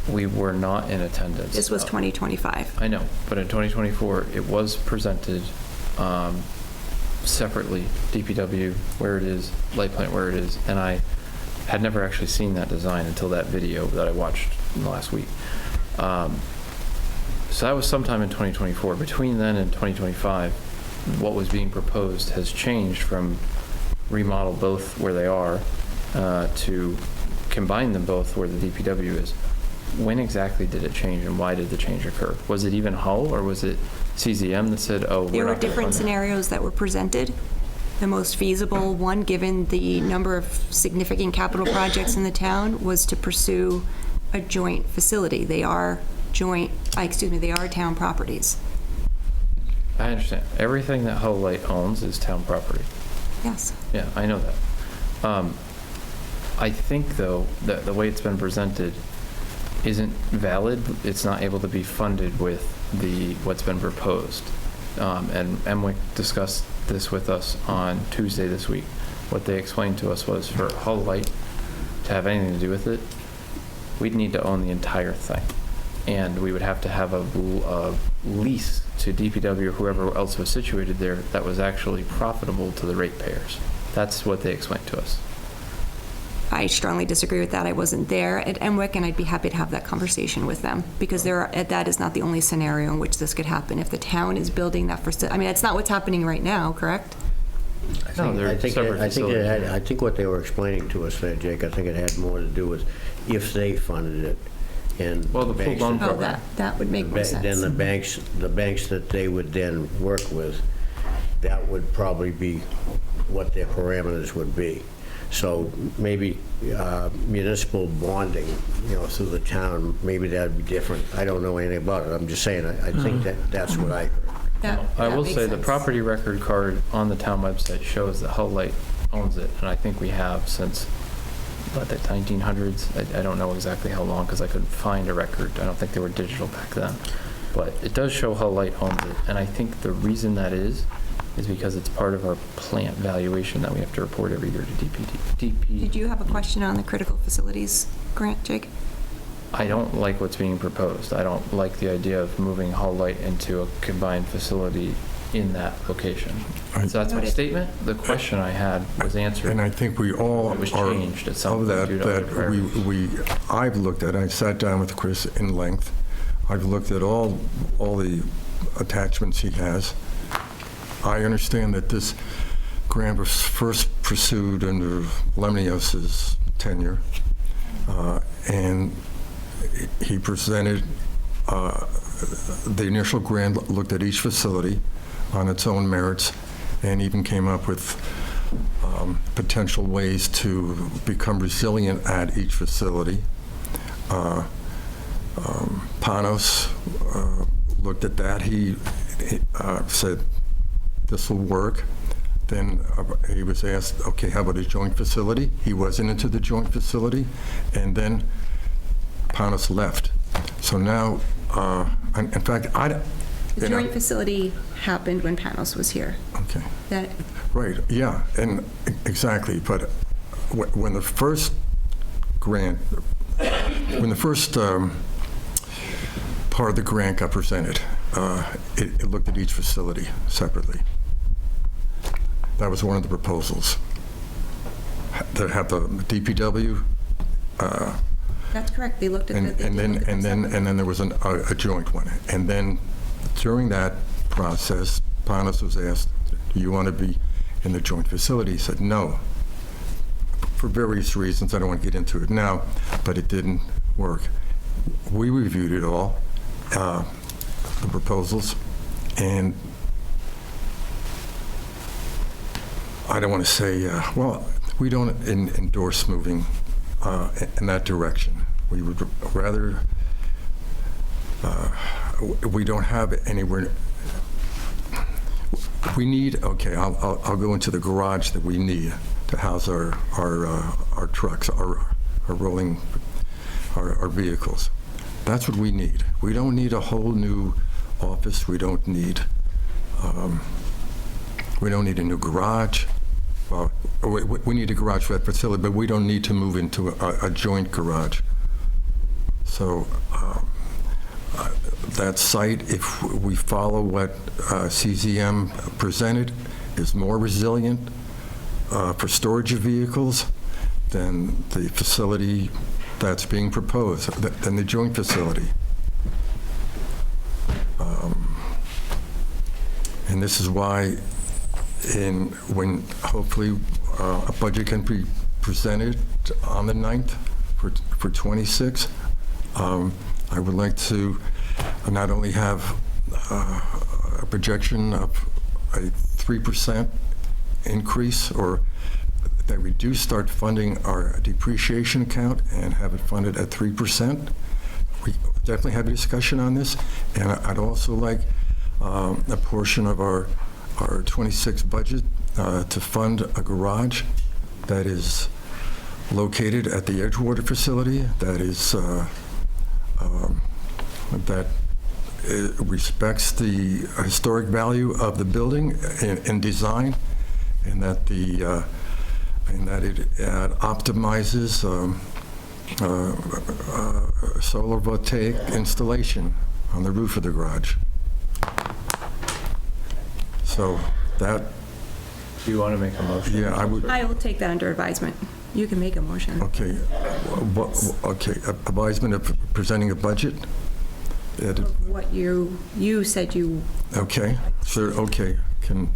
we were not in attendance. This was 2025. I know, but in 2024, it was presented. separately, DPW where it is, light plant where it is, and I had never actually seen that design until that video that I watched in the last week. So that was sometime in 2024. Between then and 2025, what was being proposed has changed from remodel both where they are to combine them both where the DPW is. When exactly did it change, and why did the change occur? Was it even Hull, or was it CZM that said, oh, we're There not were gonna different fund it? scenarios that were presented. The most feasible one, given the number of significant capital projects in the town, was to pursue a joint facility. They are they are town properties. I understand. Everything that Hull Light owns is town property. Yes. Yeah, I know that. I think, though, that the way it's been presented isn't valid. It's not able to be funded with what's been proposed. And Emwick discussed this with us on Tuesday this week. What they explained to us was for Hull Light to have anything to do with it, we'd need to own the entire thing. And we would have to have a lease to DPW or whoever else was situated there that was actually profitable to the ratepayers. That's what they explained to us. I strongly disagree with that. I wasn't there at Emwick, and I'd be happy to have that conversation with them, because that is not the only scenario in which this could happen. If the town is building that it's not what's happening right now, correct? No, they're separate facilities. I think what they were explaining to us there, Jake, I think it had more to do with if they funded it, and Well, the the full banks, loan Oh, program. that would make more sense. then the banks that they would then work with, that would probably be what their parameters would be. So maybe municipal bonding, through the town, maybe that'd be different. I don't know anything about it. I'm just saying, I think that's what I heard. I will makes say the sense. property record card on the town website shows that Hull Light owns it, and I think we have since, the 1900s. I don't know exactly how long, because I couldn't find a record. I don't think they were digital back then. But it does show Hull Light owns it, and I think the reason that is because it's part of our plant valuation that we have to report every year to DP. Did you have a question on the critical facilities grant, Jake? I don't like what's being proposed. I don't like the idea of moving Hull Light into a combined facility in that location. So that's my statement. The question I had was answered. And I think we all It was are changed at some of point that, due to other priorities. I've looked at, I sat down with Chris in length. I've looked at all the attachments he has. I understand that this grant was first pursued under Lemnios's tenure, and he presented the initial grant, looked at each facility on its own merits, and even came up with potential ways to become resilient at each facility. Panos looked at that. He said, this will work. Then he was asked, okay, how about a joint facility? He wasn't into the joint facility, and then Panos left. So now, in fact, The joint facility happened when Panos was here. Okay. Right, yeah, and exactly, but when the first grant, when the first part of the grant got presented, it looked at each facility separately. That was one of the proposals. To have the DPW. That's correct. They looked at And then there was a joint one. And then during that process, Panos was asked, do you want to be in the joint facility? He said no, for various reasons. I don't want to get into it now, but it didn't work. We reviewed it all, the proposals, and I don't want to say, well, we don't endorse moving in that direction. We would rather, we don't have anywhere. We need, okay, I'll go into the garage that we need to house our trucks, our rolling, our vehicles. That's what we need. We don't need a whole new office. We don't need a new garage. Well, we need a garage for that facility, but we don't need to move into a joint garage. So that site, if we follow what CZM presented, is more resilient for storage of vehicles than the facility that's being proposed, than the joint facility. And this is why when hopefully a budget can be presented on the 9th for 26, I would like to not only have a projection of a 3% increase, or that we do start funding our depreciation account and have it funded at 3%. We definitely have a discussion on this, and I'd also like a portion of our 26 budget to fund a garage that is located at the Edgewater facility, that is that respects the historic value of the building in design, and that it optimizes solar voltaic installation on the roof of the garage. So that. Do you want to make a motion? Yeah, I would. I will take that under advisement. You can make a motion. Okay. Okay. Advisement of presenting a budget. Of what you said you. Okay. So okay. Can.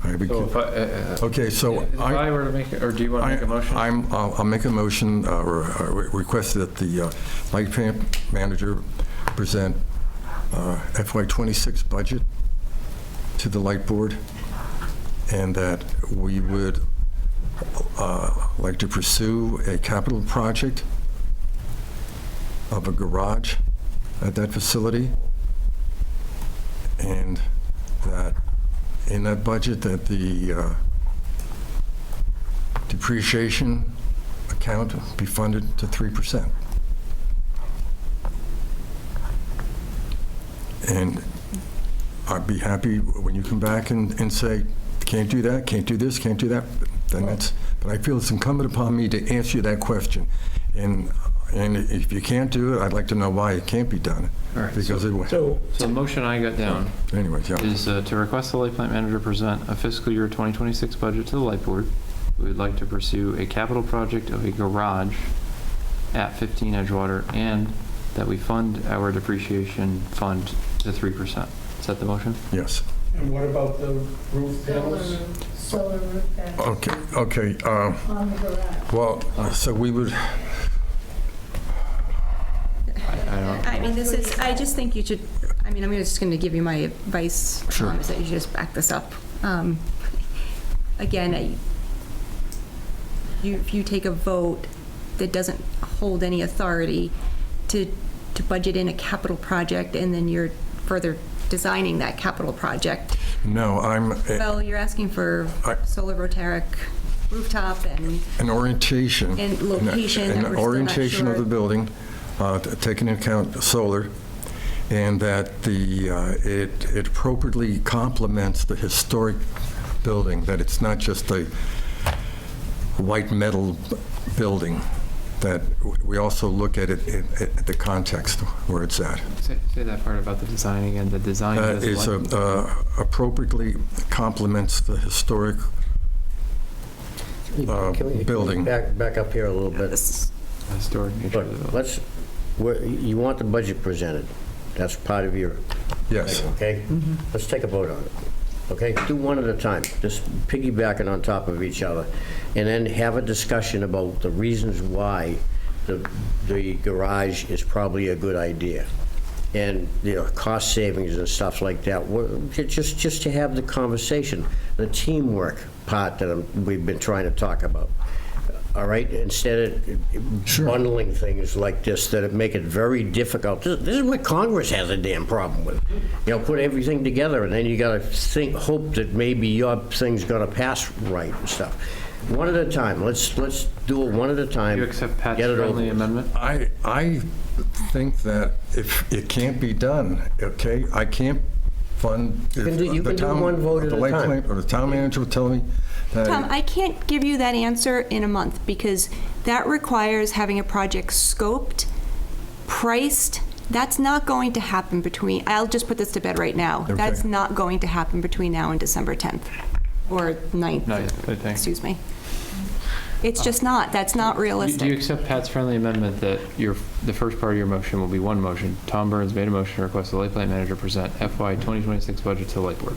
So if Okay, so if I were to make it, or do you want to make a motion? I'll make a motion or request that the light plant manager present FY26 budget to the light board, and that we would like to pursue a capital project of a garage at that facility, and that in that budget that the depreciation account be funded to 3%. And I'd be happy when you come back and say, can't do that, can't do this, can't do that, then that's, but I feel it's incumbent upon me to answer you that question. And if you can't do it, I'd like to know why it can't be done. All right, Because so the motion I got down anyways, yeah. is to request the light plant manager present a fiscal year 2026 budget to the light board. We would like to pursue a capital project of a garage at 15 Edgewater, and that we fund our depreciation fund to 3%. Is that the motion? Yes. And what about the roof panels? Solar roof panels Okay. on the garage. Well, so we would. I mean, I just think you should, I mean, I'm just going to give you my advice, Sure. is that you should just back this up. Again, if you take a vote that doesn't hold any authority to budget in a capital project, and then you're further designing that capital project. No, Well, you're asking for solar voltaic rooftop and an orientation. And location, that we're An still not orientation of sure. the building, taking into account solar, and that it appropriately complements the historic building, that it's not just a white metal building, that we also look at it at the context where it's at. Say that part about the design again. The design Is appropriately complements the historic building. Back up here a little bit. historic nature of the building. You want the budget presented. That's part of your, Yes. okay? Let's take a vote on it. Okay, do one at a time, just piggybacking on top of each other, and then have a discussion about the reasons why the garage is probably a good idea, and cost savings and stuff like that. Just to have the conversation, the teamwork part that we've been trying to talk about. All right, instead of bundling things like this that make it very difficult. This is what Congress has a damn problem with. Put everything together, and then you got to hope that maybe your thing's going to pass right and stuff. One at a time. Let's do it one at a time. Do you accept Pat's Get it friendly over with. amendment? I think that if it can't be done, okay, I can't fund. You can do one vote at a time. Or the town manager will tell me that. Tom, I can't give you that answer in a month, because that requires having a project scoped, priced, That's not going to happen between, I'll just put this to bed right now. Okay. That's not going to happen between now and December 10th, or 9th, I think. excuse me. It's just not, that's not Do you realistic. accept Pat's friendly amendment that the first part of your motion will be one motion? Tom Burns made a motion to request the light plant manager present FY 2026 budget to the light board.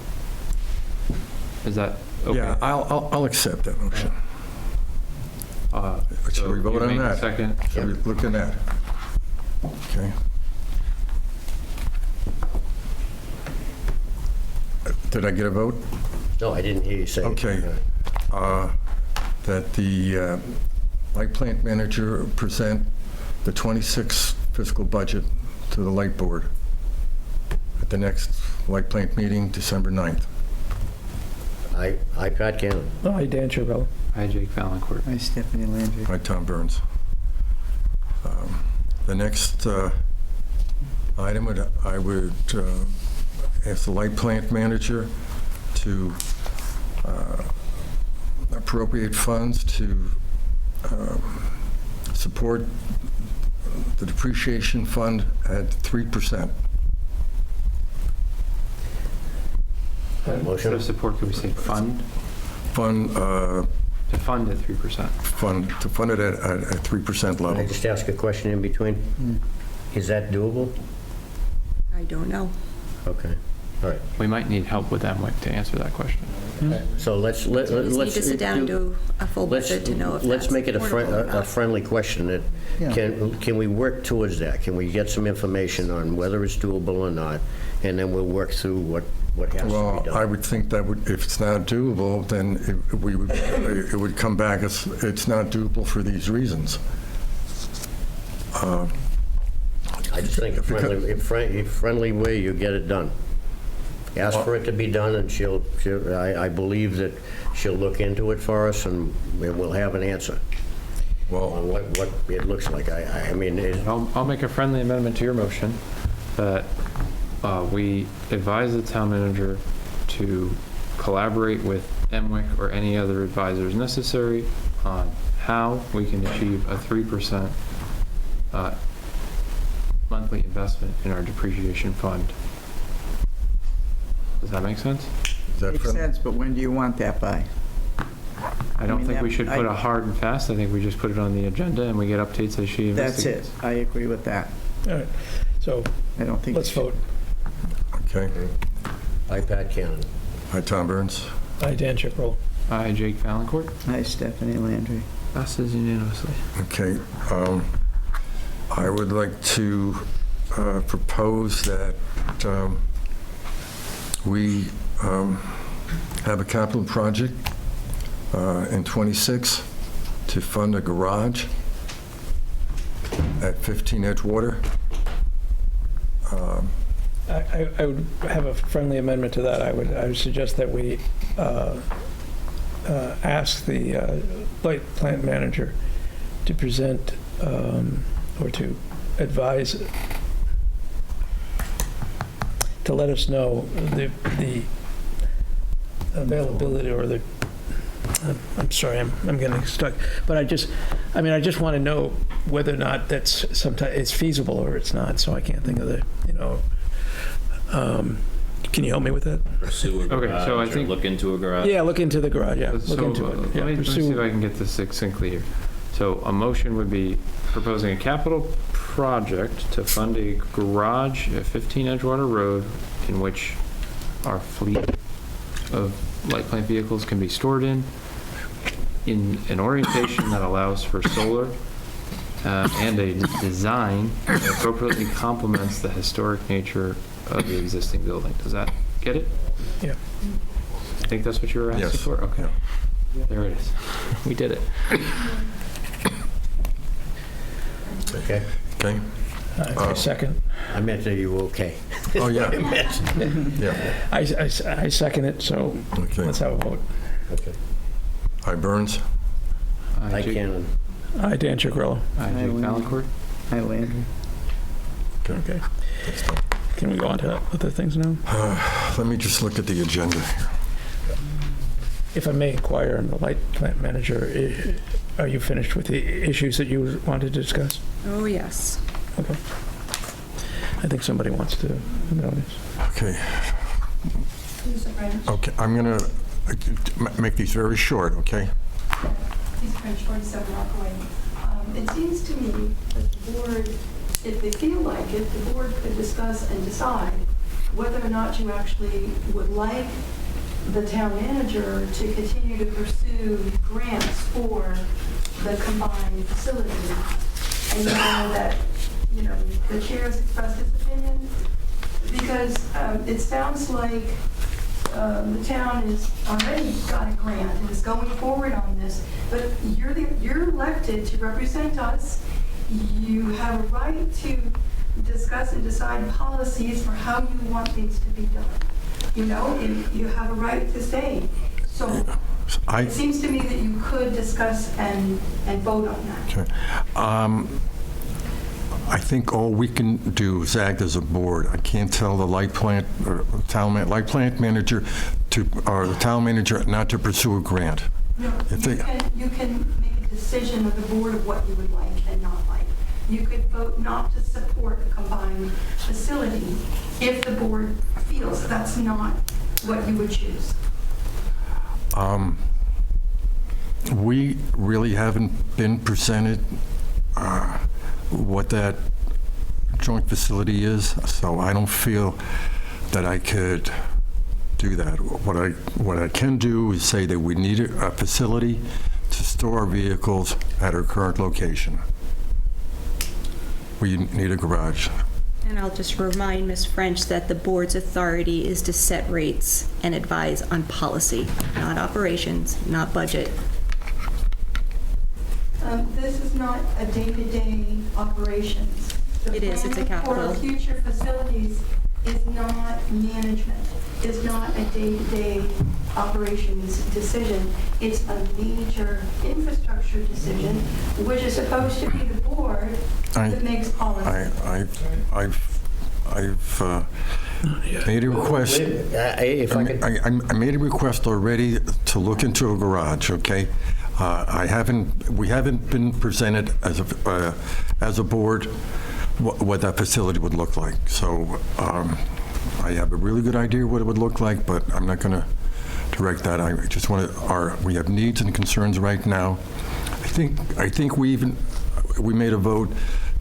Is that okay? Yeah, I'll accept that motion. Should So we vote you on make a that? second? Should we look at that? Okay. Did I get a vote? No, I didn't hear you say it. Okay. That the light plant manager present the 26 fiscal budget to the light board at the next light plant meeting, December 9th. I, Pat Cannon. Aye, Dan Charbello. Hi, Jake Valencourt. Hi, Stephanie Landry. By Tom Burns. The next item, I would ask the light plant manager to appropriate funds to support the depreciation fund at 3%. Instead Motion? of support, could we say fund? Fund, To fund at 3%. to fund it at 3% Can I level. just ask a question in between? Is that doable? I don't know. Okay, all right. We might need help with MWIC to answer that question. So let's We just need to sit down and do a full budget to know if Let's that's make it affordable or a not. friendly question. That Yeah. Can we work towards that? Can we get some information on whether it's doable or not? And then we'll work through what has to Well, be I done. would think that if it's not doable, then it would come back as it's not doable for these reasons. I just think a friendly way you get it done. Ask for it to be done, and I believe that she'll look into it for us, and we'll have an answer Well, on what it looks like. I mean, I'll make a friendly amendment to your motion that we advise the town manager to collaborate with MWIC or any other advisors necessary on how we can achieve a 3% monthly investment in our depreciation fund. Does that make sense? is that Makes friendly? sense, but when do you want that by? I don't mean, think we should I- put a hard and fast. I think we just put it on the agenda and we get updates as she That's investigates. it. I agree with that. All right, so I don't think. let's vote. Okay. Pat Cannon. Hi, Tom Burns. Aye, Dan Charbello. Hi, Jake Valencourt. Hi, Stephanie Landry. Passes unanimously. Okay. I would like to propose that we have a capital project in '26 to fund a garage at 15 Edgewater. I would have a friendly amendment to that. I would suggest that we ask the light plant manager to present or to advise, to let us know the availability or the, I'm sorry, I'm getting stuck. But I just want to know whether or not that's sometimes it's feasible or it's not, so I can't think of the, can you help me with that? Pursue a Okay, garage so I or think- look into a garage. Yeah, look into the garage, yeah, look So into it. Yeah, let me see pursue- if I can get this succinctly here. So a motion would be proposing a capital project to fund a garage at 15 Edgewater Road in which our fleet of light plant vehicles can be stored in an orientation that allows for solar and a design that appropriately complements the historic nature of the existing building. Does that get it? Yeah. I think that's what you were asking Yes. for? Okay. There it is. We did it. Okay? Okay? Second. I meant that you were okay. Oh, yeah. Yeah. I second it, so Okay. let's have a vote. Okay. Hi, Burns. I Cannon. Aye, Dan Charbello. Jake Valencourt. Hi, Landry. Okay. Can we go on to other things now? Let me just look at the agenda here. If I may inquire on the light plant manager, are you finished with the issues that you wanted to discuss? Oh, yes. Okay. I think somebody wants to, in the audience. Okay, Lisa French. okay, I'm going to make these very short, okay? Lisa French, 47 Rockaway. It seems to me that the board, if they feel like it, the board could discuss and decide whether or not you actually would like the town manager to continue to pursue grants for the combined facility. And you know that, the chair has expressed his opinion, because it sounds like the town has already got a grant and is going forward on this, but you're elected to represent us. You have a right to discuss and decide policies for how you want things to be done. And you have a right to say. So it seems to me that you could discuss and vote on that. Okay. I think all we can do is act as a board. I can't tell the light plant manager or the town manager not to pursue a grant. No, you can make a decision of the board of what you would like and not like. You could vote not to support a combined facility if the board feels that's not what you would choose. We really haven't been presented what that joint facility is, so I don't feel that I could do that. What I can do is say that we need a facility to store our vehicles at our current location. We need a garage. And I'll just remind Ms. French that the board's authority is to set rates and advise on policy, not operations, not budget. This is not a day-to-day operations. It is, it's a capital. The plan for future facilities is not management, is not a day-to-day operations decision. It's a major infrastructure decision, which is supposed to be the board that makes policy. I've made a request. If I could, I made a request already to look into a garage, okay? We haven't been presented as a board what that facility would look like. So I have a really good idea what it would look like, but I'm not going to direct that. I just want to. We have needs and concerns right now. I think we made a vote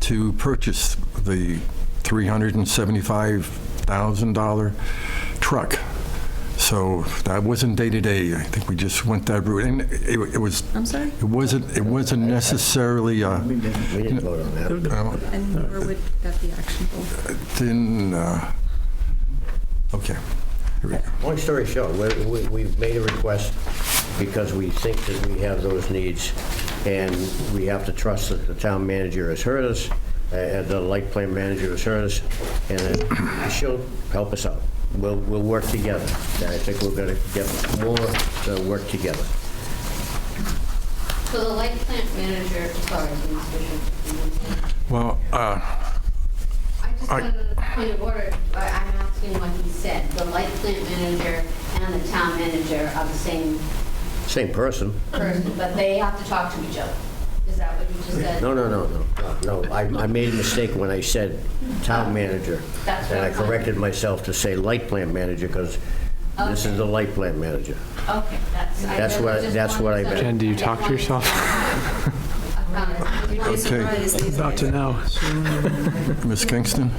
to purchase the $375,000 truck. So that wasn't day-to-day. I think we just went that route, and it was. I'm sorry? It wasn't necessarily. we didn't vote on that. And where would that be actionable? Okay. Here we go. Long story short, we've made a request because we think that we have those needs, and we have to trust that the town manager has heard us, the light plant manager has heard us, and that she'll help us out. We'll work together. I think we're going to get more to work together. So the light plant manager, sorry, Mr. Bishop. Well, I just wanted a point of order. I'm asking what he said. The light plant manager and the town manager are the same Same person. person, but they have to talk to each other. Is that what you just said? No. I made a mistake when I said town manager. That's And I what I'm- corrected myself to say light plant manager, because this is the light plant manager. Okay, That's what I meant. Jen, do you talk to yourself? okay. About to know. Ms. Kingston?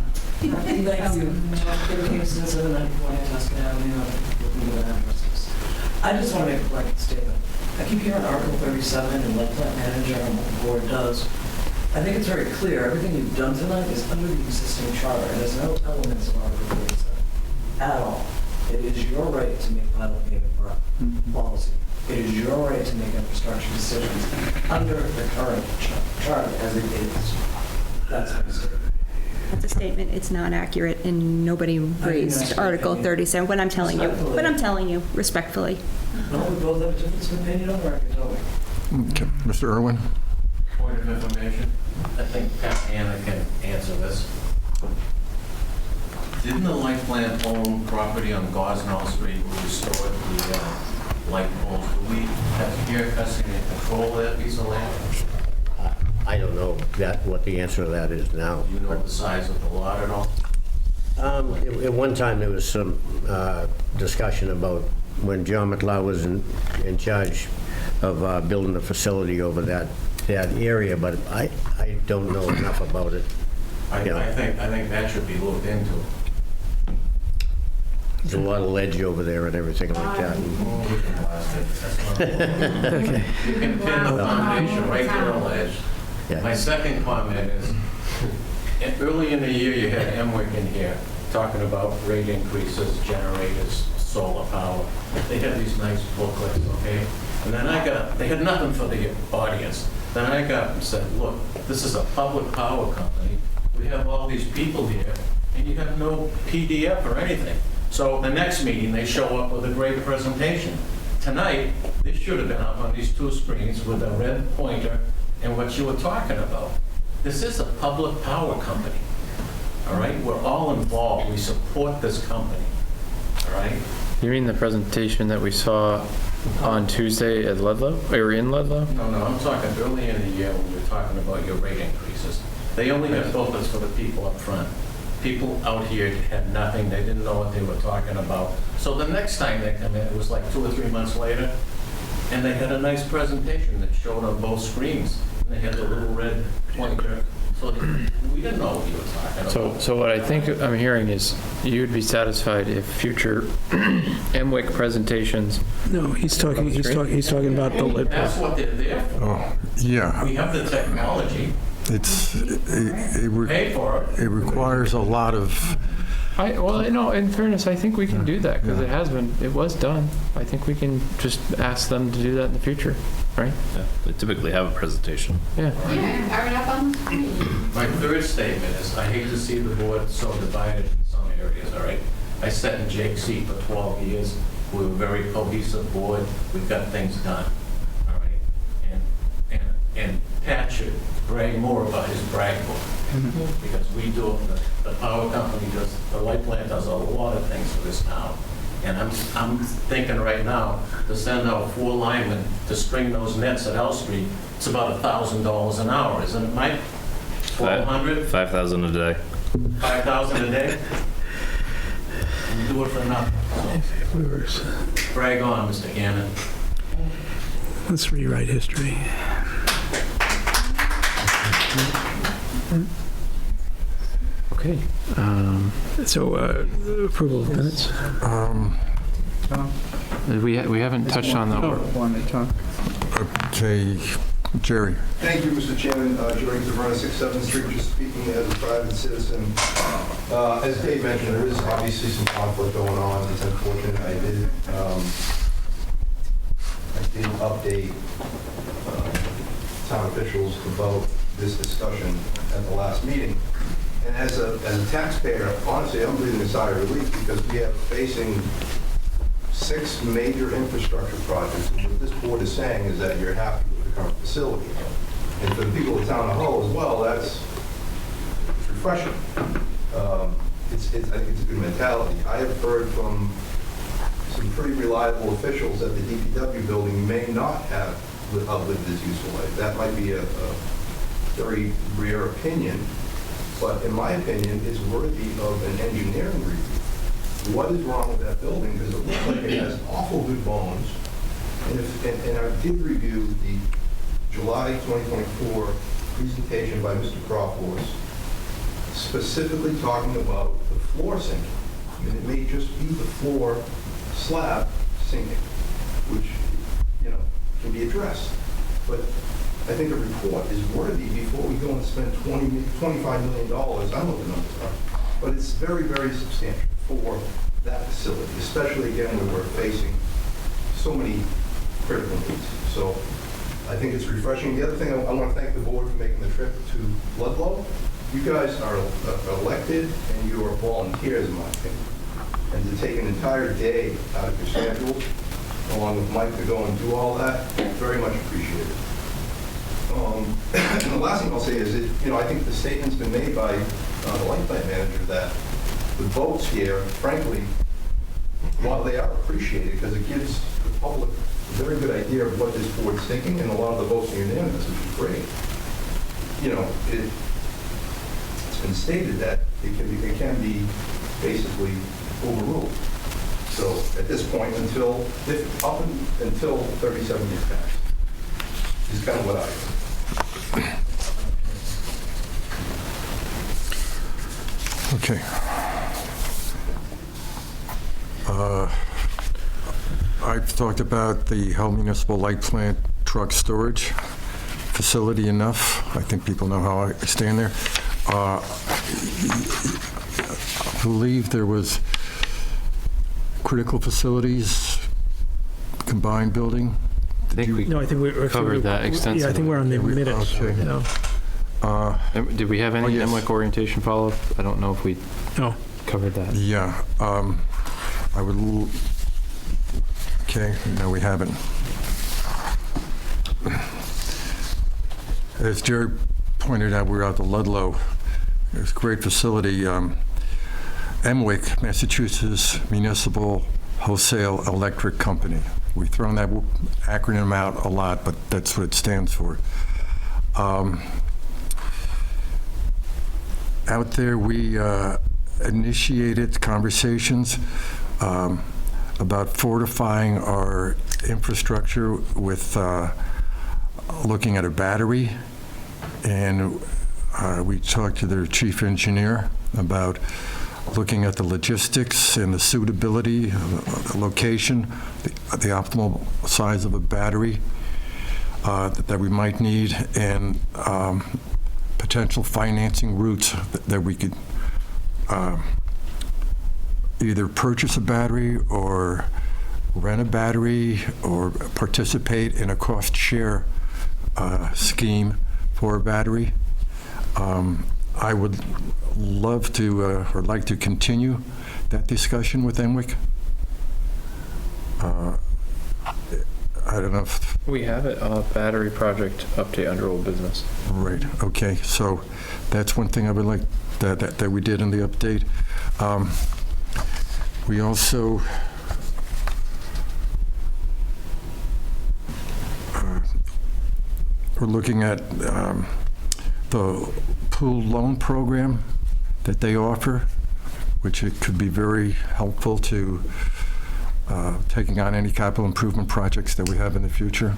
I just want to make a blanket statement. I keep hearing Article 37 and light plant manager and what the board does. I think it's very clear, everything you've done tonight is under the existing charter, and there's no elements of Article 37 at all. It is your right to make pilot payment policy. It is your right to make infrastructure decisions under the current charter as it is. That's my statement. That's a statement. It's not accurate, and nobody raised Article 37. What I'm telling you, respectfully. No, we both have a difference of opinion on the record, don't we? Okay. Mr. Irwin? Point of information, I think Anna can answer this. Didn't the light plant own property on Gosnell Street where we stored the light poles? Do we have care, custody, and control that piece of land? I don't know what the answer to that is now. Do you know the size of the lot at all? At one time, there was some discussion about when John McLeod was in charge of building the facility over that area, but I don't know enough about it. I think that should be looked into. There's a lot of ledge over there and everything like that. Oh, we can blast it. That's not- You can pin the foundation right there on ledge. Yeah. My second comment is, early in the year, you had Emwick in here talking about rate increases, generators, solar power. They had these nice booklets, okay? And then they had nothing for the audience. Then I got up and said, look, this is a public power company. We have all these people here, and you have no PDF or anything. So the next meeting, they show up with a great presentation. Tonight, this should have been up on these two screens with a red pointer and what you were talking about. This is a public power company, all right? We're all involved. We support this company, all right? You mean the presentation that we saw on Tuesday at Ludlow, or in Ludlow? No, I'm talking early in the year when we were talking about your rate increases. They only had focus for the people up front. People out here had nothing, they didn't know what they were talking about. So the next time they come in, it was like 2 or 3 months later, and they had a nice presentation that showed on both screens. And they had the little red pointer, so we didn't know what you were talking about. So what I think I'm hearing is you'd be satisfied if future MWIC presentations. No, he's talking about the lid. That's what they're there for. Oh, yeah. We have the technology, pay for it. It requires a lot of, In fairness, I think we can do that because it was done. I think we can just ask them to do that in the future, right? Yeah, they typically have a presentation. Yeah. Yeah, have it up on the screen. My third statement is, I hate to see the board so divided in some areas, all right? I sat in Jake's seat for 12 years. We were a very cohesive board. We got things done, all right? And Pat should brag more about his brag book, because we do, the power company does, the light plant does a lot of things for this town. And I'm thinking right now, to send out 4 linemen to string those nets at L Street, it's about $1,000 an hour, isn't it, Mike? 1,200? 5,000 a day. 5,000 a day? We do it for nothing. So, brag on, Mr. Gannon. Let's rewrite history. Okay. So approval of minutes. We haven't touched on the. Want to talk? okay, Jerry. Thank you, Mr. Chairman. Jerry Taverna, 67th Street, just speaking as a private citizen. As Dave mentioned, there is obviously some conflict going on. It's unfortunate. I did update town officials about this discussion at the last meeting. And as a taxpayer, honestly, I'm breathing a sigh of relief because we are facing 6 major infrastructure projects. And what this board is saying is that you're happy with the current facility. And for the people of town as whole as well, it's refreshing. I think it's a good mentality. I have heard from some pretty reliable officials that the DPW building may not have outlived its useful life. That might be a very rare opinion, but in my opinion, it's worthy of an engineering review. What is wrong with that building? Because it looks like it has awful good bones. And I did review the July 2024 presentation by Mr. Crawford, specifically talking about the floor sinking. I mean, it may just be the floor slab sinking, which, can be addressed. But I think a report is worthy before we go and spend $25 million. I don't know what the numbers are, but it's very, very substantial for that facility, especially again when we're facing so many critical needs. So I think it's refreshing. The other thing, I want to thank the board for making the trip to Ludlow. You guys are elected and you are volunteers, in my opinion. And to take an entire day out of your schedule, along with Mike, to go and do all that, very much appreciated. And the last thing I'll say is that, I think the statement's been made by the light plant manager that the votes here, frankly, while they are appreciated because it gives the public a very good idea of what this board's thinking, and a lot of the votes are unanimous, which is great. It's been stated that it can be basically overruled. So at this point, until 37 years passed, is kind of what I. Okay. I've talked about the Hull Municipal Light Plant truck storage facility enough. I think people know how I stand there. I believe there was critical facilities combined building. I think we No, I think we covered that extensively. Yeah, I think we're on the minutes. Okay. You know. Did we have any yes. MWIC orientation follow-up? I don't know if we No. covered that. Yeah. I would. Okay. No, we haven't. As Jerry pointed out, we were out to Ludlow. It's a great facility. MWIC, Massachusetts Municipal Wholesale Electric Company. We've thrown that acronym out a lot, but that's what it stands for. Out there, we initiated conversations about fortifying our infrastructure with looking at a battery, and we talked to their chief engineer about looking at the logistics and the suitability, the location, the optimal size of a battery that we might need, and potential financing routes that we could either purchase a battery or rent a battery or participate in a cost share scheme for a battery. I would love to, or like to continue that discussion with MWIC. I don't know if... We have it, battery project update under old business. Right, okay, so that's one thing I would like that we did in the update. We also we're looking at the pool loan program that they offer, which it could be very helpful to taking on any capital improvement projects that we have in the future,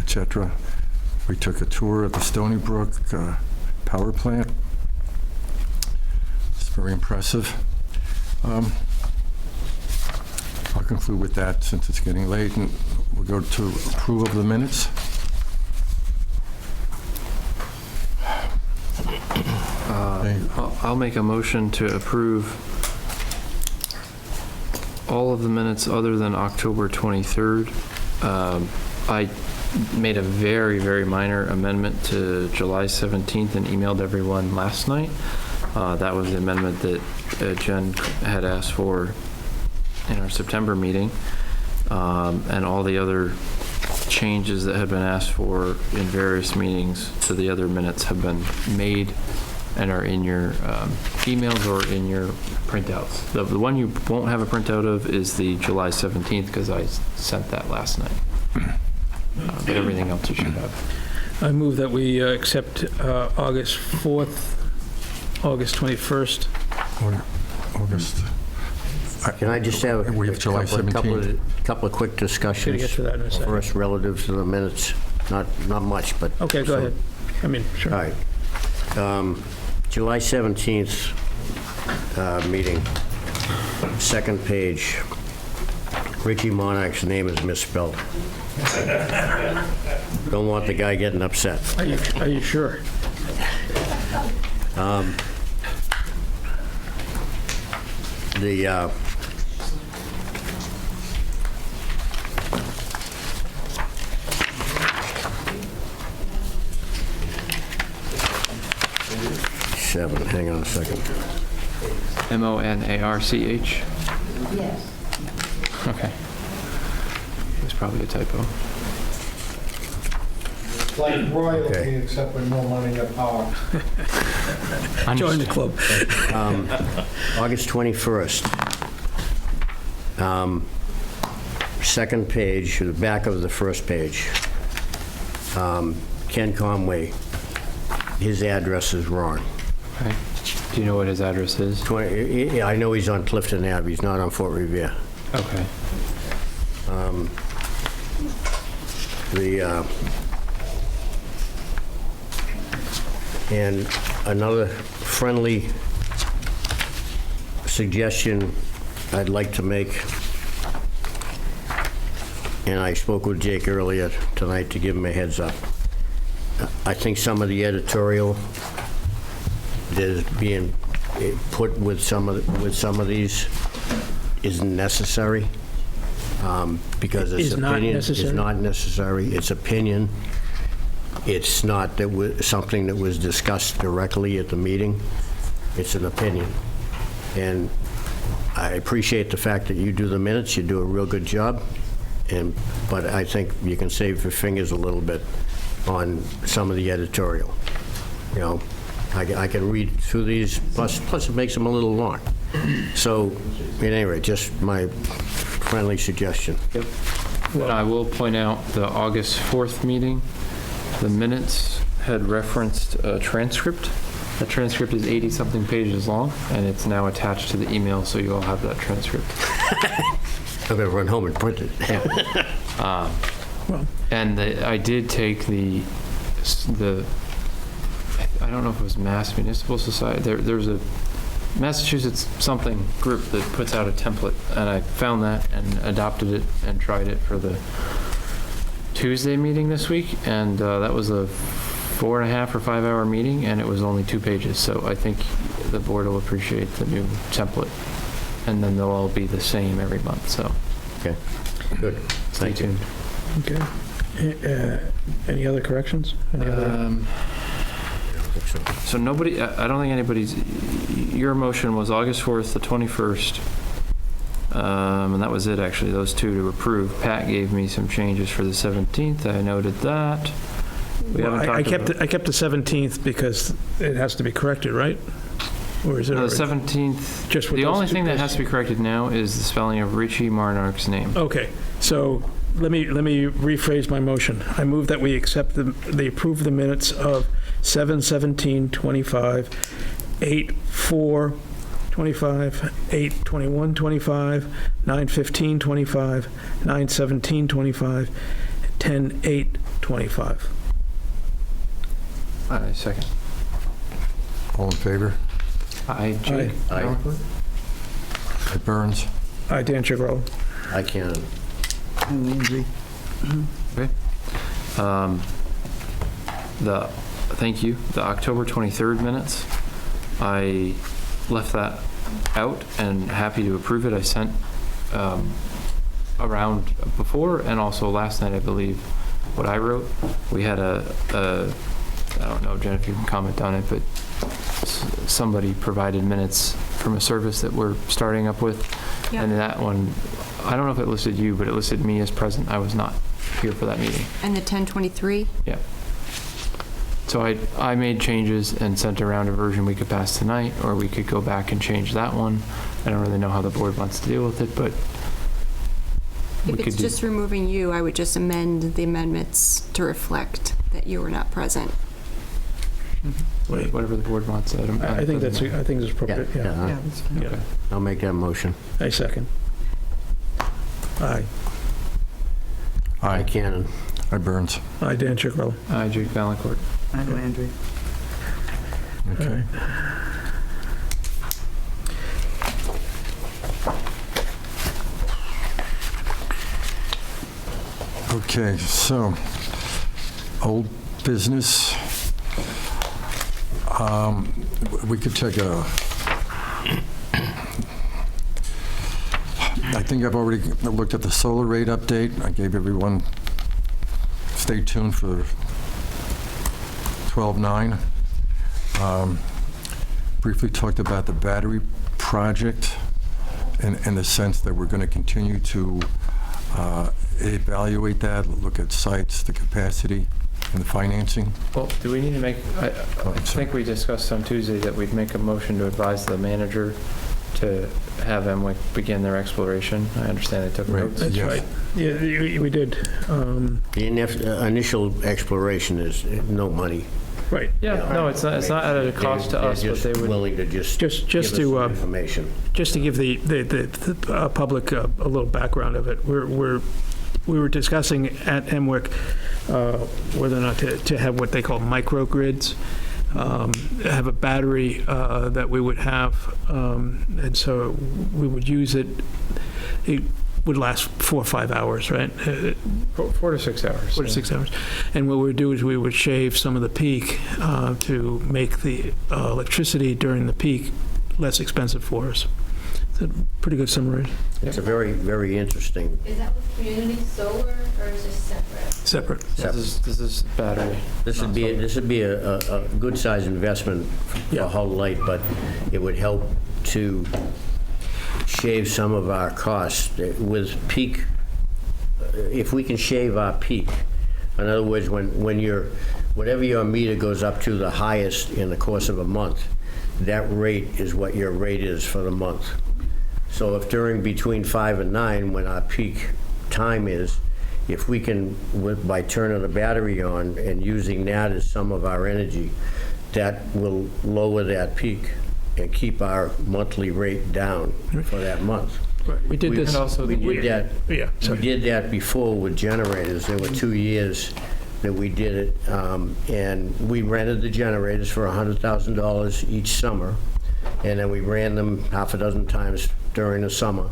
etc. We took a tour of the Stony Brook power plant. It's very impressive. I'll conclude with that since it's getting late, and we'll go to approval of the minutes. I'll make a motion to approve all of the minutes other than October 23rd. I made a very, very minor amendment to July 17th and emailed everyone last night. That was the amendment that Jen had asked for in our September meeting. And all the other changes that had been asked for in various meetings to the other minutes have been made and are in your emails or in your printouts. The one you won't have a printout of is the July 17th because I sent that last night. But everything else you should have. I move that we accept August 4th, August 21st. August. Can I just have We have July 17th. couple of quick Gonna discussions? get to that in a second. First, relative to the minutes, not much, but... Okay, go ahead. I mean, sure. All right. July 17th meeting, second page, Richie Monarch's name is misspelled. Don't want the guy getting upset. Are you sure? The seven, hang on a second. Monarch? Yes. Okay. It was probably a typo. Like royalty, Okay. except with no money or power. Join the club. August 21st. Second page, the back of the first page. Ken Conway, his address is wrong. Okay. Do you know what his address is? 20, yeah, I know he's on Clifton Ave, he's not on Fort Revere. Okay. And another friendly suggestion I'd like to make, and I spoke with Jake earlier tonight to give him a heads up. I think some of the editorial that is being put with some of these isn't necessary, because it's Is not opinion. necessary? It's not necessary. It's opinion. It's not something that was discussed directly at the meeting. It's an opinion. And I appreciate the fact that you do the minutes. You do a real good job. But I think you can save your fingers a little bit on some of the editorial. You know, I can read through these, plus it makes them a little long. So, at any rate, just my friendly suggestion. Yep. And I will point out the August 4th meeting, the minutes had referenced a transcript. That transcript is 80-something pages long, and it's now attached to the email, so you all have that transcript. I'm going to run home and print it. And I did take the I don't know if it was Mass Municipal Society. There's a Massachusetts something group that puts out a template, and I found that and adopted it and tried it for the Tuesday meeting this week, and that was a 4.5 or 5 hour meeting, and it was only 2 pages. So I think the board will appreciate the new template, and then they'll all be the same every month. So okay, good. Stay tuned. Okay. Any other corrections? Any other? So nobody, I don't think anybody's, your motion was August 4th, the 21st, and that was it, actually, those two to approve. Pat gave me some changes for the 17th. I noted that. I kept the 17th because it has to be corrected, right? Or is it No, the 17th, just the only thing that has to be corrected now is the spelling of Richie Marnark's name. Okay, so let me rephrase my motion. I move that we accept they approve the minutes of 7/17/25, 8/4/25, 8/21/25, 9/15/25, 9/17/25, 10/8/25. I second. All in favor? Aye, Jake. Aye. Aye, Burns. Aye, Dan Chicarello. I can. Landry. Okay. Thank you. The October 23rd minutes, I left that out and happy to approve it. I sent around before and also last night, I believe, what I wrote. We had I don't know, Jen, if you can comment on it, but somebody provided minutes from a service that we're starting up with. Yep. And that one, I don't know if it listed you, but it listed me as present. I was not here for that meeting. And the 1023? Yeah. So I made changes and sent around a version we could pass tonight, or we could go back and change that one. I don't really know how the board wants to deal with it, but If it's just removing you, I would just amend the amendments to reflect that you were not present. whatever the board wants. I think that's appropriate, yeah. Yeah. Okay. I'll make that motion. I second. Aye. Aye, Cannon. Aye, Burns. Aye, Dan Chicarello. Aye, Jake Valancourt. Aye, Landry. Okay. Okay, so, old business. We could take I think I've already looked at the solar rate update. I gave everyone, stay tuned for 12/9. Briefly talked about the battery project in the sense that we're going to continue to evaluate that, look at sites, the capacity, and the financing. Well, do we need to make, I think we discussed on Tuesday that we'd make a motion to advise the manager to have MWIC begin their exploration. I understand they took notes. That's right. Yeah, we did. The initial exploration is no money. Right. Yeah, no, it's not at a cost to us, but they They're would. willing to just give Just us to, some information. Just to give the public a little background of it, we were discussing at MWIC whether or not to have what they call microgrids, have a battery that we would have, and so we would use it. It would last 4 or 5 hours, right? 4 to 6 hours. 4 to 6 hours. And what we would do is we would shave some of the peak to make the electricity during the peak less expensive for us. It's a pretty good summary. It's a very, very interesting. Is that with community solar or is it separate? Separate. This is battery. This would be a good size investment for Hull Light, but it would help to shave some of our costs with peak. If we can shave our peak, in other words, whatever your meter goes up to the highest in the course of a month, that rate is what your rate is for the month. So if during between 5 and 9, when our peak time is, if we can, by turning the battery on and using that as some of our energy, that will lower that peak and keep our monthly rate down for that month. Right. We did this. We did that. Yeah. We did that before with generators. There were 2 years that we did it, and we rented the generators for $100,000 each summer, and then we ran them half a dozen times during the summer.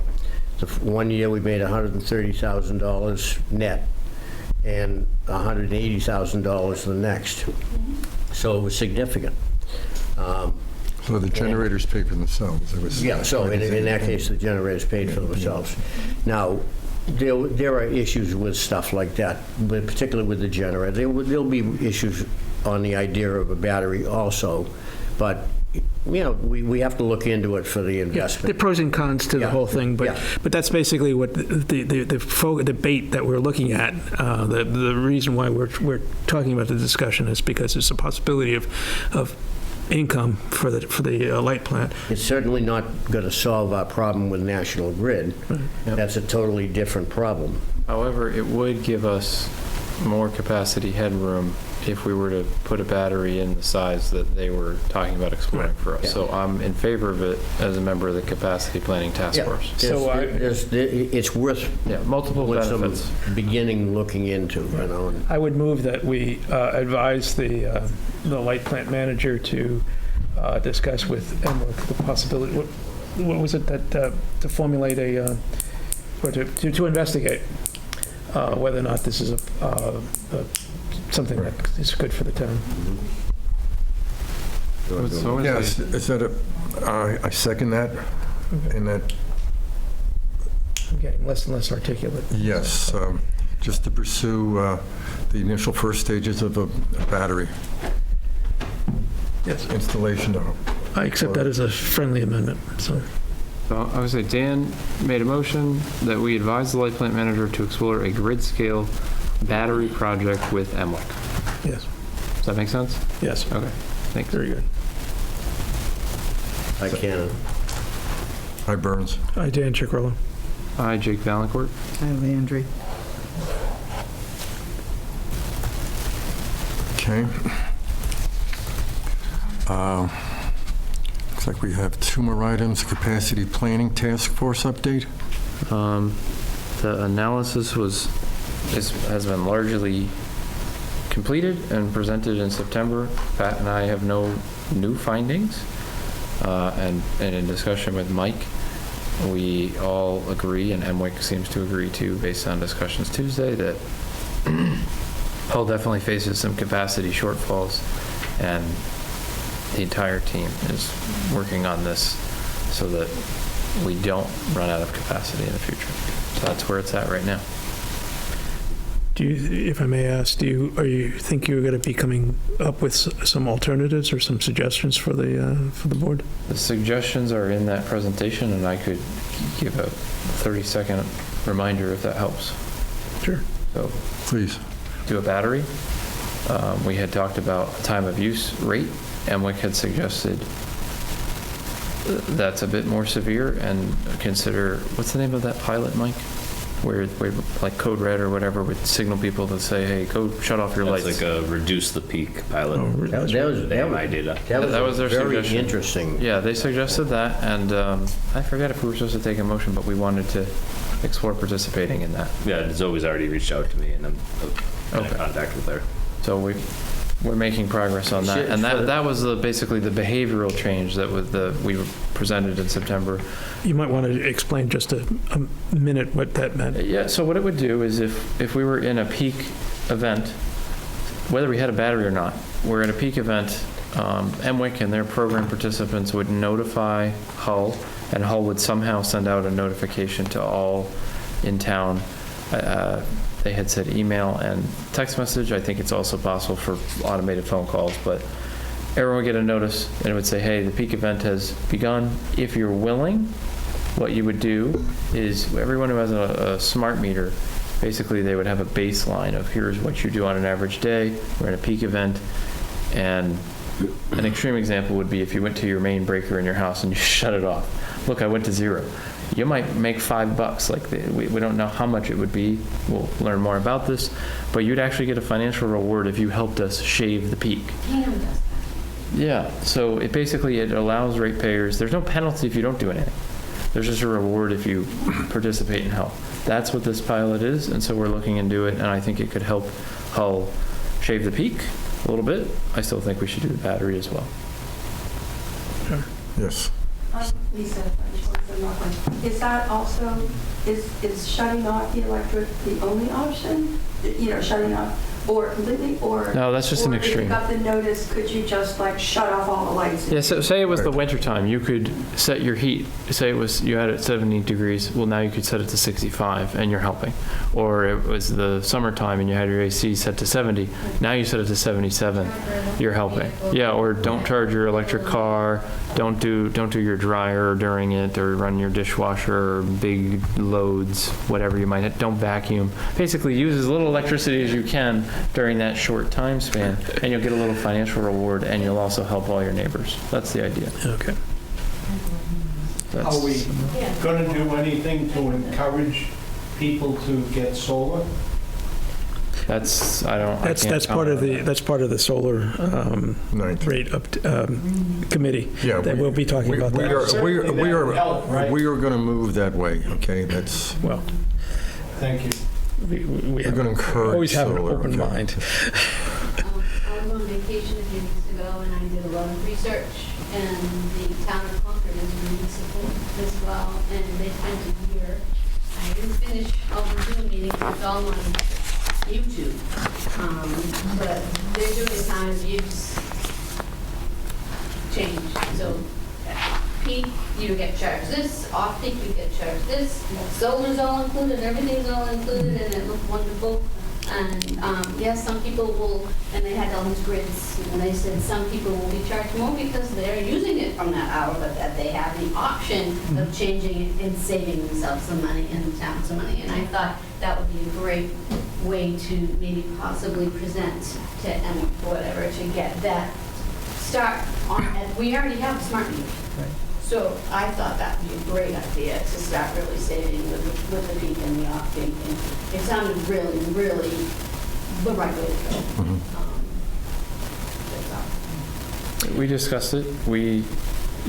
The 1 year we made $130,000 net, and $180,000 the next. So it was significant. So the generators pay for themselves. Yeah, so in that case, the generators paid for themselves. Now, there are issues with stuff like that, but particularly with the generator. There'll be issues on the idea of a battery also, but we have to look into it for the investment. The pros and cons to the whole thing, but that's basically what the debate that we're looking at. The reason why we're talking about the discussion is because it's a possibility of income for the light plant. It's certainly not going to solve our problem with National Grid. Right. Yep. That's a totally different problem. However, it would give us more capacity headroom if we were to put a battery in the size that they were talking about exploring for us. Yeah. So I'm in favor of it as a member of the Capacity Planning Task Force. It's worth multiple benefits. Beginning looking into. I would move that we advise the light plant manager to discuss with MWIC the possibility. What was it that to formulate or to investigate whether or not this is something that is good for the town. Yes, is that I second that, and that. I'm getting less and less articulate. Yes, just to pursue the initial first stages of a battery. Yes. Installation. I accept that as a friendly amendment. So I would say Dan made a motion that we advise the light plant manager to explore a grid scale battery project with MWIC. Yes. Does that make sense? Yes. Okay. Thanks. Very good. I can. Hi, Burns. Hi, Dan Chicarello. Hi, Jake Valancourt. Hi, Landry. Okay. Looks like we have 2 more items. Capacity Planning Task Force update. The analysis has been largely completed and presented in September. Pat and I have no new findings. And in discussion with Mike, we all agree, and MWIC seems to agree too, based on discussions Tuesday, that Hull definitely faces some capacity shortfalls, and the entire team is working on this so that we don't run out of capacity in the future. So that's where it's at right now. Do you, if I may ask, are you think you're going to be coming up with some alternatives or some suggestions for the board? The suggestions are in that presentation, and I could give a 30-second reminder if that helps. Sure. So please do a battery. We had talked about a time of use rate. MWIC had suggested that's a bit more severe, and consider, what's the name of that pilot, Mike? where like Code Red or whatever would signal people to say, hey, go shut off your That's lights. like a reduce the peak pilot. That was My data. That was their very suggestion. interesting. Yeah, they suggested that, and I forget if we were supposed to take a motion, but we wanted to explore participating in that. Yeah, Zoe's already reached out to me, and I'm in Okay. contact with her. So we're making progress on that, Shit, and for- that was basically the behavioral change that we presented in September. You might want to explain just a minute what that meant. Yeah, so what it would do is if we were in a peak event, whether we had a battery or not, we're in a peak event, MWIC and their program participants would notify Hull, and Hull would somehow send out a notification to all in town. They had said email and text message. I think it's also possible for automated phone calls, but everyone would get a notice and it would say, hey, the peak event has begun. If you're willing, what you would do is everyone who has a smart meter, basically they would have a baseline of here's what you do on an average day. We're in a peak event. And an extreme example would be if you went to your main breaker in your house and you shut it off. Look, I went to 0. You might make $5. Like we don't know how much it would be. We'll learn more about this, but you'd actually get a financial reward if you helped us shave the peak. Hingham does that. Yeah, so it allows ratepayers, there's no penalty if you don't do anything. There's just a reward if you participate and help. That's what this pilot is, and so we're looking into it, and I think it could help Hull shave the peak a little bit. I still think we should do the battery as well. Yes. Lisa, I just want to say one thing. Is that also, is shutting off the electric the only option? Shutting off or completely, or? No, that's just an Or if extreme. you got the notice, could you just like shut off all the lights? Yeah, so say it was the winter time, you could set your heat, say you had it at 70 degrees, well, now you could set it to 65 and you're helping. Or it was the summertime and you had your AC set to 70, now you set it to 77, you're helping. Yeah, or don't charge your electric car, don't do your dryer during it, or run your dishwasher, or big loads, whatever you might have, don't vacuum. Basically, use as little electricity as you can during that short time span, and you'll get a little financial reward, and you'll also help all your neighbors. That's the idea. Okay. That's- Are we going to do anything to encourage people to get solar? That's, I That's can't part of comment on the solar Ninth. rate committee. Yeah, That we'll be talking about that. We are going to move that way, okay? That's, Well, Thank you. we we're going to encourage always have an solar, open okay? mind. I was on vacation a few weeks ago and I did a lot of research, and the town of Concord is municipal as well, and they spent a year. I didn't finish all the Zoom meetings, it's all on YouTube. But they're doing a time of use change. So peak, you get charged this, off peak, you get charged this, solar's all included, everything's all included, and it looked wonderful. And yes, some people will, and they had all these grids, and they said some people will be charged more because they're using it from that hour, but that they have the option of changing it and saving themselves some money and the town some money. And I thought that would be a great way to maybe possibly present to Emma or whatever to get that start on. And we already have smart meters. So I thought that would be a great idea to start really saving with the peak and the off peak. And it sounded really, really the right way to go. We discussed it. We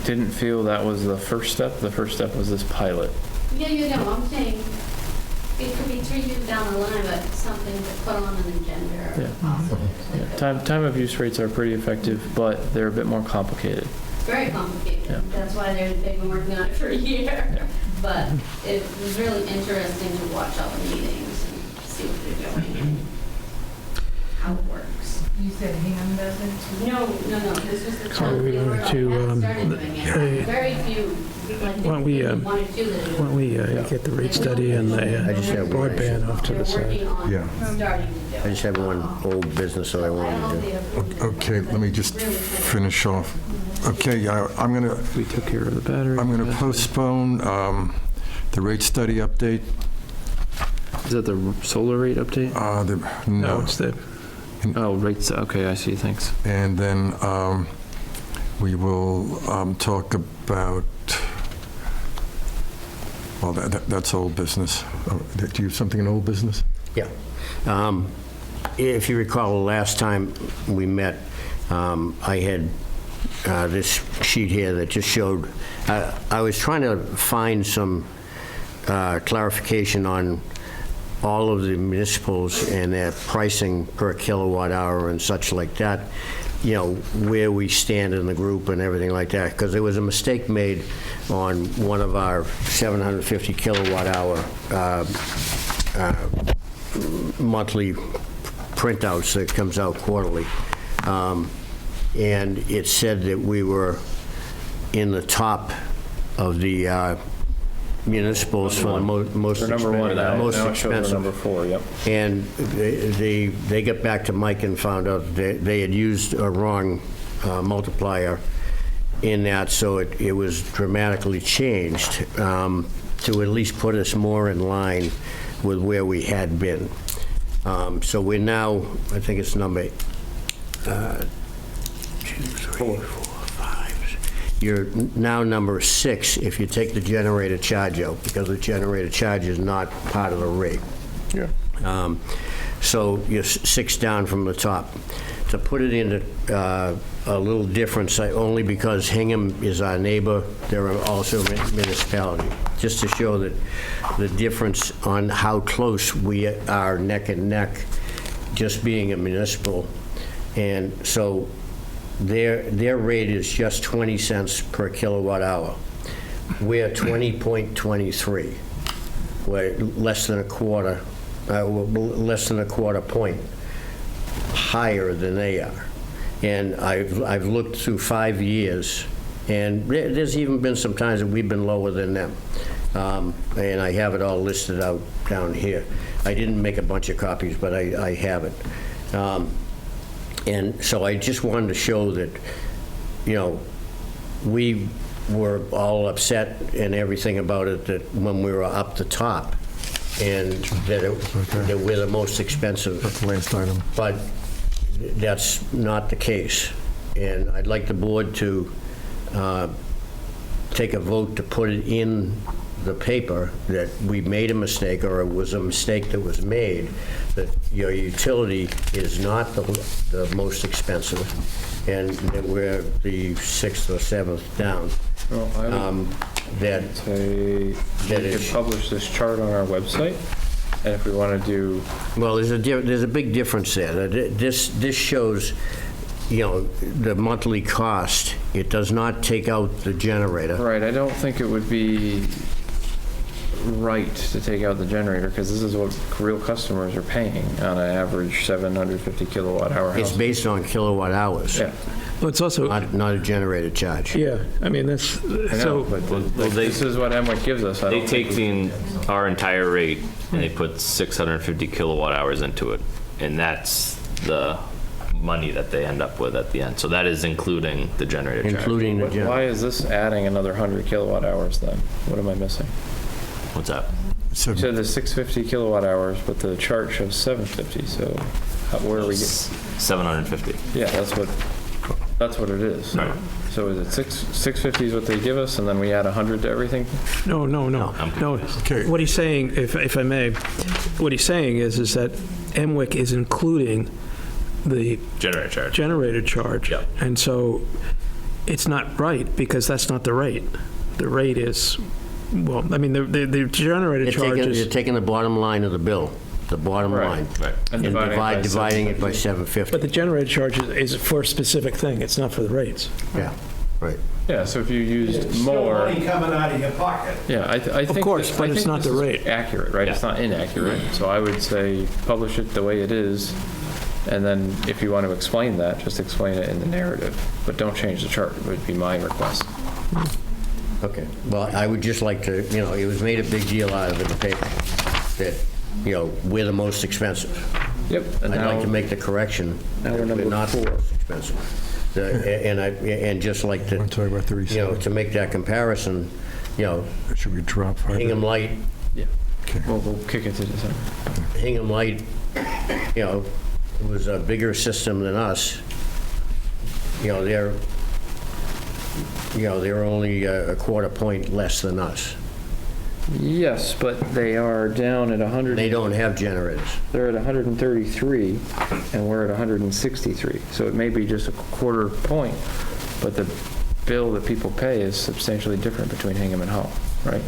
didn't feel that was the first step. The first step was this pilot. Yeah, I'm saying it could be 3 years down the line, but something to put on an agenda or Yeah. possibly. Yeah. Time of use rates are pretty effective, but they're a bit more complicated. Very complicated. Yeah. That's why they've been working on it for a year. But it was really interesting to watch all the meetings and see what they're doing and how it works. You said Ham does it? No. This was the So town. we They were wanted to, started doing it. Very few. Like Why don't we, maybe one or two that are Why don't we get the rate study and the I just have one. broadband off to the They're working side? on Yeah. starting to do. I just have one old business that I wanted to do. Okay, let me just finish off. Okay, I'm going to We took care of the battery. I'm going to postpone the rate study update. Is that the solar rate update? No, No. it's the, Oh, rates. Okay, I see. Thanks. And then we will talk about Well, that's old business. Oh, do you have something in old business? Yeah. If you recall, the last time we met, I had this sheet here that just showed, I was trying to find some clarification on all of the municipals and their pricing per kilowatt hour and such like that, you know, where we stand in the group and everything like that, because there was a mistake made on one of our 750 kilowatt hour monthly printouts that comes out quarterly. And it said that we were in the top of the municipals for the most Number one, now it shows expensive. number 4, yep. And they got back to Mike and found out that they had used a wrong multiplier in that, so it was dramatically changed to at least put us more in line with where we had been. So we're now, I think it's number 2, 3, 4, 5. You're now number 6 if you take the generator charge out, because the generator charge is not part of the rate. Yeah. So you're 6 down from the top. To put it into a little difference, only because Hingham is our neighbor, they're also a municipality, just to show that the difference on how close we are neck and neck, just being a municipal. And so their rate is just 20 cents per kilowatt hour. We're 20.23. We're less than a quarter point higher than they are. And I've looked through 5 years, and there's even been some times that we've been lower than them. And I have it all listed out down here. I didn't make a bunch of copies, but I have it. And so I just wanted to show that, you know, we were all upset and everything about it, that when we were up the top, and that we're the most expensive. That's the last item. But that's not the case. And I'd like the board to take a vote to put it in the paper that we made a mistake, or it was a mistake that was made, that your utility is not the most expensive, and that we're the 6th or 7th down. Well, I would say we could publish this chart on our website, and if we want to do... Well, there's a big difference there. This shows, you know, the monthly cost. It does not take out the generator. Right, I don't think it would be right to take out the generator, because this is what real customers are paying on an average 750 kilowatt hour house. It's based on kilowatt hours. Yeah. Well, it's also... Not a generator charge. Yeah, I mean, that's... I know, So, but this is what Emwick gives us. They take our entire rate and they put 650 kilowatt hours into it, and that's the money that they end up with at the end. So that is including the generator charge. Including the generator. Why is this adding another 100 kilowatt hours then? What am I missing? What's that? You said the 650 kilowatt hours, but the chart shows 750, so where are we getting? 750. Yeah, that's what it is. Right. So is it 650 is what they give us, and then we add 100 to everything? no. Okay. What he's saying, if I may, what he's saying is that Emwick is including the Generator charge. Yep. And so it's not right, because that's not the rate. The rate is, well, I mean, the generator charge is... You're taking the bottom line of the bill, the bottom line, Right. and dividing it by 750. But the generator charge is for a specific thing. It's not for the rates. Yeah, right. Yeah, so if you used It's still more... money coming out of your pocket. Yeah, I think... Of course, but it's not the rate. Accurate, right? It's not inaccurate. So I would say publish it the way it is, and then if you want to explain that, just explain it in the narrative, but don't change the chart, would be my request. Okay. Well, I would just like to, you know, it was made a big deal out of in the paper that, you know, we're the most expensive. Yep. And I'd now, like to make the correction now that we're number we're not the 4. most expensive. And just like to, I'm talking about 37. you know, to make that comparison, you know, Should we drop 5? Hingham Light, Yeah. Okay. We'll kick it to December. Hingham Light, you know, was a bigger system than us. You know, they're only a quarter point less than us. Yes, but they are down at 100. They don't have generators. They're at 133, and we're at 163. So it may be just a quarter point, but the bill that people pay is substantially different between Hingham and Hull, right?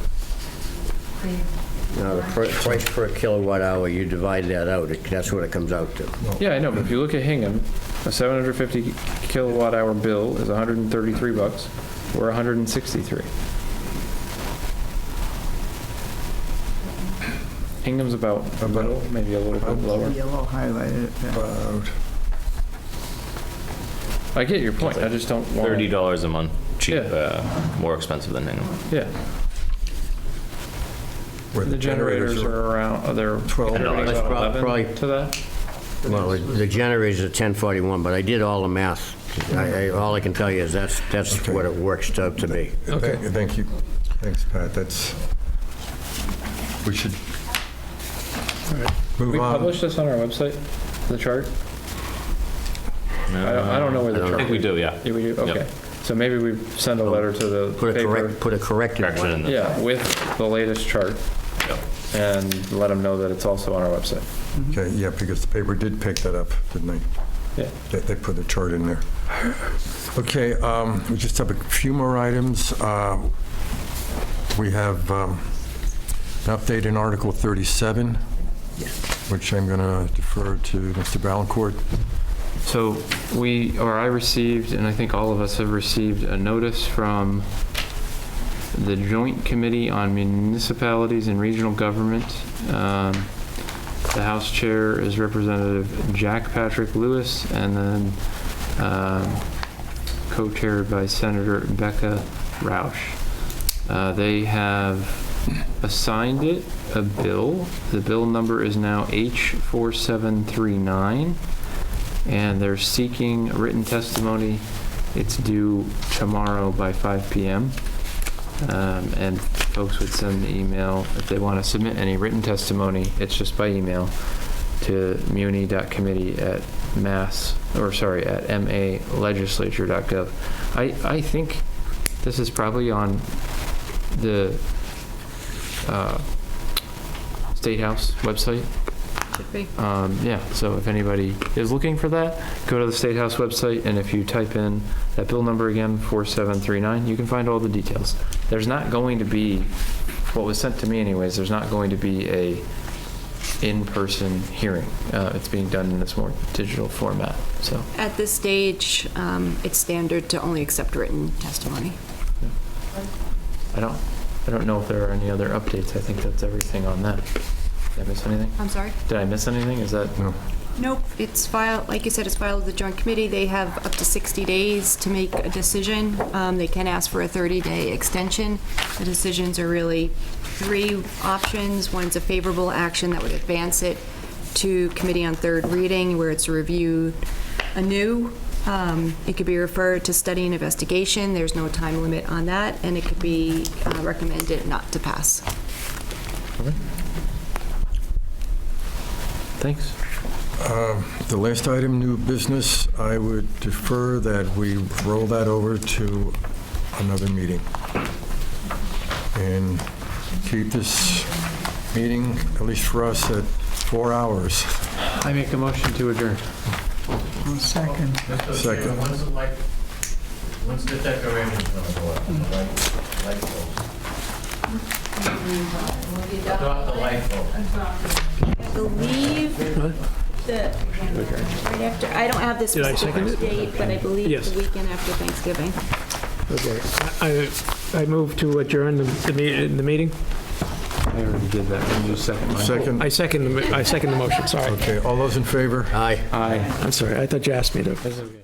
No, the price per kilowatt hour, you divide that out, that's what it comes out to. Yeah, I know, but if you look at Hingham, a 750 kilowatt hour bill is 133 bucks. We're 163. Hingham's about a little, maybe a little bit lower. Yellow highlighted. About I get your point. I just don't want $30 a month cheap, Yeah. more expensive than Hingham. Yeah. where The generators are around, they're 12. contributing That's about probably- 11 to that. Well, the generators are 1041, but I did all the math. All I can tell you is that's Okay. what it works out to be. Okay. Thank you. Thanks, Pat. That's, we should move We on. publish this on our website, the chart? I don't know where the I chart I think we do, yeah. Yeah, we do? Yep. Okay. So maybe we send a letter to the Put a paper. corrected Correction in one. the. Yeah, with the latest chart. Yep. And let them know that it's also on our website. Okay, yeah, because the paper did pick that up, didn't they? Yeah. They put the chart in there. Okay, we just have a few more items. We have an update in Article 37, which I'm going to defer to Mr. Valancourt. So I received, and I think all of us have received, a notice from the Joint Committee on Municipalities and Regional Government. The House Chair is Representative Jack Patrick Lewis, and then co-chaired by Senator Becca Rausch. They have assigned it a bill. The bill number is now H4739, and they're seeking written testimony. It's due tomorrow by 5 p.m. And folks would send the email if they want to submit any written testimony. It's just by email to malegislature.gov. I think this is probably on the State House website. Should be. Yeah, so if anybody is looking for that, go to the State House website, and if you type in that bill number again, 4739, you can find all the details. There's not going to be, what was sent to me anyways, there's not going to be a in-person hearing. It's being done in this more digital format, so. At this stage, it's standard to only accept written testimony. I don't know if there are any other updates. I think that's everything on that. Did I miss anything? I'm sorry? Did I miss anything? Is that? No. Nope, it's filed, like you said, it's filed with the Joint Committee. They have up to 60 days to make a decision. They can ask for a 30-day extension. The decisions are really 3 options. One's a favorable action that would advance it to committee on 3rd reading, where it's reviewed anew. It could be referred to study and investigation. There's no time limit on that, and it could be recommended not to pass. Okay. Thanks. The last item, new business, I would defer that we roll that over to another meeting and keep this meeting, at least for us, at 4 hours. I make a motion to adjourn. Second. Second. When's the decorations going to go up? The light bulbs? Adopt the light bulbs. I believe that right after, I don't have this Did I second specific it? date, but I believe Yes. the weekend after Thanksgiving. Okay. I move to adjourn the meeting. I already did that. Can you second mine? Second. I second the motion, sorry. Okay, all those in favor? Aye. Aye. I'm sorry, I thought you asked me to. That's okay.